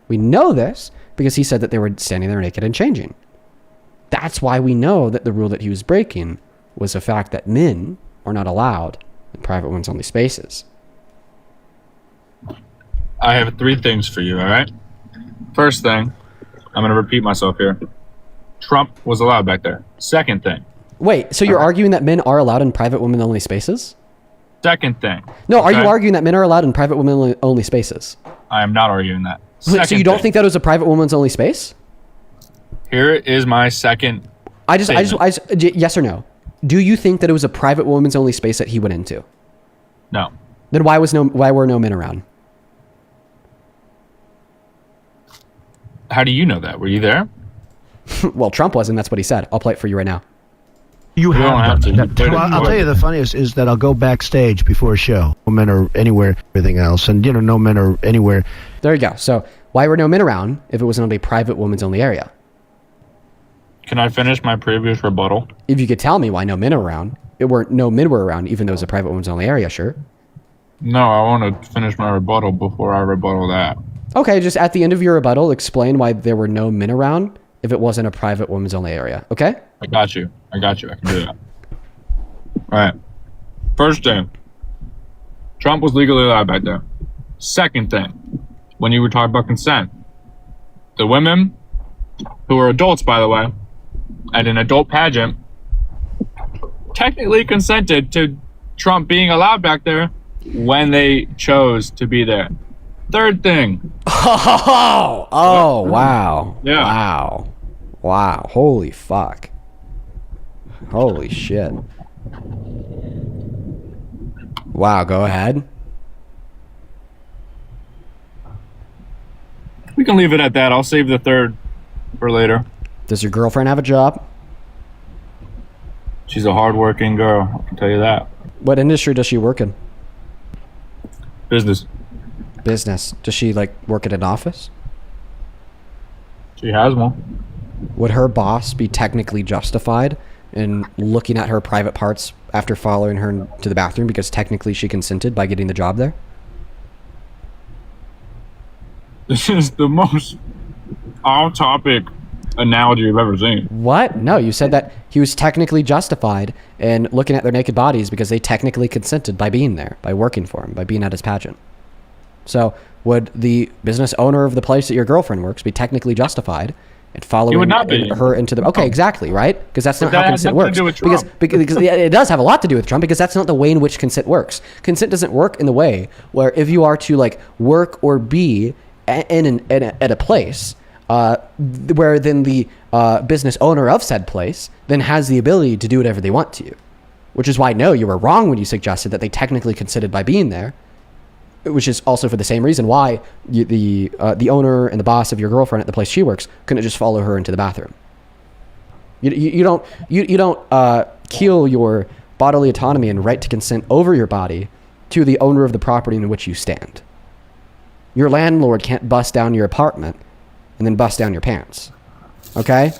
We know this because he said that they were standing there naked and changing. That's why we know that the rule that he was breaking was the fact that men are not allowed in private women's only spaces. I have 3 things for you, all right? First thing, I'm going to repeat myself here. Trump was allowed back there. Second thing. Wait, so you're arguing that men are allowed in private women only spaces? Second thing. No, are you arguing that men are allowed in private women only spaces? I am not arguing that. Wait, so you don't think that was a private women's only space? Here is my second. I just, yes or no? Do you think that it was a private women's only space that he went into? No. Then why were no men around? How do you know that? Were you there? Well, Trump was, and that's what he said. I'll play it for you right now. You don't have to. Well, I'll tell you the funniest is that I'll go backstage before a show. No men are anywhere, everything else. And, no men are anywhere. There you go. So why were no men around if it was not a private women's only area? Can I finish my previous rebuttal? If you could tell me why no men are around, no men were around, even though it was a private women's only area, sure. No, I want to finish my rebuttal before I rebuttal that. Okay, just at the end of your rebuttal, explain why there were no men around if it wasn't a private women's only area, okay? I got you. I can do that. All right. First thing, Trump was legally allowed back there. Second thing, when you were talking about consent, the women, who are adults, by the way, at an adult pageant, technically consented to Trump being allowed back there when they chose to be there. Third thing. Oh, wow. Yeah. Wow. Holy fuck. Holy shit. Wow, go ahead. We can leave it at that. I'll save the third for later. Does your girlfriend have a job? She's a hardworking girl, I can tell you that. What industry does she work in? Business. Business. Does she, work at an office? She has one. Would her boss be technically justified in looking at her private parts after following her to the bathroom because technically she consented by getting the job there? This is the most off-topic analogy I've ever seen. What? No, you said that he was technically justified in looking at their naked bodies because they technically consented by being there, by working for him, by being at his pageant. So would the business owner of the place that your girlfriend works be technically justified in following her into the... Okay, exactly, right? Because that's not how consent works. Because it does have a lot to do with Trump, because that's not the way in which consent works. Consent doesn't work in the way where if you are to work or be at a place where then the business owner of said place then has the ability to do whatever they want to you. Which is why, no, you were wrong when you suggested that they technically consented by being there. Which is also for the same reason why the owner and the boss of your girlfriend at the place she works couldn't just follow her into the bathroom. You don't kill your bodily autonomy and right to consent over your body to the owner of the property in which you stand. Your landlord can't bust down your apartment and then bust down your pants. Okay?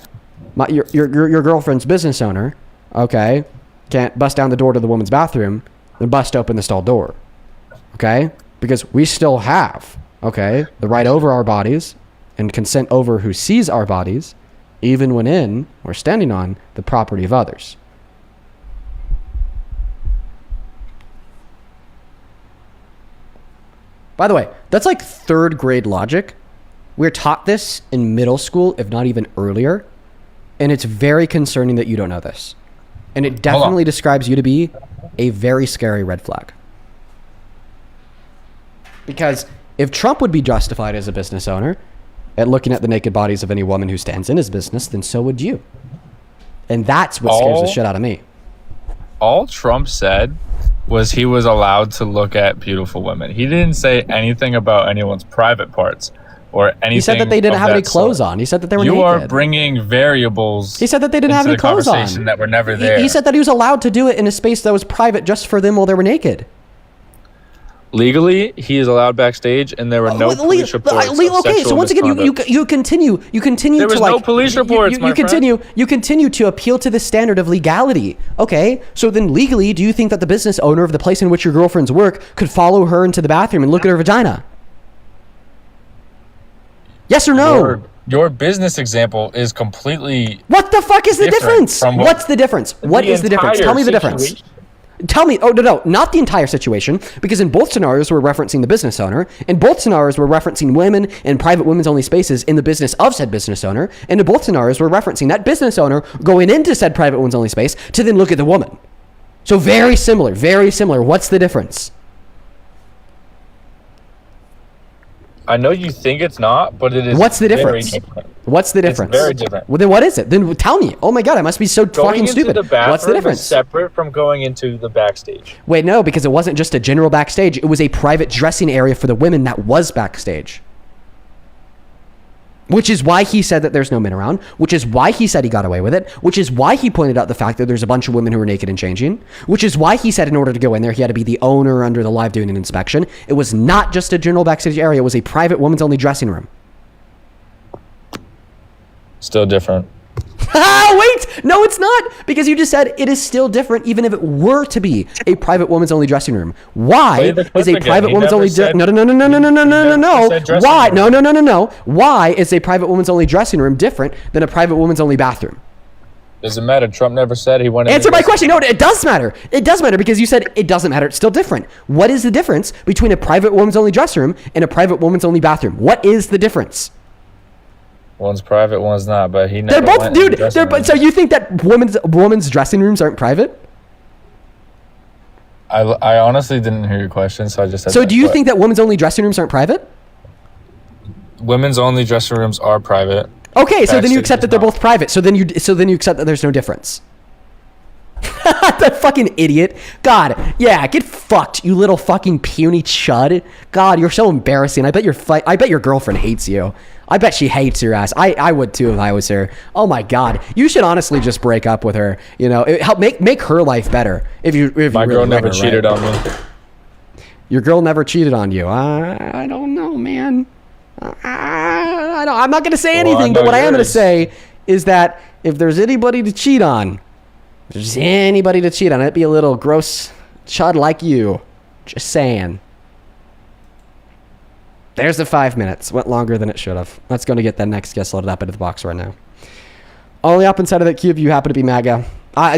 Your girlfriend's business owner, okay, can't bust down the door to the woman's bathroom and bust open the stall door. Okay? Because we still have, okay, the right over our bodies and consent over who sees our bodies, even when in or standing on the property of others. By the way, that's third grade logic. We're taught this in middle school, if not even earlier. And it's very concerning that you don't know this. And it definitely describes you to be a very scary red flag. Because if Trump would be justified as a business owner at looking at the naked bodies of any woman who stands in his business, then so would you. And that's what scares the shit out of me. All Trump said was he was allowed to look at beautiful women. He didn't say anything about anyone's private parts or anything. He said that they didn't have any clothes on. He said that they were naked. You are bringing variables. He said that they didn't have any clothes on. That were never there. He said that he was allowed to do it in a space that was private just for them while they were naked. Legally, he is allowed backstage, and there were no police reports. Okay, so once again, you continue. There was no police reports. You continue to appeal to the standard of legality. Okay, so then legally, do you think that the business owner of the place in which your girlfriend's work could follow her into the bathroom and look at her vagina? Yes or no? Your business example is completely. What the fuck is the difference? What's the difference? What is the difference? Tell me the difference. Tell me, no, not the entire situation, because in both scenarios we're referencing the business owner, in both scenarios we're referencing women and private women's only spaces in the business of said business owner, and in both scenarios we're referencing that business owner going into said private women's only space to then look at the woman. So very similar, very similar. What's the difference? I know you think it's not, but it is. What's the difference? What's the difference? It's very different. Well, then what is it? Then tell me. Oh my God, I must be so fucking stupid. What's the difference? Is separate from going into the backstage. Wait, no, because it wasn't just a general backstage. It was a private dressing area for the women that was backstage. Which is why he said that there's no men around, which is why he said he got away with it, which is why he pointed out the fact that there's a bunch of women who are naked and changing, which is why he said in order to go in there, he had to be the owner under the live doing an inspection. It was not just a general backstage area. It was a private women's only dressing room. Still different. Wait, no, it's not, because you just said it is still different, even if it were to be a private women's only dressing room. Why is a private women's only no? Why is a private women's only dressing room different than a private women's only bathroom? Doesn't matter. Trump never said he wanted. Answer my question. No, it does matter. It does matter because you said it doesn't matter. It's still different. What is the difference between a private women's only dressing room and a private women's only bathroom? What is the difference? One's private, one's not. But he never. They're both, dude. So you think that women's dressing rooms aren't private? I honestly didn't hear your question, so I just said. So do you think that women's only dressing rooms aren't private? Women's only dressing rooms are private. Okay, so then you accept that they're both private. So then you accept that there's no difference. That fucking idiot. God, yeah, get fucked, you little fucking puny chud. God, you're so embarrassing. I bet your girlfriend hates you. I bet she hates your ass. I would too if I was her. Oh my God, you should honestly just break up with her. You know, it help make her life better. If you my girl never cheated on me. Your girl never cheated on you. I don't know, man. I'm not gonna say anything, but what I am gonna say is that if there's anybody to cheat on, it'd be a little gross chud like you. Just saying. There's the 5 minutes. Went longer than it should have. Let's go to get that next guest loaded up into the box right now. Only up inside of that queue if you happen to be MAGA.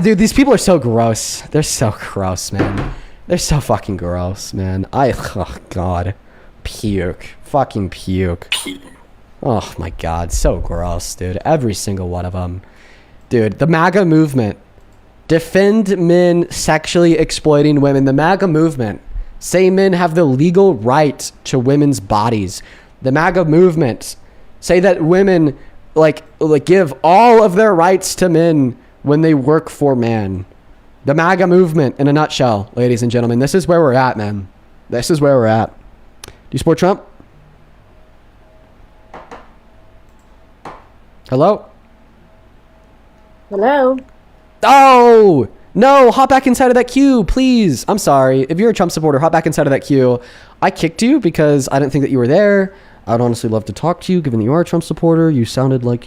Dude, these people are so gross. They're so gross, man. They're so fucking gross, man. Oh, God. Puke. Fucking puke. Oh, my God. So gross, dude. Every single one of them. Dude, the MAGA movement. Defend men sexually exploiting women. The MAGA movement. Say men have the legal right to women's bodies. The MAGA movement. Say that women like give all of their rights to men when they work for man. The MAGA movement in a nutshell, ladies and gentlemen. This is where we're at, man. This is where we're at. Do you support Trump? Hello? Hello? Oh! No, hop back inside of that queue, please. I'm sorry. If you're a Trump supporter, hop back inside of that queue. I kicked you because I didn't think that you were there. I'd honestly love to talk to you, given that you are a Trump supporter. You sounded like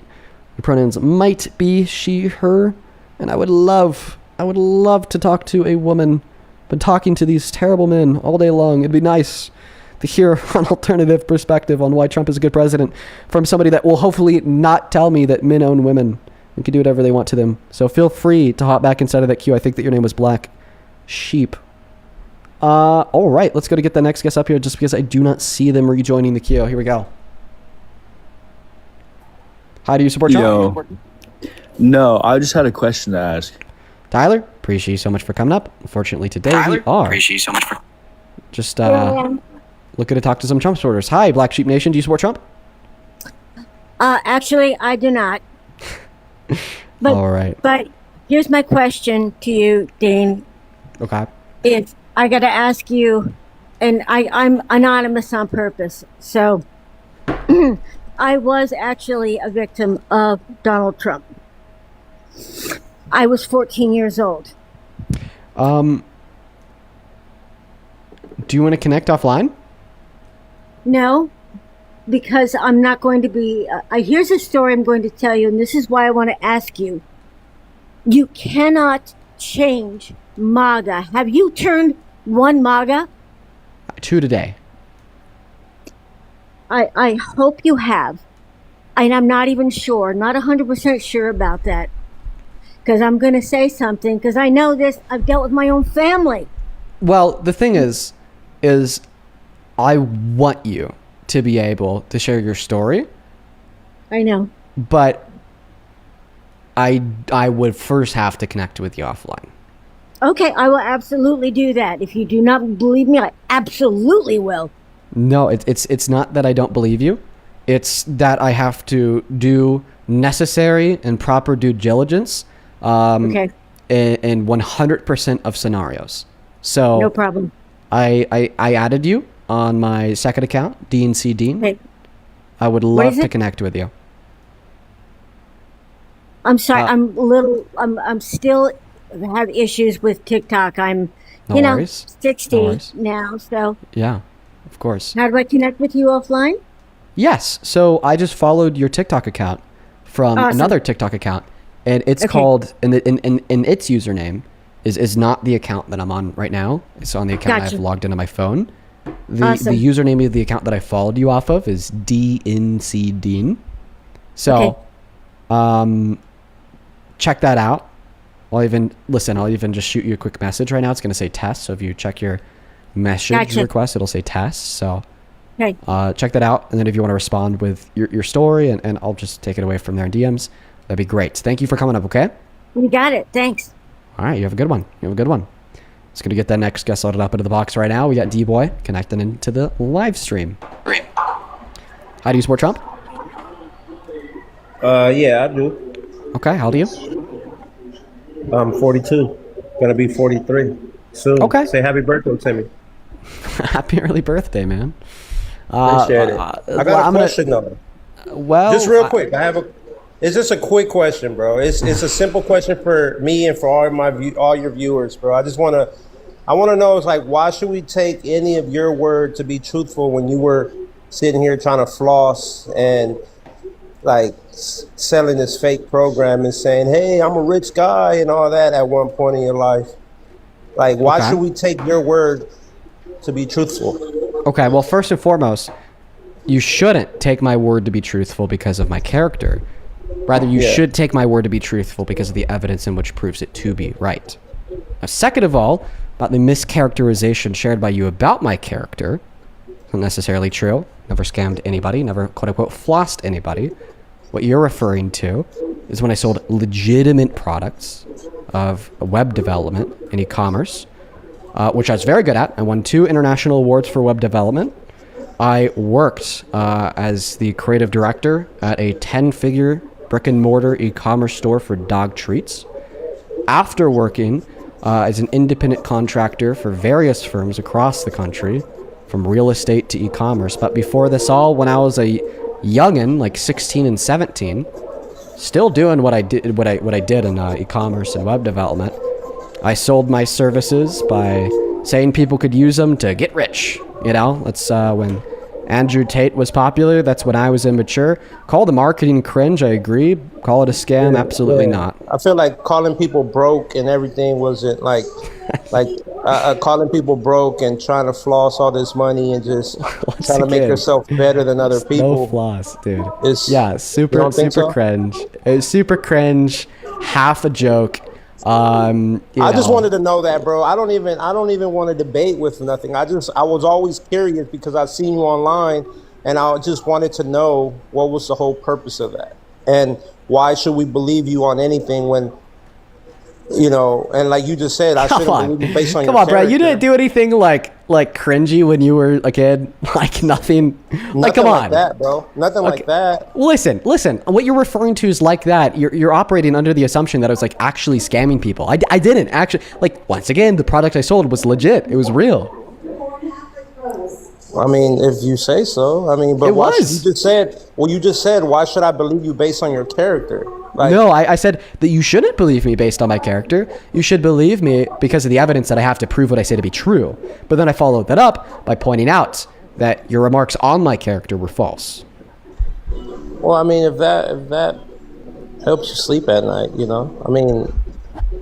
your pronouns might be she, her. And I would love to talk to a woman. Been talking to these terrible men all day long. It'd be nice to hear an alternative perspective on why Trump is a good president from somebody that will hopefully not tell me that men own women and can do whatever they want to them. So feel free to hop back inside of that queue. I think that your name was Black Sheep. All right, let's go to get the next guest up here just because I do not see them rejoining the queue. Here we go. Hi, do you support Trump? No, I just had a question to ask. Tyler, appreciate you so much for coming up. Unfortunately, today we are. Appreciate you so much for. Just looking to talk to some Trump supporters. Hi, Black Sheep Nation. Do you support Trump? Actually, I do not. But, all right. But here's my question to you, Dean. Okay. If I got to ask you, and I'm anonymous on purpose, so I was actually a victim of Donald Trump. I was 14 years old. Do you want to connect offline? No, because I'm not going to be... here's a story I'm going to tell you, and this is why I want to ask you. You cannot change MAGA. Have you turned one MAGA? 2 today. I hope you have. And I'm not even sure, not 100% sure about that. Because I'm going to say something, because I know this. I've dealt with my own family. Well, the thing is I want you to be able to share your story. I know. But I would first have to connect with you offline. Okay, I will absolutely do that. If you do not believe me, I absolutely will. No, it's not that I don't believe you. It's that I have to do necessary and proper due diligence okay. in 100% of scenarios. So no problem. I added you on my second account, DNC Dean. Okay. I would What love is to it? connect with you. I'm sorry. I'm still have issues with TikTok. I'm, No you know, worries. 60 No worries. now. So Yeah, of course. how do I connect with you offline? Yes. So I just followed your TikTok account from Awesome. another TikTok account, and it's Okay. called and its username is not the account that I'm on right now. It's on the account Gotcha. I've logged in on my phone. Awesome. The username of the account that I followed you off of is DNCDean. So, check that out. I'll even just shoot you a quick message right now. It's going to say test. So if you check your message Gotcha. request, it'll say test. So Okay. check that out. And then if you want to respond with your story, and I'll just take it away from there in DMs, that'd be great. Thank you for coming up, okay? You got it. Thanks. All right, you have a good one. Just going to get that next guest loaded up into the box right now. We got D-Boy connecting into the live stream. How do you support Trump? Yeah, I do. Okay, how old are you? I'm 42. Gonna be 43 soon. Okay. Say happy birthday to me. Happy early birthday, man. Appreciate it. I got a question though. Well, just real quick, it's just a quick question, bro. It's a simple question for me and for all your viewers, bro. I want to know, it's like, why should we take any of your word to be truthful when you were sitting here trying to floss and like selling this fake program and saying, hey, I'm a rich guy and all that at one point in your life? Like, why should we take your word to be truthful? Okay, well, first and foremost, you shouldn't take my word to be truthful because of my character. Rather, you should take my word to be truthful because of the evidence in which proves it to be right. Now, second of all, about the mischaracterization shared by you about my character, not necessarily true. Never scammed anybody, never quote-unquote flossed anybody. What you're referring to is when I sold legitimate products of web development and e-commerce, which I was very good at. I won 2 international awards for web development. I worked as the creative director at a 10-figure brick-and-mortar e-commerce store for dog treats. After working as an independent contractor for various firms across the country, from real estate to e-commerce. But before this all, when I was a youngin', like 16 and 17, still doing what I did in e-commerce and web development, I sold my services by saying people could use them to get rich. You know, that's when Andrew Tate was popular. That's when I was immature. Call the marketing cringe, I agree. Call it a scam, absolutely not. I feel like calling people broke and everything wasn't like calling people broke and trying to floss all this money and just trying to make yourself better than other people. No floss, dude. Yeah, super cringe. It's super cringe. Half a joke. I just wanted to know that, bro. I don't even want to debate with nothing. I was always curious because I seen you online, and I just wanted to know what was the whole purpose of that, and why should we believe you on anything when, you know, and like you just said, I shouldn't believe you based on your bro. character. You didn't do anything like cringy when you were a kid. Like nothing. Like come on, like that, bro. Nothing like that. Listen. What you're referring to is like that. You're operating under the assumption that I was like actually scamming people. I didn't actually. Like once again, the product I sold was legit. It was real. I mean, if you say so. I mean, but why you just said, why should I believe you based on your character? Like, no, I said that you shouldn't believe me based on my character. You should believe me because of the evidence that I have to prove what I say to be true. But then I followed that up by pointing out that your remarks on my character were false. Well, I mean, if that helps you sleep at night, you know, I mean,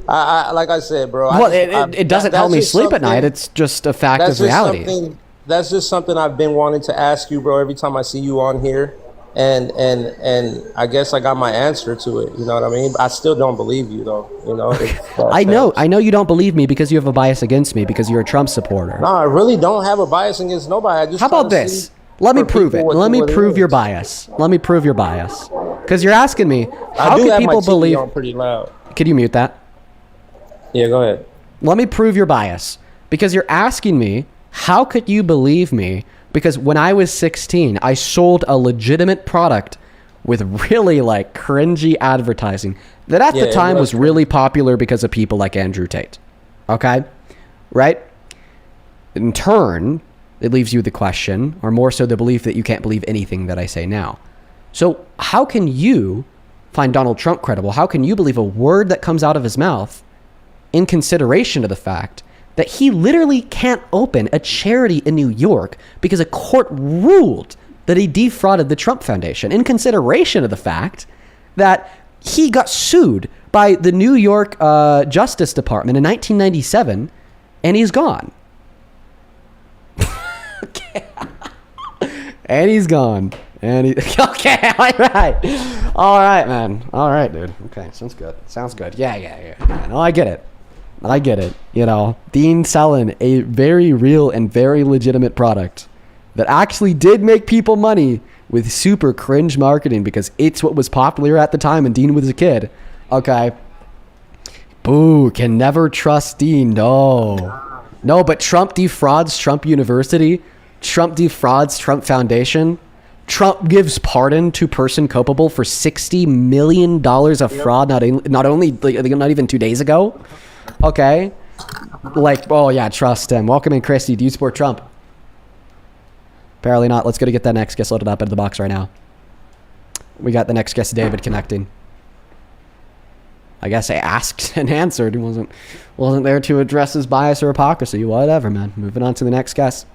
I like I said, bro. Well, it doesn't help me sleep at night. It's just a fact of reality. That's just something I've been wanting to ask you, bro. Every time I see you on here, and I guess I got my answer to it. You know what I mean? I still don't believe you, though. You know. I know you don't believe me because you have a bias against me because you're a Trump supporter. No, I really don't have a bias against nobody. I just how about this? Let me prove it. Let me prove your bias. Let me prove your bias. Because you're asking me how can people believe? On pretty loud. Could you mute that? Yeah, go ahead. Let me prove your bias because you're asking me how could you believe me? Because when I was 16, I sold a legitimate product with really like cringy advertising that at the time was really popular because of people like Andrew Tate. Okay? Right? In turn, it leaves you the question, or more so the belief that you can't believe anything that I say now. So how can you find Donald Trump credible? How can you believe a word that comes out of his mouth in consideration of the fact that he literally can't open a charity in New York because a court ruled that he defrauded the Trump Foundation, in consideration of the fact that he got sued by the New York Justice Department in 1997, and he's gone. Okay. And he's gone. And he, okay, all right, man. All right, dude. Okay, sounds good. Yeah. No, I get it. You know, Dean selling a very real and very legitimate product that actually did make people money with super cringe marketing because it's what was popular at the time and Dean was a kid. Okay. Boo, can never trust Dean. No, but Trump defrauds Trump University. Trump defrauds Trump Foundation. Trump gives pardon to person culpable for $60 million of fraud, not only, like, not even 2 days ago. Okay. Like, oh yeah, trust him. Welcome in, Kristi. Do you support Trump? Apparently not. Let's go to get that next guest loaded up into the box right now. We got the next guest, David, connecting. I guess I asked and answered. He wasn't there to address his bias or hypocrisy. Whatever, man. Moving on to the next guest.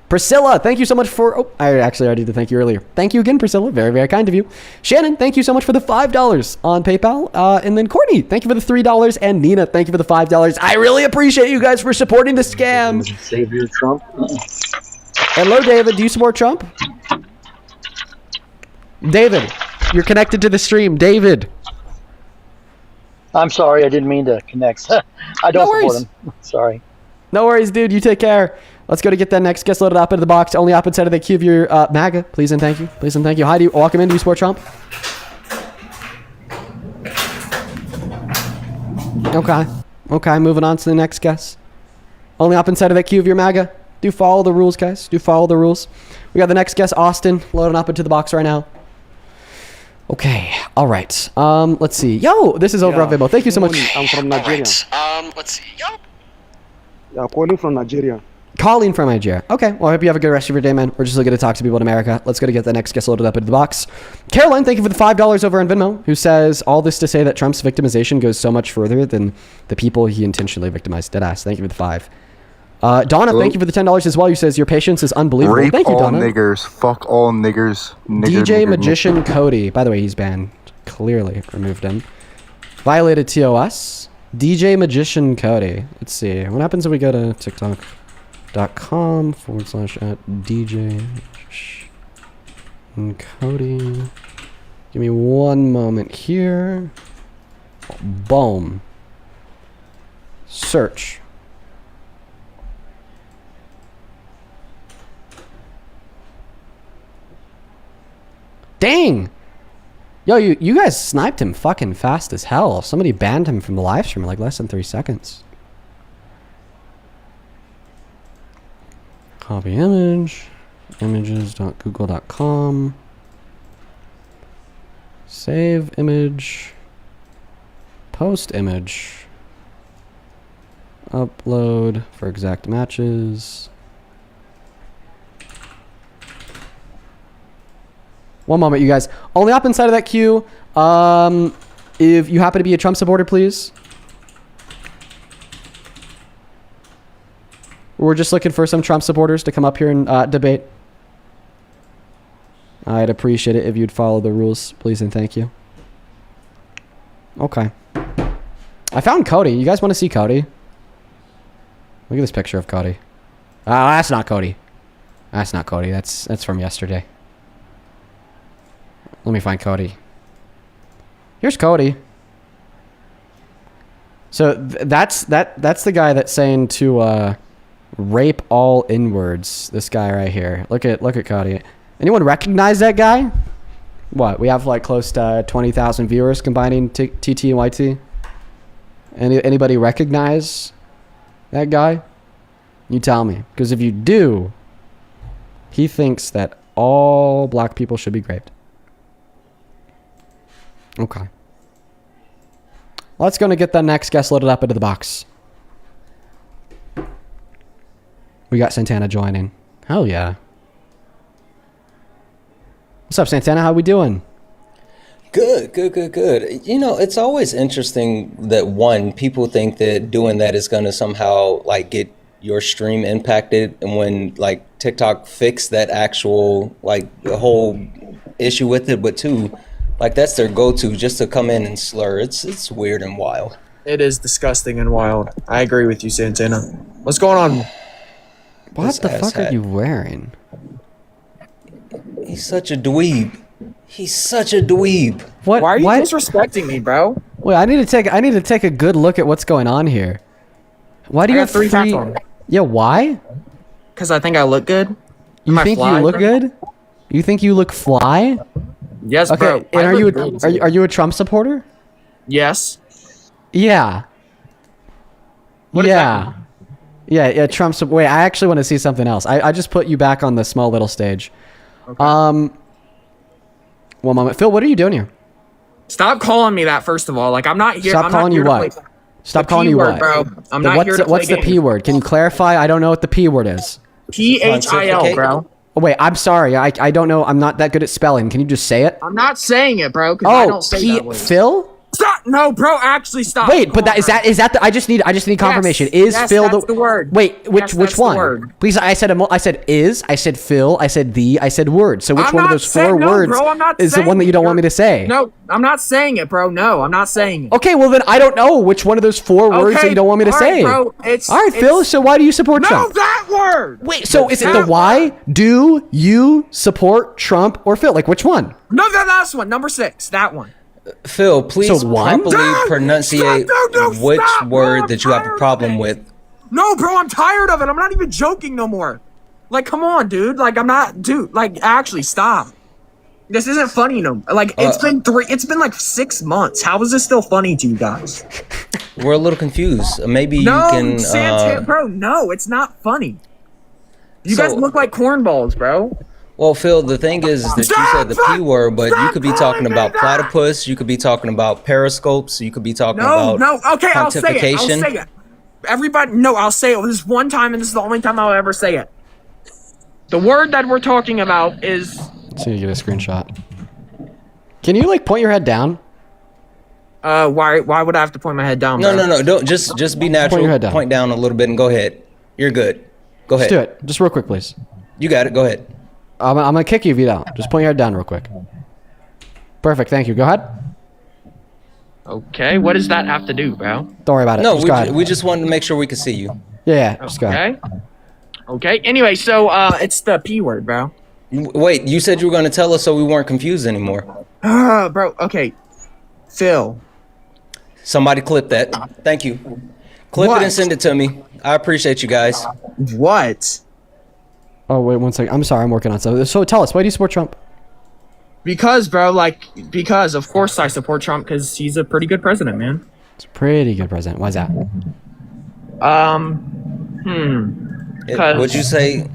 Priscilla, thank you so much for... Oh, I actually already did thank you earlier. Thank you again, Priscilla. Very, very kind of you. Shannon, thank you so much for the $5 on PayPal. And then Courtney, thank you for the $3. And Nina, thank you for the $5. I really appreciate you guys for supporting the scam. Savior Trump. Hello, David. Do you support Trump? David, you're connected to the stream. David. I'm sorry, I didn't mean to connect. I don't support him. Sorry. No worries, dude. You take care. Let's go to get that next guest loaded up into the box. Only up inside of the queue of your MAGA. Please and thank you. Please and thank you. Heidi, welcome in. Do you support Trump? Okay, moving on to the next guest. Only up inside of that queue of your MAGA. Do follow the rules, guys. Do follow the rules. We got the next guest, Austin, loading up into the box right now. Okay, all right. Let's see. Yo, this is over on Vimeo. Thank you so much. I'm from Nigeria. Let's see. Yo. Yeah, calling from Nigeria. Calling from Nigeria. Okay, well, I hope you have a good rest of your day, man. We're just looking to talk to people in America. Let's go to get the next guest loaded up into the box. Caroline, thank you for the $5 over on Venmo, who says all this to say that Trump's victimization goes so much further than the people he intentionally victimized. Deadass. Thank you for the 5. Donna, Hello? thank you for the $10 as well. Who says your patience is unbelievable. Rape Thank you, all Donna. niggers. Fuck all niggers. DJ Magician Cody. By the way, he's banned. Clearly removed him. Violated TOS. DJ Magician Cody. Let's see. What happens if we go to TikTok.com/DJ Cody. Give me one moment here. Boom. Search. Dang! Yo, you guys sniped him fucking fast as hell. Somebody banned him from the live stream in like less than 3 seconds. Copy image. Images.google.com. Save image. Post image. Upload for exact matches. One moment, you guys. Only up inside of that queue. If you happen to be a Trump supporter, please. We're just looking for some Trump supporters to come up here and debate. I'd appreciate it if you'd follow the rules, please and thank you. Okay. I found Cody. You guys want to see Cody? Look at this picture of Cody. Oh, that's not Cody. That's not Cody. That's from yesterday. Let me find Cody. Here's Cody. So that's the guy that's saying to rape all inwards. This guy right here. Look at Cody. Anyone recognize that guy? What? We have like close to 20,000 viewers combining TT and YT. Anybody recognize that guy? You tell me, because if you do, he thinks that all black people should be raped. Okay. Let's go and get the next guest loaded up into the box. We got Santana joining. Hell yeah. What's up, Santana? How we doing? Good. You know, it's always interesting that people think that doing that is going to somehow like get your stream impacted, and when like TikTok fixed that actual like the whole issue with it, but two, like that's their go-to just to come in and slur. It's weird and wild. It is disgusting and wild. I agree with you, Santana. What's going on? What the fuck are you wearing? He's such a dweeb. What? Why are you disrespecting me, bro? Wait, I need to take a good look at what's going on here. Why do you have three hats on? Yeah, why? Because I think I look good. You think you look good? You think you look fly? Yes, okay, bro. And are you a Trump supporter? Yes. Yeah. What yeah. Yeah, Trump. Wait, I actually want to see something else. I just put you back on the small little stage. Okay. One moment. Phil, what are you doing here? Stop calling me that, first of all. Like, I'm not here. Stop calling you what? Stop calling you what? Bro. I'm not here to play What's the games. P word? Can you clarify? I don't know what the P word is. PHIL, bro. Oh, wait, I'm sorry. I don't know. I'm not that good at spelling. Can you just say it? I'm not saying it, bro, because I don't say that word. Phil? Stop! No, bro, actually stop. Wait, but is that the? I just need confirmation. Yes, Is Phil that's the word? Wait, which that's one? the word. Please, I said is, I said Phil, I said I said word. So which I'm one of not those saying- four no, words bro, I'm not is the saying one that you don't it. want me to say? No, I'm not saying it, bro. No, I'm not saying it. Okay, well then I don't know which one of those four words that you don't want me to all say. right, bro, All right, Phil. So why do you support No, Trump? that word. Wait, so is it the why? Do you support Trump or Phil? Like which one? No, that last one, number 6, that one. Phil, please So one? properly pronunciate which word that you have a problem with. No, bro, I'm tired of it. I'm not even joking no more. Like, come on, dude. Like, I'm not, dude. Like, actually, stop. This isn't funny no more. Like, it's been like 6 months. How is this still funny to you guys? We're a little confused. Maybe you No, can. Santana, bro, no, it's not funny. You guys look like cornballs, bro. Well, Phil, the thing is that you said the P word, but you could be talking about platypus, you could be talking about periscopes, you could be talking about Okay, I'll say it. pontification. I'll say it. Everybody, no, I'll say it this one time, and this is the only time I'll ever say it. The word that we're talking about is... So you get a screenshot. Can you like point your head down? Why would I have to point my head down, bro? No, don't just be natural. Point your head down. Point down a little bit and go ahead. You're good. Go ahead. Just do it. Just real quick, please. You got it. Go ahead. I'm gonna kick you if you don't. Just point your head down real quick. Perfect. Thank you. Go ahead. Okay, what does that have to do, bro? Don't worry about it. No, Just go ahead. we just wanted to make sure we could see you. Yeah. Just go ahead. Okay. Anyway, so it's the P word, bro. Wait, you said you were going to tell us so we weren't confused anymore. Bro. Okay. Phil. Somebody clip that. Thank you. Clip What? it and send it to me. I appreciate you guys. What? Oh wait, one second. I'm sorry. I'm working on something. So tell us, why do you support Trump? Because, bro, because of course I support Trump because he's a pretty good president, man. It's a pretty good president. Why's that? Would you say?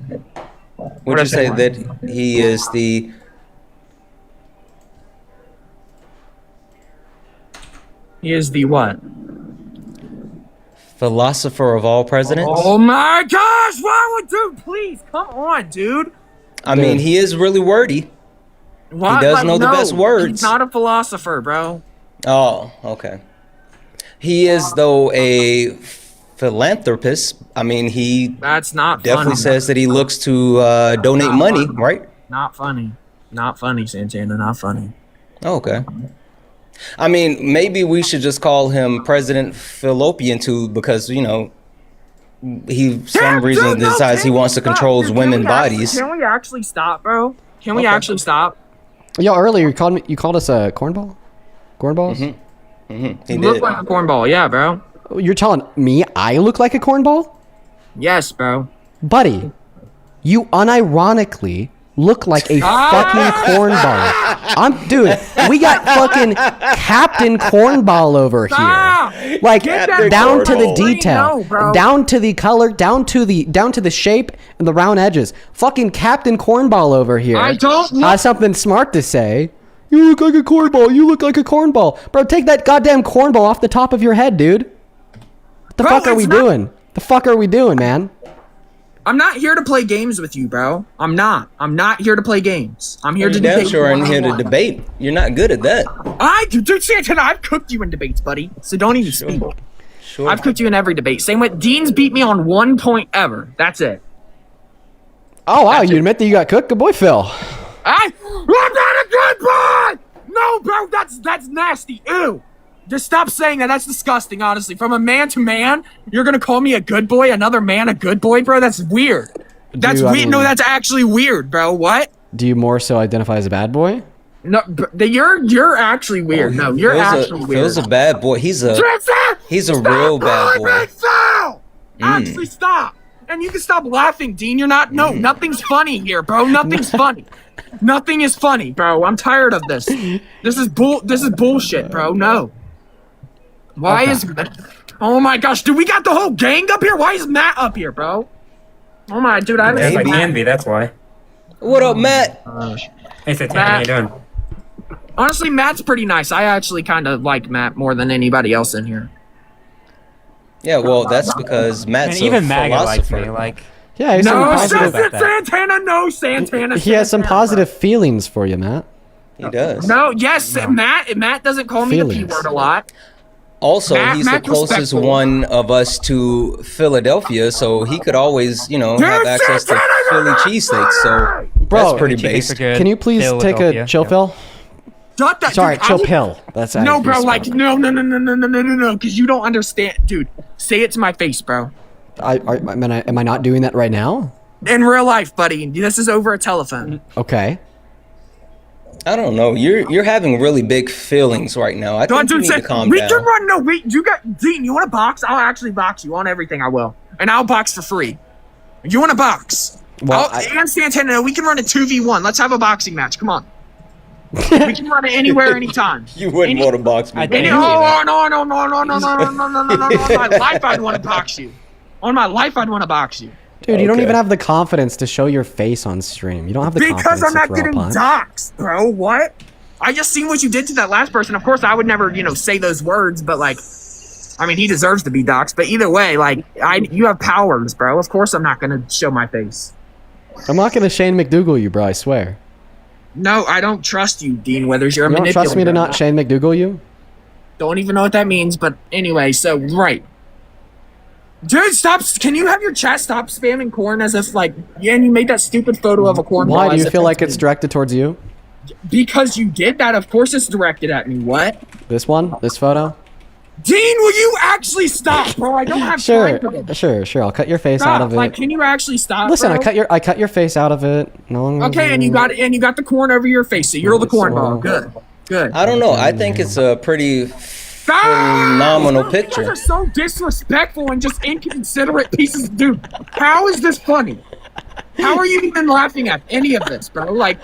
Would you say that he is the? He is the what? Philosopher of all presidents? Oh my gosh! Why would dude? Please come on, dude. I mean, he is really wordy. Why? He does know the best words. He's not a philosopher, bro. Oh, okay. He is though a philanthropist. I mean, he That's not definitely funny. says that he looks to donate Not money, funny. right? Not funny. Not funny, Santana. Not funny. Okay. I mean, maybe we should just call him President Fallopian Tube because, you know, he for some reason decides he wants to control women's bodies. Can we actually stop, bro? Can we actually stop? Yo, earlier you called us a cornball? Cornballs? He You look like a cornball, yeah, bro. You're telling me I look like a cornball? Yes, bro. Buddy, you unironically look like a fucking cornball. Dude, we got fucking Captain Cornball over here. Like down to the detail, down to the color, down to the shape and the round edges. Fucking Captain Cornball over here. I don't look- has something smart to say. You look like a cornball. You look like a cornball. Bro, take that goddamn cornball off the top of your head, dude. What the fuck are we doing? The fuck are we doing, man? I'm not here to play games with you, bro. I'm not here to play games. I'm here to damn debate. sure I'm here to debate. You're not good at that. Dude, Santana, I've cooked you in debates, buddy. So don't even speak. Sure. I've cooked you in every debate. Same with Dean's beat me on 1 point ever. That's it. Oh wow, you admit that you got cooked? Good boy, Phil. I'm not a good boy! No, bro, that's nasty. Ew. Just stop saying that. That's disgusting, honestly. From a man to man, you're gonna call me a good boy, another man a good boy, bro? That's weird. That's weird. No, that's actually weird, bro. What? Do you more so identify as a bad boy? No, you're actually weird. No, you're actually weird. Phil's a bad boy. He's a real bad boy. Actually, stop. And you can stop laughing, Dean. You're not. No, nothing's funny here, bro. Nothing's funny. Nothing is funny, bro. I'm tired of this. This is bullshit, bro. No. Why is? Oh my gosh, dude, we got the whole gang up here. Why is Matt up here, bro? Oh my, dude, I I can be. That's why. What up, Matt? Hey, Santana, how you doing? Honestly, Matt's pretty nice. I actually kind of like Matt more than anybody else in here. Yeah, well, that's because Matt's even a MAGA likes philosopher. me. Like, Yeah, he's some positive. Santana, no, Santana. He has some positive feelings for you, Matt. He does. No, yes, Matt doesn't call me the P word a lot. Also, he's the Matt closest respectful. one of us to Philadelphia, so he could always, have access to Philly cheesesteaks. So Bro, that's pretty based. Can you please take a chill pill? Shut that. Sorry, dude, chill pill. That's no, bro. Like, no, because you don't understand, dude. Say it to my face, bro. Am I not doing that right now? In real life, buddy. This is over a telephone. Okay. I don't know. You're having really big feelings right now. I think you need to calm we down. can run. No, wait. You got Dean. You want to box? I'll actually box you on everything. I will, and I'll box for free. You want to box? Well, and Santana, we can run a 2v1. Let's have a boxing match. Come on. We can run it anywhere, anytime. You wouldn't want to box me. No. On my life, I'd want to box you. On my life, I'd want to box you. Dude, you don't even have the confidence to show your face on stream. You don't have the confidence Because I'm to not throw a getting punch. doxxed, bro. What? I just seen what you did to that last person. Of course, I would never, say those words, but like, I mean, he deserves to be doxxed. But either way, like, you have powers, bro. Of course, I'm not gonna show my face. I'm not gonna Shane McDougal you, bro. I swear. No, I don't trust you, Dean Withers. You're a You don't manipulator. trust me to not Shane McDougal you? Don't even know what that means, but anyway, so right. Dude, stop! Can you have your chat stop spamming corn as if and you made that stupid photo of a corn ball. Why do as you if feel like me. it's directed towards you? Because you did that. Of course, it's directed at me. What? This one? This photo? Dean, will you actually stop, bro? I don't have time for this. Sure. I'll cut your face Stop. out of it. Like, can you actually stop? Listen, bro? I cut your face out of it. No. Okay, and you got the corn over your face, so you're the corn ball. Good. I don't know. I think it's a pretty phenomenal You picture. guys are so disrespectful and just inconsiderate pieces, dude. How is this funny? How are you even laughing at any of this, bro? Like,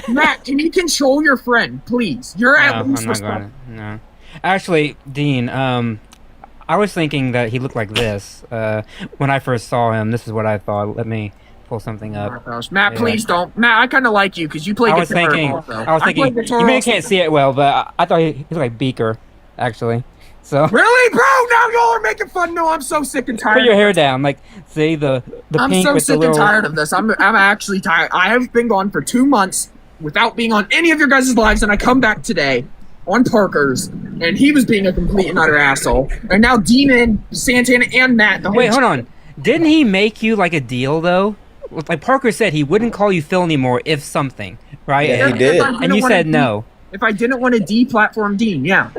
Matt, can you control your friend, please? You're at least I'm not respectful. going to. No. Actually, Dean, I was thinking that he looked like this when I first saw him. This is what I thought. Let me pull something up. Oh my gosh. Matt, please don't. Matt, I kind of like you because you play I was guitar thinking. also. I was play thinking. guitar You maybe also. can't see it well, but I thought he looked like Beaker, actually. So. Really, bro? Now y'all are making fun. No, I'm so sick and tired. Put your of hair this. down, like see the I'm pink so with sick the little. and tired of this. I'm actually tired. I have been gone for 2 months without being on any of your guys' lives, and I come back today on Parker's, and he was being a complete and utter asshole. And now Dean and Santana and Matt. The whole Wait, hold on. Didn't he make you like a deal though? Like Parker said, he wouldn't call you Phil anymore if something, right? Yeah, he did. And you said no. If I didn't want to deplatform Dean, yeah.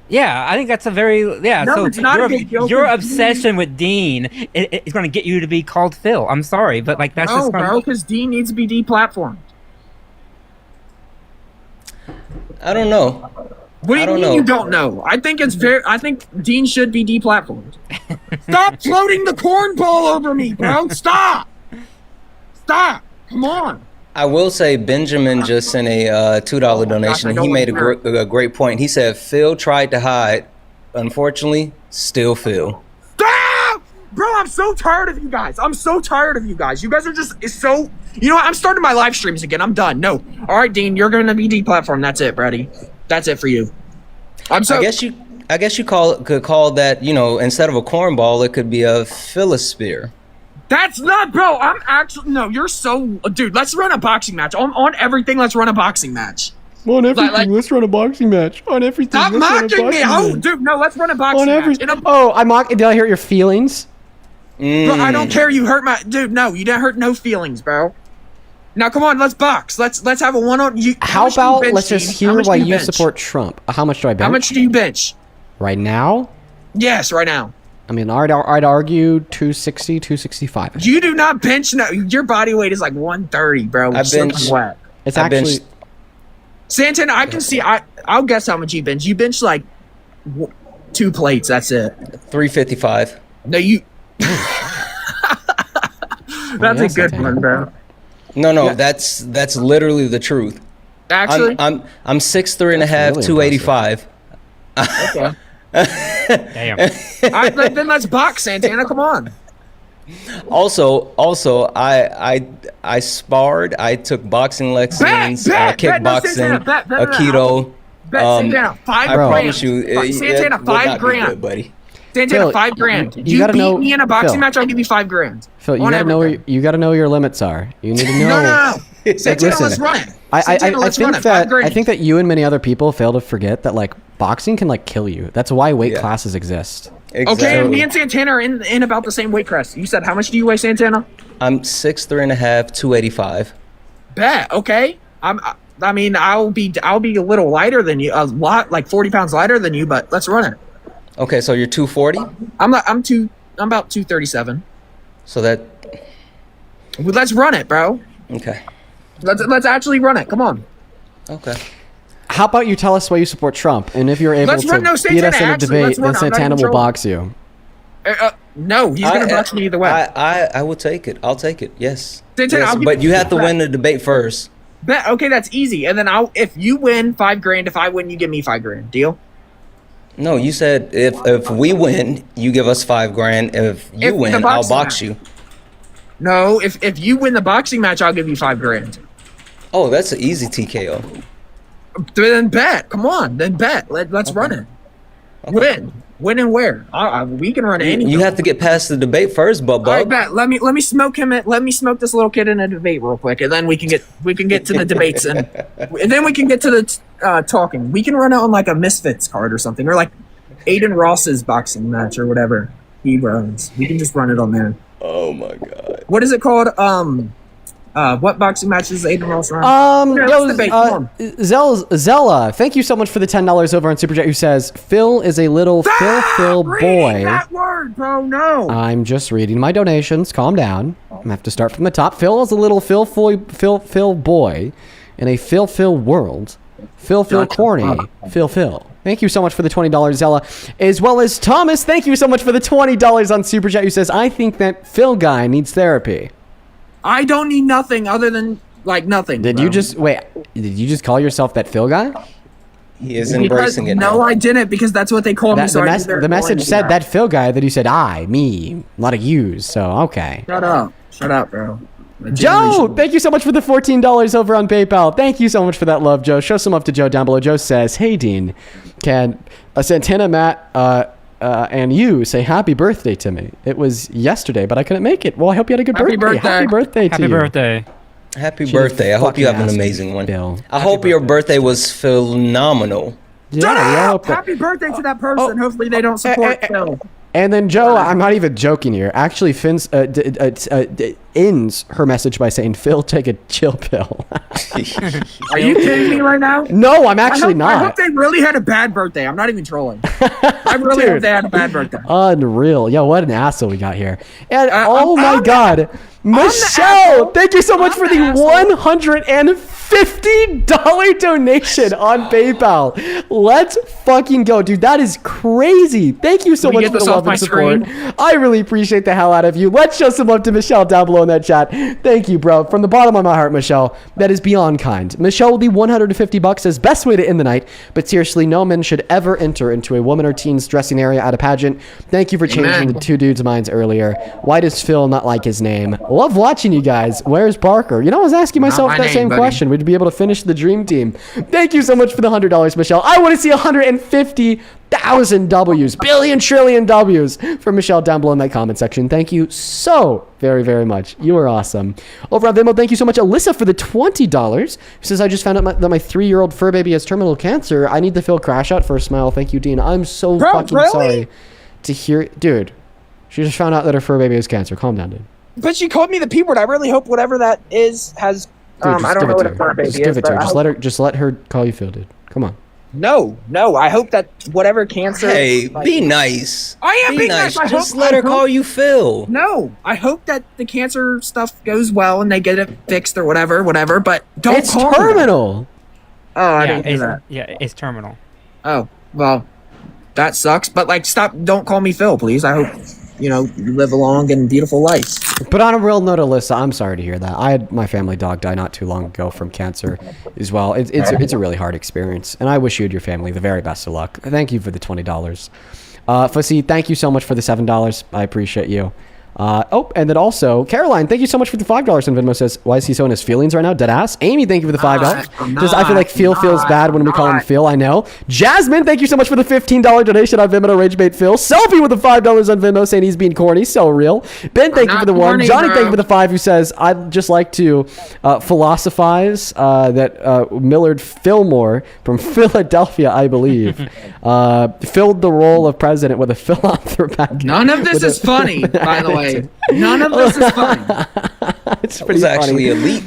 Yeah, I think that's a very No, So it's not a big deal your for obsession with Dean is going to get you to be called Phil. I'm sorry, but like that's No, just bro, because Dean needs to be deplatformed. I don't know. What do you mean you don't know? I think Dean should be deplatformed. Stop floating the cornball over me, bro. Stop. Come on. I will say Benjamin just sent a $2 donation. And he made a great point. He said Phil tried to hide. Unfortunately, still Phil. Stop! Bro, I'm so tired of you guys. You guys are just so... You know what? I'm starting my live streams again. I'm done. No. All right, Dean, you're going to be deplatformed. That's it, Brady. That's it for you. I guess you could call that, instead of a cornball, it could be a philosphere. That's not, bro. I'm actually no. You're so, dude. Let's run a boxing match on everything. Let's run a boxing match. On everything, let's run a boxing match. On everything, Stop let's run a mocking me. boxing Oh, match. dude, no. Let's run a boxing On match. everything. Oh, I mock. Did I hurt your feelings? Bro, I don't care. You hurt my dude. No, you didn't hurt no feelings, bro. Now come on, let's box. Let's have a one on. How about let's just hear why you support Trump? How much do I bench? How much do you bench? Right now? Yes, right now. I mean, I'd argue 260, 265. You do not bench. No, your body weight is like 130, bro. I bench. It's I actually. benched- Santana, I can see. I'll guess how much you bench. You bench like 2 plates. That's it. 355. No, you. That's a good one, bro. No, that's literally the truth. Actually, I'm 6'3" and a half, really 285. Okay. Damn. All right, then let's box, Santana. Come on. Also, I sparred. I took boxing lessons, kickboxing, aikido. Santana, 5 I grand. promise you, Santana, it would 5 not be grand. good, buddy. Santana, Phil, 5 grand. you You gotta beat know- me in a boxing Phil. match, I'll give you 5 grand. Phil, you On gotta know. everything. You gotta know where your limits are. You need to know. No. Santana, Listen, let's run it. I Santana, let's run think it. 5 that grand. I think that you and many other people fail to forget that like boxing can like kill you. That's why weight classes exist. Okay, and me and Santana are in about the same weight class. You said how much do you weigh, Santana? I'm 6'3" and a half, 285. Bet. Okay. I mean, I'll be a little lighter than you, a lot, like 40 pounds lighter than you, but let's run it. Okay, so you're 240. I'm about 237. So that. Well, let's run it, bro. Okay. Let's actually run it. Come on. Okay. How about you tell us why you support Trump, and if you're able Let's run- no, to beat us in Santana, a actually, debate, let's then run. I'm not Santana even will trolling. box you. No, he's gonna box me either way. I will take it. I'll take it. Yes. Santana, Yes, I'll give but you you have to that. win the debate first. Bet. Okay, that's easy. And then if you win, 5 grand. If I win, you give me 5 grand. Deal? No, you said if we win, you give us 5 grand. If you If the win, I'll boxing box match. you. No, if you win the boxing match, I'll give you 5 grand. Oh, that's an easy TKO. Then bet. Come on. Then bet. Let's run it. Win. Win and where? We can run anything. You have to get past the debate first, Bubba. All right, bet. Let me smoke him. Let me smoke this little kid in a debate real quick, and then we can get to the debates, and then we can get to the talking. We can run it on like a Misfits card or something, or like Aiden Ross's boxing match or whatever he runs. We can just run it on there. Oh my god. What is it called? What boxing match is Aiden Ross run? Yeah, let's debate. Come on. Zella, thank you so much for the $10 over on Super Chat. Who says Phil is a little Phil boy? That word, bro. No. I'm just reading my donations. Calm down. I'm gonna have to start from the top. Phil is a little Phil boy in a Phil world. Phil corny. Phil. Thank you so much for the $20, Zella. As well as Thomas, thank you so much for the $20 on Super Chat. Who says, I think that Phil guy needs therapy. I don't need nothing other than like nothing. Did bro. you just call yourself that Phil guy? He is embracing it now. No, I didn't, because that's what they call me. So The message said that Phil guy, that you said I, me, a lot of yous. So okay. Shut up, bro. Joe, thank you so much for the $14 over on PayPal. Thank you so much for that love, Joe. Show some love to Joe down below. Joe says, hey, Dean, can Santana, Matt, and you say happy birthday to me? It was yesterday, but I couldn't make it. Well, I hope you had a good birthday. Happy birthday to you. Happy birthday. Happy birthday. I hope you have an amazing one. Bill. I hope your birthday was phenomenal. Shut Yeah, up! Happy birthday to that person. Hopefully they don't support Phil. And then Joe, I'm not even joking here. Actually, Finn's ends her message by saying, "Phil, take a chill pill." Are you kidding me right now? No, I'm actually not. I hope they really had a bad birthday. I'm not even trolling. I really hope they had a bad birthday. Unreal. Yo, what an asshole we got here. And oh my God, Michelle, thank you so much for the $150 donation on PayPal. Let's fucking go, dude. That is crazy. Thank you so much for the love and support. I really appreciate the hell out of you. Let's show some love to Michelle down below in that chat. Thank you, bro. From the bottom of my heart, Michelle. That is beyond kind. Michelle will be $150 as best way to end the night, but seriously, no man should ever enter into a woman or teen's dressing area at a pageant. Thank you for changing the two dudes' minds earlier. Why does Phil not like his name? Love watching you guys. Where's Parker? You know, I was asking myself my that name, same buddy. question. We'd be able to finish the dream team. Thank you so much for the $100, Michelle. I want to see 150,000 W's, billion, trillion W's from Michelle down below in that comment section. Thank you so very, very much. You are awesome. Over on Venmo, thank you so much, Alyssa, for the $20. Who says, I just found out that my 3-year-old fur baby has terminal cancer. I need the Phil crash out for a smile. Thank you, Dean. I'm so fucking sorry to hear. Dude, she just found out that her fur baby has cancer. Calm down, dude. But she called me the P word. I really hope whatever that is has. Dude, I don't know what a fur baby Just is. give it to but her. I hope- Just let her call you Phil, dude. Come on. No. I hope that whatever cancer. Hey, be nice. I am Be being nice. nice. Just let her call you Phil. No, I hope that the cancer stuff goes well and they get it fixed or whatever. But don't It's call me that. terminal. Oh, I yeah, didn't do it's, that. yeah, it's terminal. Oh, well, that sucks. But like, stop! Don't call me Phil, please. I hope you live a long and beautiful life. But on a real note, Alyssa, I'm sorry to hear that. I had my family dog die not too long ago from cancer as well. It's a really hard experience, and I wish you and your family the very best of luck. Thank you for the $20. Fussy, thank you so much for the $7. I appreciate you. And then also, Caroline, thank you so much for the $5 in Venmo. Says, why is he so in his feelings right now? Dead ass. Amy, thank you for the $5. Just, I feel like Phil feels bad when we call him Phil. I know. Jasmine, thank you so much for the $15 donation on Venmo to Ragebait Phil. Selfie with the $5 on Venmo saying he's being corny. So real. Ben, thank you for the $1. Johnny, thank you for the $5. Who says, I'd just like to philosophize that Millard Fillmore from Philadelphia, I believe, filled the role of president with a philanthropic. None of this is funny, by the way. None of this is funny. It's pretty actually funny. elite.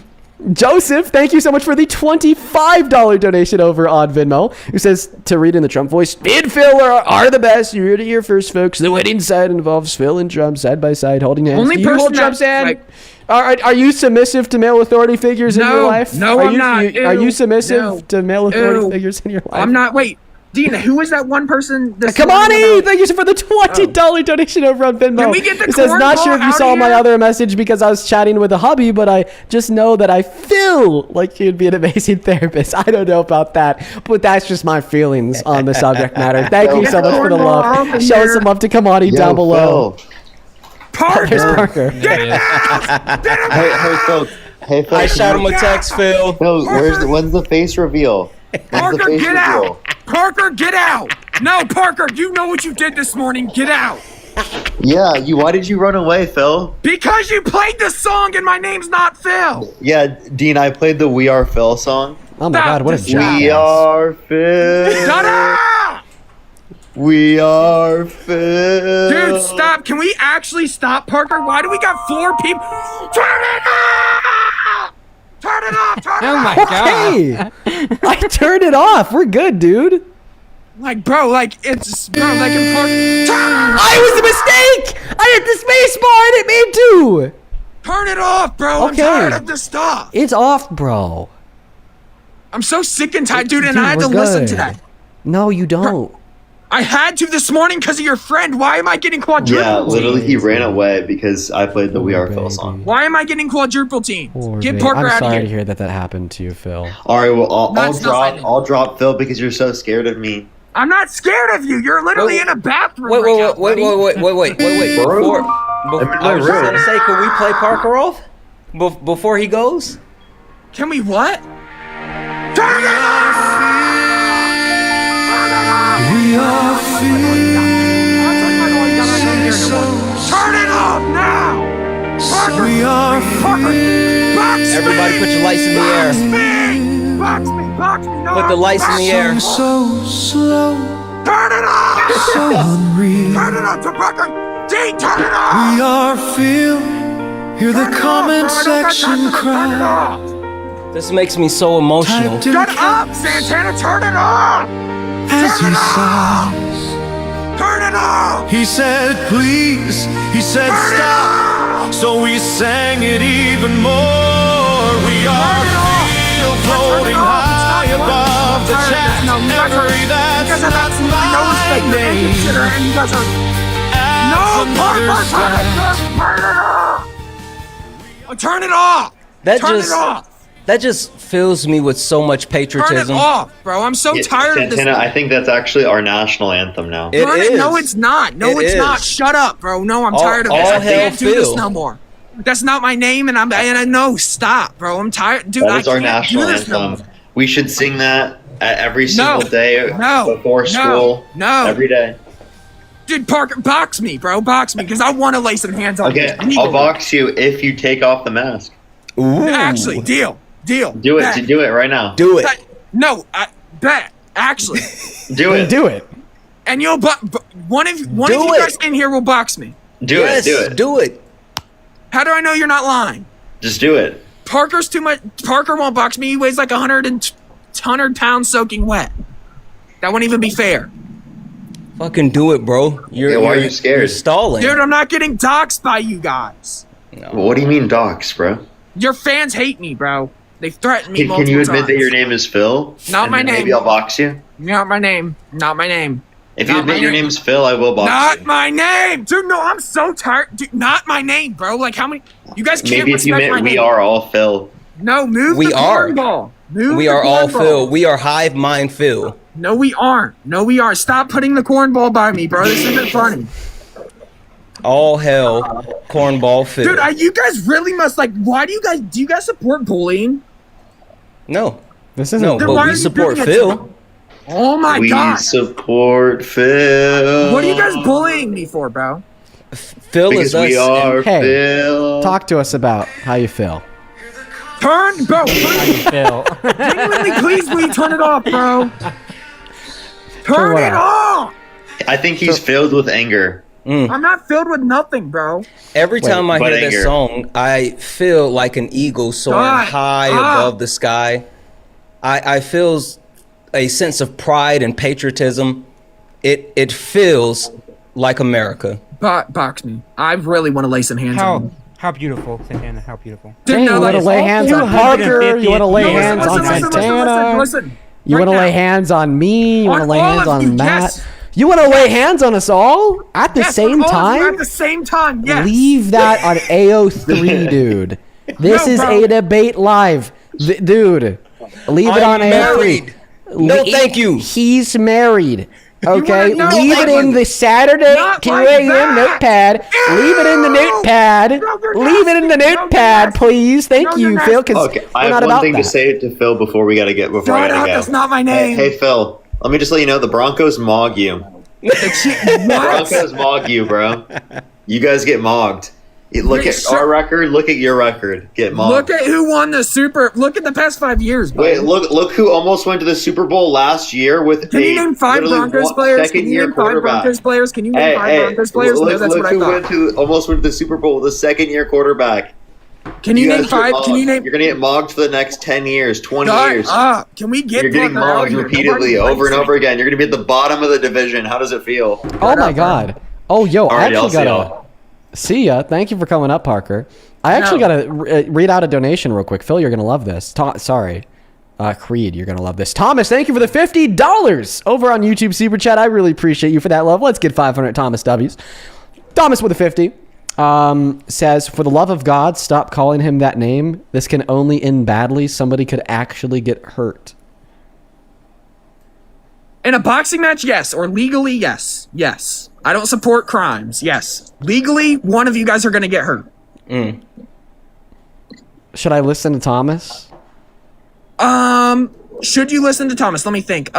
Joseph, thank you so much for the $25 donation over on Venmo. Who says, to read in the Trump voice, me and Phil are the best. You heard it here first, folks. The wedding side involves Phil and Trump side by side holding hands. Only Do you person hold Trump's that's, hand? Are you submissive to male authority figures in your life? No, are I'm you, not. Are you Ew. submissive No. to male authority Ew. figures in your life? I'm not. Wait, Dean, who is that one person? Come on, E! Thank you for the $20 donation over on Venmo. Can we get the It says, not cornball sure if you out saw of my here? other message because I was chatting with a hubby, but I just know that I feel like you'd be an amazing therapist. I don't know about that, but that's just my feelings on the subject matter. Thank you so much for the love. Show us some love to Kamani down below. There's Parker. Hey, Phil. Hey, Phil. I shot him a text, Phil. Phil, when's the face reveal? When's the Parker, face get reveal? out! Parker, get out! No, Parker, you know what you did this morning. Get out! Yeah, why did you run away, Phil? Because you played the song and my name's not Phil. Yeah, Dean, I played the We Are Phil song. Oh my God, what a jackass. We are Phil. Shut up! We are Phil. Dude, stop. Can we actually stop, Parker? Why do we got 4 people? Turn it off! Turn it off! Turn it Oh my off! Hey, I turned it off. We're good, dude. Like, bro, like, it's, bro, like, in Parker. I was a mistake. I hit the space bar. I didn't mean to. Turn it off, bro. Okay. I'm tired of this stuff. It's off, bro. I'm so sick and tired, dude, and Dude, I had we're to listen good. to that. No, you don't. I had to this morning because of your friend. Why am I getting quadruple Yeah, team? literally, he ran away because I played the We Are Phil song. Why am I getting quadruple team? Poor Get babe. Parker I'm out of sorry here. to hear that happened to you, Phil. All right, well, I'll That's I'll drop Phil because you're so scared of me. I'm not scared of you. You're literally in a bathroom. Wait, right now, wait. Bro, I was just gonna say, could we play Parker off before he goes? Can we what? Turn it off! We are Turn it off now! Parker! We are Parker! Box me! Everybody put your lights in the air. Box me! Box me! No, Put the lights in the air. so slow, Turn it off! so unreal. Turn it off to Parker! Dean, turn it off! We are Phil. Hear the comment section cry. This makes me so emotional. Shut up, Santana! Turn it off! As he sighs, Turn it off! he said, please. He said, stop. So we sang it even more. We are Phil, floating high above the chat. Every that's not my name. No, Parker! Turn it off! That Turn just it off! that just fills me with so much Turn it patriotism. off, bro. I'm so tired of this. Santana, I think that's actually our national anthem now. It Turn is. No, it's not. No, It it's is. not. Shut up, bro. No, I'm All- tired of this. all I can't hell do this Phil. no more. That's not my name, and I know. Stop, bro. I'm tired, dude. That is our can't national do this no anthem. more. We should sing that every single No. day No. before school. No. Every day. Dude, Parker, box me, bro. Box me, because I want to lay some hands on Okay, you. I'll box you if you take off the mask. Ooh. Actually, deal. Do it. Bet. Do it right now. Do it. No, bet. Actually. Do it. Do it. And you'll one of you it. guys in here will box me. Do it. Do it. Do it. How do I know you're not lying? Just do it. Parker's too much. Parker won't box me. He weighs like 100 pounds soaking wet. That wouldn't even be fair. Fucking do it, bro. Why are you scared? You're stalling. Dude, I'm not getting doxxed by you guys. Well, what do you mean docs, bro? Your fans hate me, bro. They threaten me Can multiple you admit times. that your name is Phil? Not And my then name. Maybe I'll box you. Not my name. Not my name. If you Not admit my your name. name's Phil, I will box Not you. my name, dude. No, I'm so tired. Dude, not my name, bro. Like how many? You guys can't Maybe if you respect my admit we name. are all Phil. No, move We the are. cornball. Move We the are all cornball. Phil. We are hive mind Phil. No, we aren't. No, we aren't. Stop putting the cornball by me, bro. This isn't funny. All hell, cornball Phil. Dude, you guys really must like. Why do you guys support bullying? No. This isn't. No, Then but why are we you support doing it to Phil. me? Oh my We god. support Phil. What are you guys bullying me for, bro? Phil Because is us. we are Hey, Phil. talk to us about how you feel. Turn, bro. Please. Phil. Genuinely, please, will you turn it off, bro? Turn what it off? off. I think he's filled with anger. I'm not filled with nothing, bro. Every time I but hear this anger. song, I feel like an eagle soaring God. high above the sky. I feel a sense of pride and patriotism. It feels like America. Box me. I really want to lay some hands on you. How beautiful, Santana. How beautiful. Dude, Dang, no, you want to like, lay all hands on 250 Parker? You want to lay No, hands on Santana? listen. You want to Right lay now. hands on me? You want to On lay all hands of on you, Matt? yes. You want to lay hands on us all at the Yes, same all of you time? At the same time, yes. Leave that on AO3, dude. This No, is bro. a debate live. Dude, leave it I'm on married. AO3. No, thank you. He's married. Okay, wanna know, leave it in like, the Saturday not 2 like a.m. that. notepad. Leave it in the notepad. No, you're Leave it in the nasty. No, you're notepad, nasty. please. Thank No, you, you're Phil, because Okay, I we're not have one about thing that. to say to Phil before I Shut gotta up, go. that's not my name. Hey Phil, let me just let you know the Broncos mog you. What? Broncos mog you, bro. You guys get mogged. Look Wait, at shut- our record. Look at your record. Get mogged. Look at who won the Super. Look at the past 5 years, bro. Wait, look who almost went to the Super Bowl last year with Can you name 5 Broncos players? Can you name 5 Broncos players? Can you name 5 Broncos players? No, that's what I who thought. almost went to the Super Bowl with a second-year quarterback. Can you name guys get 5? mogged. Can you name? You're gonna get mogged for the next 10 years, 20 God, years. can we get? You're getting Parker out mogged here? repeatedly, Nobody over and likes over again. You're gonna be at the bottom of the division. How does it feel? Oh my God. Oh, yo, I Alrighty, I'll actually see gotta y'all. see ya. Thank you for coming up, Parker. I actually gotta read out a donation real quick. Phil, you're gonna love this. Sorry, Creed, you're gonna love this. Thomas, thank you for the $50 over on YouTube Super Chat. I really appreciate you for that love. Let's get 500 Thomas W's. Thomas with a 50 says, "For the love of God, stop calling him that name. This can only end badly. Somebody could actually get hurt." In a boxing match, yes. Or legally, yes. Yes. I don't support crimes. Yes. Legally, one of you guys are gonna get hurt. Should I listen to Thomas? Should you listen to Thomas? Let me think.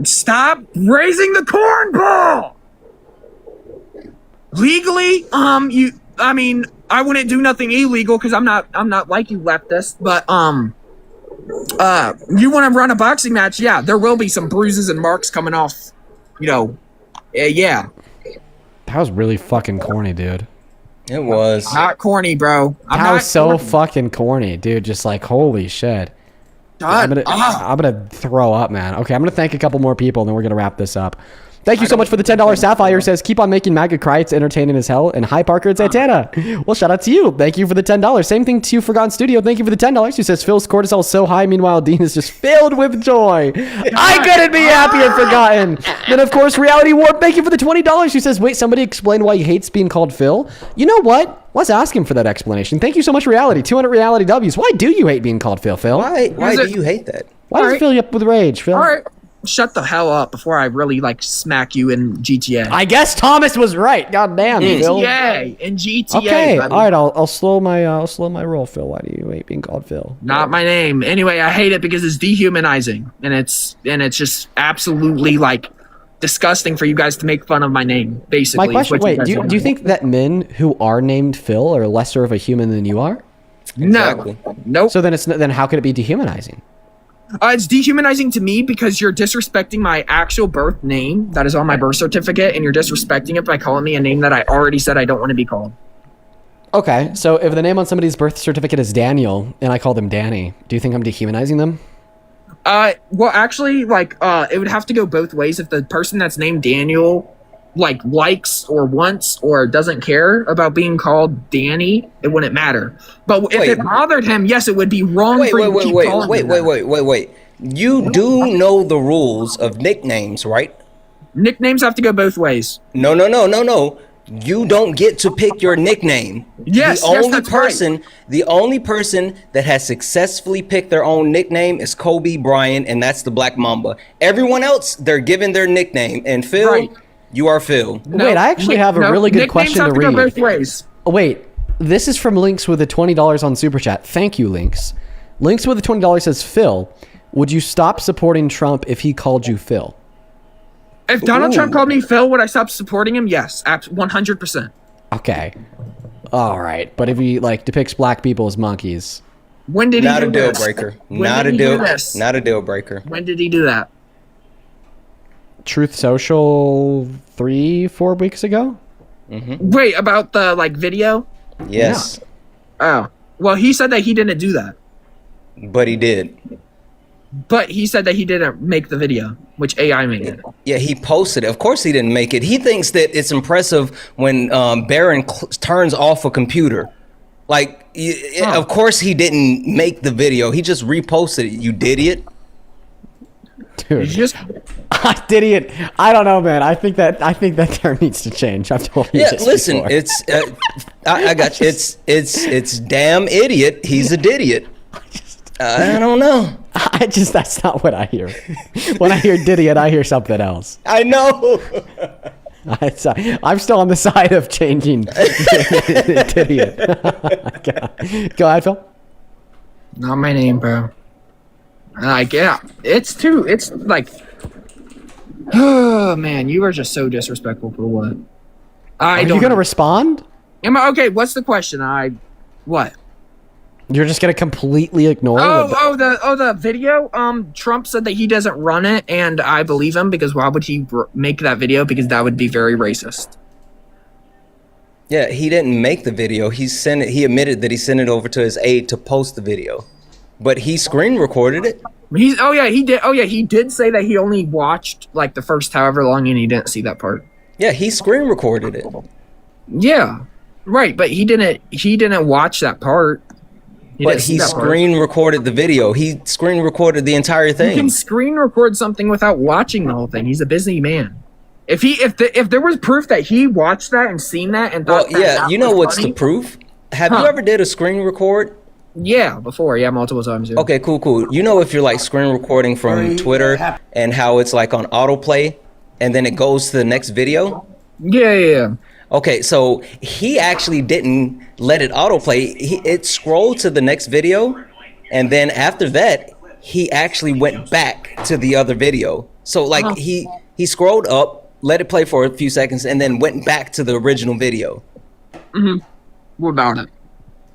Stop raising the cornball! Legally, I wouldn't do nothing illegal because I'm not like you leftists, but, you want to run a boxing match? Yeah, there will be some bruises and marks coming off, yeah. That was really fucking corny, dude. It was. Not corny, bro. That was so fucking corny, dude. Just like, holy shit. I'm gonna throw up, man. Okay, I'm gonna thank a couple more people, and then we're gonna wrap this up. Thank you so much for the $10 Sapphire. Says, keep on making MAGA cry. It's entertaining as hell. And hi, Parker and Santana. Well, shout out to you. Thank you for the $10. Same thing to you, Forgotten Studio. Thank you for the $10. Who says, Phil's cortisol is so high. Meanwhile, Dean is just filled with joy. I couldn't be happier, Forgotten. Then, of course, Reality Warp. Thank you for the $20. Who says, wait, somebody explain why he hates being called Phil. You know what? Let's ask him for that explanation. Thank you so much, Reality. 200 Reality W's. Why do you hate being called Phil, Phil? Why do you hate that? Why does it fill you up with rage, Phil? All right. shut the hell up before I really like smack you in GTA. I guess Thomas was right. God damn, Phil. GTA in GTA. Okay, buddy. all right. I'll slow my roll, Phil. Why do you hate being called Phil? Not my name. Anyway, I hate it because it's dehumanizing, and it's just absolutely like disgusting for you guys to make fun of my name. Basically, My question: is what Wait, do you do. think that men who are named Phil are lesser of a human than you are? No. Nope. So then how could it be dehumanizing? It's dehumanizing to me because you're disrespecting my actual birth name that is on my birth certificate, and you're disrespecting it by calling me a name that I already said I don't want to be called. Okay, so if the name on somebody's birth certificate is Daniel and I call them Danny, do you think I'm dehumanizing them? Well, actually, like, it would have to go both ways. If the person that's named Daniel, like, likes or wants or doesn't care about being called Danny, it wouldn't matter. But if it bothered him, yes, it would be wrong for you to keep calling him that. Wait. You do know the rules of nicknames, right? Nicknames have to go both ways. No. You don't get to pick your nickname. Yes, The only person that has successfully picked their own nickname is Kobe Bryant, and that's the Black Mamba. Everyone else, they're given their nickname. And Phil, you are Phil. Wait, I actually have a really good question to read. Nicknames have to go both ways. Oh, wait, this is from Links with a $20 on Super Chat. Thank you, Links. Links with a $20 says, Phil, would you stop supporting Trump if he called you Phil? If Donald Trump called me Phil, would I stop supporting him? Yes, 100%. Okay. All right. But if he like depicts black people as monkeys. When did he Not do a deal this? breaker. When Not did a he do deal. this? Not a deal breaker. When did he do that? Truth Social 3-4 weeks ago? Wait, about the like video? Yes. Oh. Well, he said that he didn't do that. But he did. But he said that he didn't make the video, which AI made it. Yeah, he posted it. Of course he didn't make it. He thinks that it's impressive when Barron turns off a computer. Like, of course he didn't make the video. He just reposted it, you idiot. Dude. Idiot. I don't know, man. I think that term needs to change. I've told you this listen, before. it's I got you. It's damn idiot. He's a idiot. I don't know. That's not what I hear. When I hear idiot, I hear something else. I know. I'm still on the side of changing idiot. Go ahead, Phil. Not my name, bro. It's like, oh man, you are just so disrespectful for what? Are you gonna respond? Am I okay? What's the question? What? You're just gonna completely ignore? The video. Trump said that he doesn't run it, and I believe him because why would he make that video? Because that would be very racist. Yeah, he didn't make the video. He sent it. He admitted that he sent it over to his aide to post the video, but he screen recorded it. He did. Oh yeah, he did say that he only watched like the first however long, and he didn't see that part. Yeah, he screen recorded it. Yeah, right. But he didn't watch that part. But he screen recorded the video. He screen recorded the entire thing. He can screen record something without watching the whole thing. He's a busy man. If there was proof that he watched that and seen that and thought, you know what's the proof? Have you ever did a screen record? Yeah, before, multiple times. Yeah. Okay, cool. You know if you're like screen recording from Twitter and how it's like on autoplay and then it goes to the next video? Yeah. Okay, so he actually didn't let it autoplay. It scrolled to the next video, and then after that, he actually went back to the other video. So like he scrolled up, let it play for a few seconds, and then went back to the original video. What about it?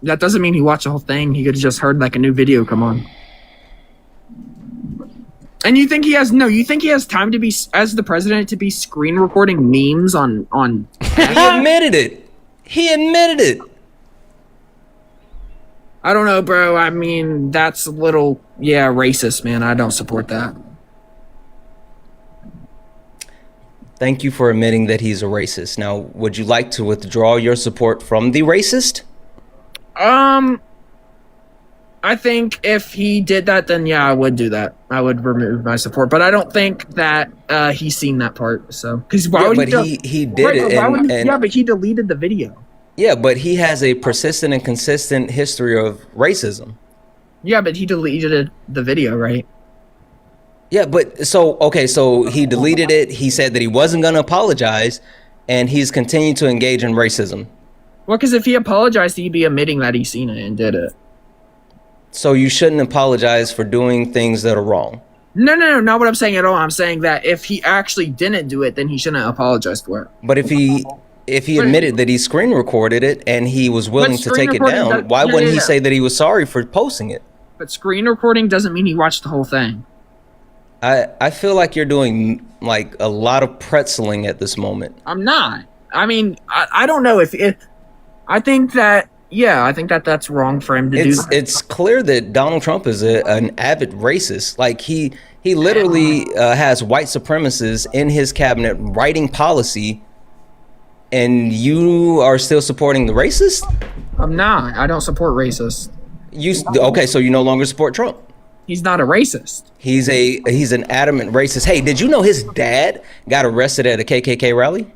That doesn't mean he watched the whole thing. He could have just heard like a new video come on. And you think he has time to be, as the president, to be screen recording memes on He admitted it. I don't know, bro. I mean, that's a little, racist, man. I don't support that. Thank you for admitting that he's a racist. Now, would you like to withdraw your support from the racist? I think if he did that, then I would do that. I would remove my support, but I don't think that he's seen that part. So, because why would he did it? But he deleted the video. Yeah, but he has a persistent and consistent history of racism. Yeah, but he deleted the video, right? Yeah, but so he deleted it. He said that he wasn't going to apologize, and he's continued to engage in racism. Well, because if he apologized, he'd be admitting that he's seen it and did it. So you shouldn't apologize for doing things that are wrong. No, not what I'm saying at all. I'm saying that if he actually didn't do it, then he shouldn't apologize for it. But if he admitted that he screen recorded it and he was willing to take it down, why wouldn't he say that he was sorry for posting it? But screen recording doesn't mean he watched the whole thing. I feel like you're doing like a lot of pretzeling at this moment. I'm not. I mean, I don't know if I think that. Yeah, I think that that's wrong for him to do. It's clear that Donald Trump is an avid racist. Like he literally has white supremacists in his cabinet writing policy, and you are still supporting the racist? I'm not. I don't support racists. Okay? So you no longer support Trump? He's not a racist. He's an adamant racist. Hey, did you know his dad got arrested at a KKK rally?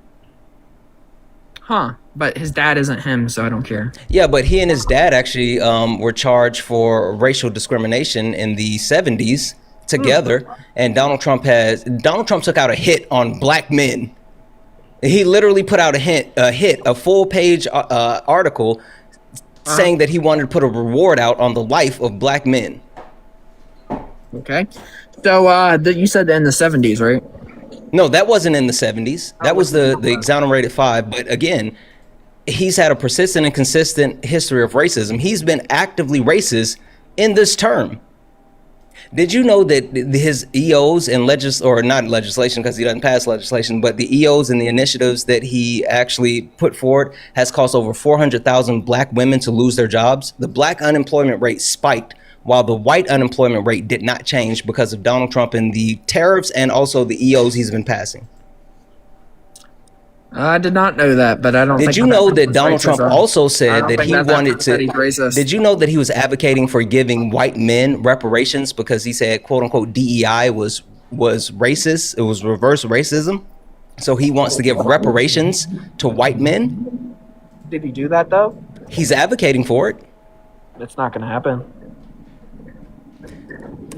Huh. But his dad isn't him, so I don't care. Yeah, but he and his dad actually were charged for racial discrimination in the 70s together. And Donald Trump took out a hit on black men. He literally put out a full page article saying that he wanted to put a reward out on the life of black men. Okay. So you said in the 70s, right? No, that wasn't in the 70s. That was the exonerated 5. But again, he's had a persistent and consistent history of racism. He's been actively racist in this term. Did you know that his EOs and not legislation because he doesn't pass legislation, but the EOs and the initiatives that he actually put forward has caused over 400,000 black women to lose their jobs? The black unemployment rate spiked while the white unemployment rate did not change because of Donald Trump and the tariffs and also the EOs he's been passing. I did not know that, but I don't. Did you know that Donald Trump also said that he wanted to? Did you know that he was advocating for giving white men reparations because he said, "quote unquote," DEI was racist. It was reverse racism. So he wants to give reparations to white men. Did he do that though? He's advocating for it. It's not going to happen.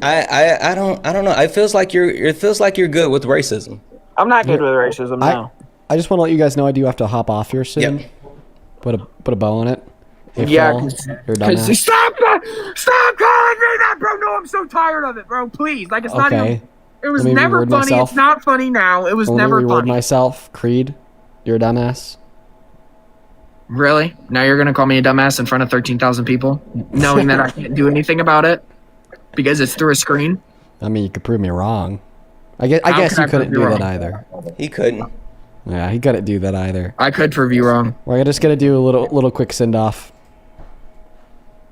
I don't know. It feels like you're good with racism. I'm not good with racism. No. I just want to let you guys know I do have to hop off here soon. Yep. Put a bow on it. Hey, yeah, because stop calling me that, bro. No, I'm so tired of it, bro. Please, like it's not even. It was never funny. Myself. It's not funny now. It was never funny. Myself, Creed, you're a dumbass. Really? Now you're gonna call me a dumbass in front of 13,000 people, knowing that I can't do anything about it because it's through a screen? I mean, you could prove me wrong. I guess you couldn't do that either. He couldn't. Yeah, he couldn't do that either. I could prove you wrong. We're just gonna do a little quick send off,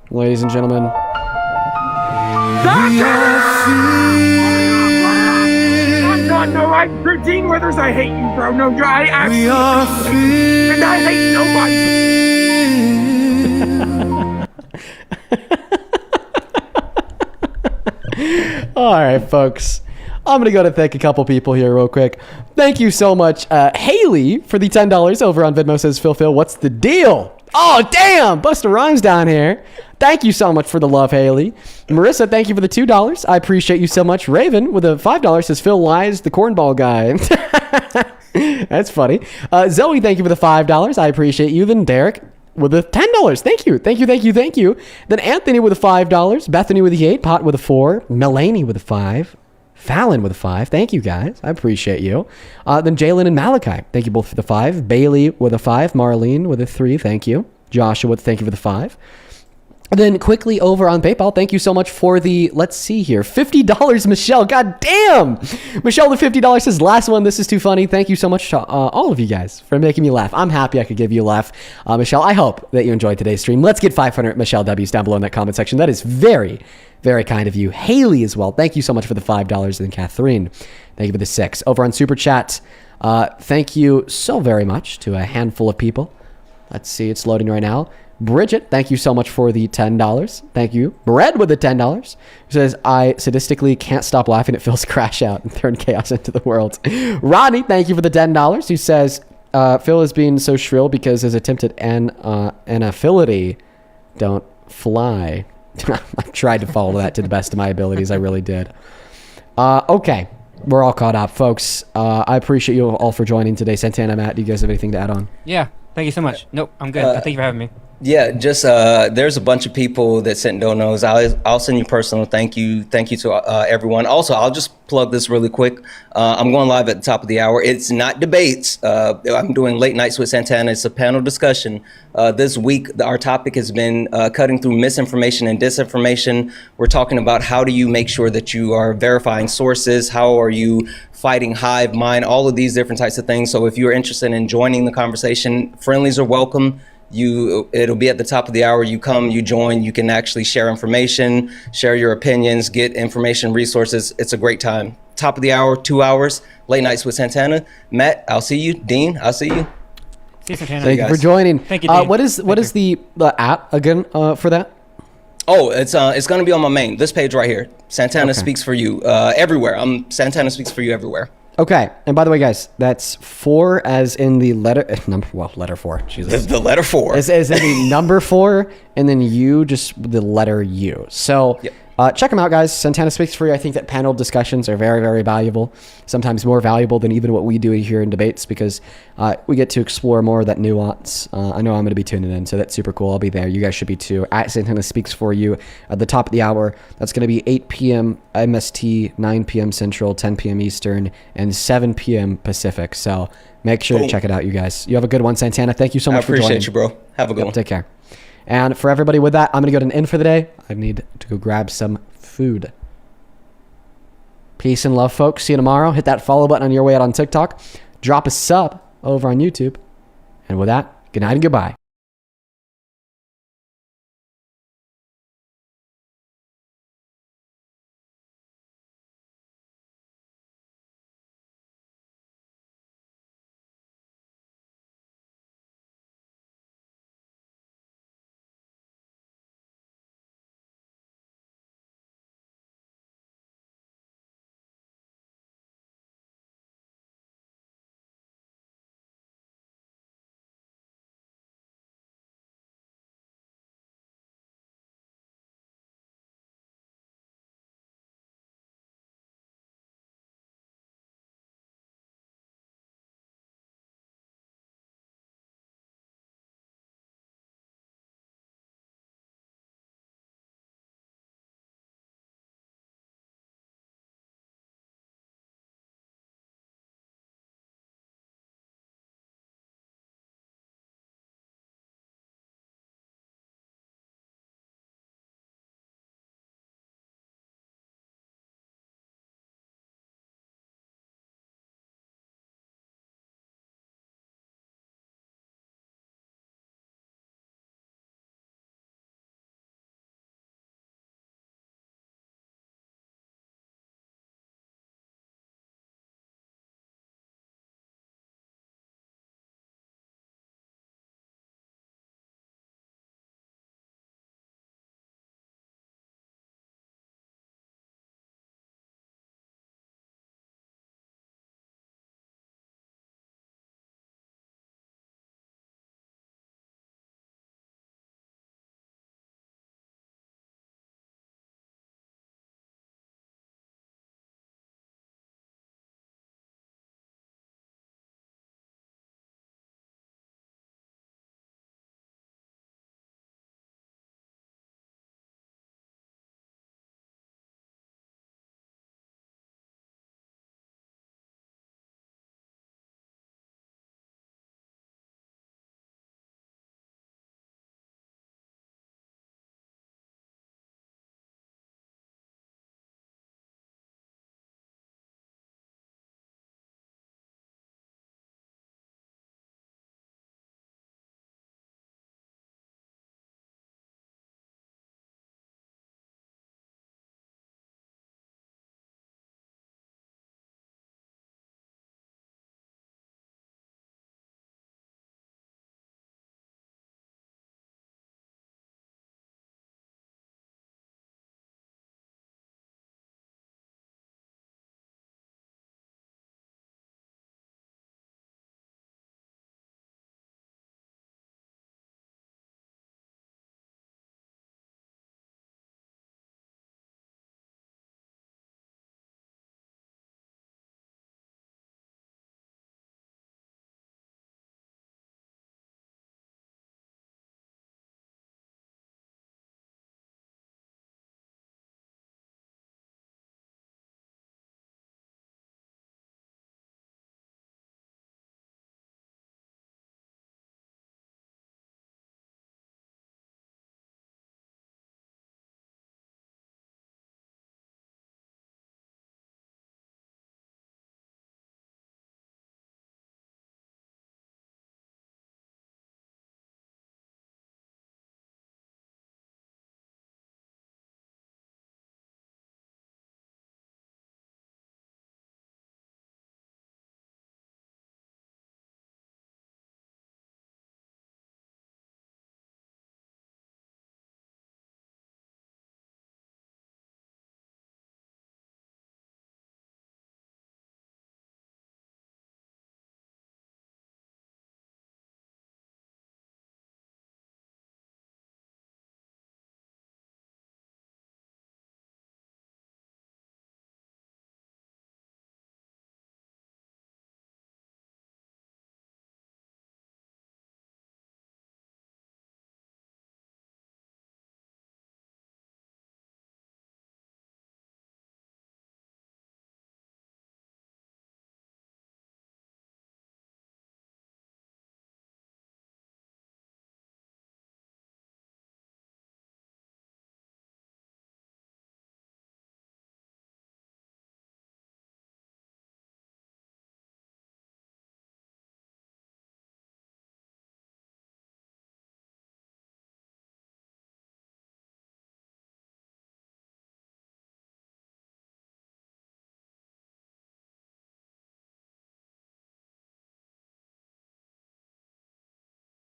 ladies and gentlemen. No, Dean Withers, I hate you, bro. No, I actually hate and I hate nobody. All right, folks. I'm going to go to thank a couple people here real quick. Thank you so much, Haley, for the $10 over on Venmo. Says, Phil, what's the deal? Oh, damn. Busta Rhymes down here. Thank you so much for the love, Haley. Marissa, thank you for the $2. I appreciate you so much. Raven with a $5 says, Phil lies, the cornball guy. That's funny. Zoe, thank you for the $5. I appreciate you. Then Derek with the $10. Thank you. Then Anthony with the $5. Bethany with the 8. Pot with a 4. Melanie with a 5. Fallon with a 5. Thank you, guys. I appreciate you. Then Jalen and Malachi. Thank you both for the 5. Bailey with a 5. Marlene with a 3. Thank you. Joshua, thank you for the 5. Then quickly over on PayPal, thank you so much for the, let's see here, $50, Michelle. God damn! Michelle, the $50 says, last one, this is too funny. Thank you so much to all of you guys for making me laugh. I'm happy I could give you a laugh. Michelle, I hope that you enjoyed today's stream. Let's get 500 Michelle W's down below in that comment section. That is very, very kind of you. Haley as well. Thank you so much for the $5. And Catherine, thank you for the 6. Over on Super Chat, thank you so very much to a handful of people. Let's see, it's loading right now. Bridget, thank you so much for the $10. Thank you. Bread with the $10. Who says, I sadistically can't stop laughing at Phil's crash out and turn chaos into the world. Rodney, thank you for the $10. Who says, Phil is being so shrill because his attempt at anaphility don't fly. I tried to follow that to the best of my abilities. I really did. Okay. We're all caught up, folks. I appreciate you all for joining today. Santana, Matt, do you guys have anything to add on? Yeah. Thank you so much. Nope, I'm good. Thank you for having me. Yeah, just there's a bunch of people that sent donos. I'll send you personal thank you to everyone. Also, I'll just plug this really quick. I'm going live at the top of the hour. It's not debates. I'm doing late nights with Santana. It's a panel discussion. This week, our topic has been cutting through misinformation and disinformation. We're talking about how do you make sure that you are verifying sources? How are you fighting hive mind? All of these different types of things. So if you're interested in joining the conversation, friendlies are welcome. It'll be at the top of the hour. You come, you join, you can actually share information, share your opinions, get information, resources. It's a great time. Top of the hour, 2 hours, late nights with Santana. Matt, I'll see you. Dean, I'll see you. See you, Santana. Thank you for joining. Thank you, Dean. What is the app again for that? Oh, it's going to be on my main, this page right here. Santana Speaks for You everywhere. Santana Speaks for You everywhere. Okay, and by the way, guys, that's 4 as in the letter letter 4. Jesus, the letter 4 as in the number 4, and then U, just the letter U. So check them out, guys. Santana Speaks for You. I think that panel discussions are very, very valuable. Sometimes more valuable than even what we do here in debates, because we get to explore more of that nuance. I know I'm going to be tuning in, so that's super cool. I'll be there. You guys should be too. At Santana Speaks for You at the top of the hour. That's going to be 8 p.m. MST, 9 p.m. Central, 10 p.m. Eastern, and 7 p.m. Pacific. So make sure to check it out, you guys. You have a good one, Santana. Thank you so much for joining. I appreciate you, bro. Have a good one. Take care. And for everybody with that, I'm going to go to an end for the day. I need to go grab some food. Peace and love, folks. See you tomorrow. Hit that follow button on your way out on TikTok. Drop a sub over on YouTube. And with that, good night and goodbye.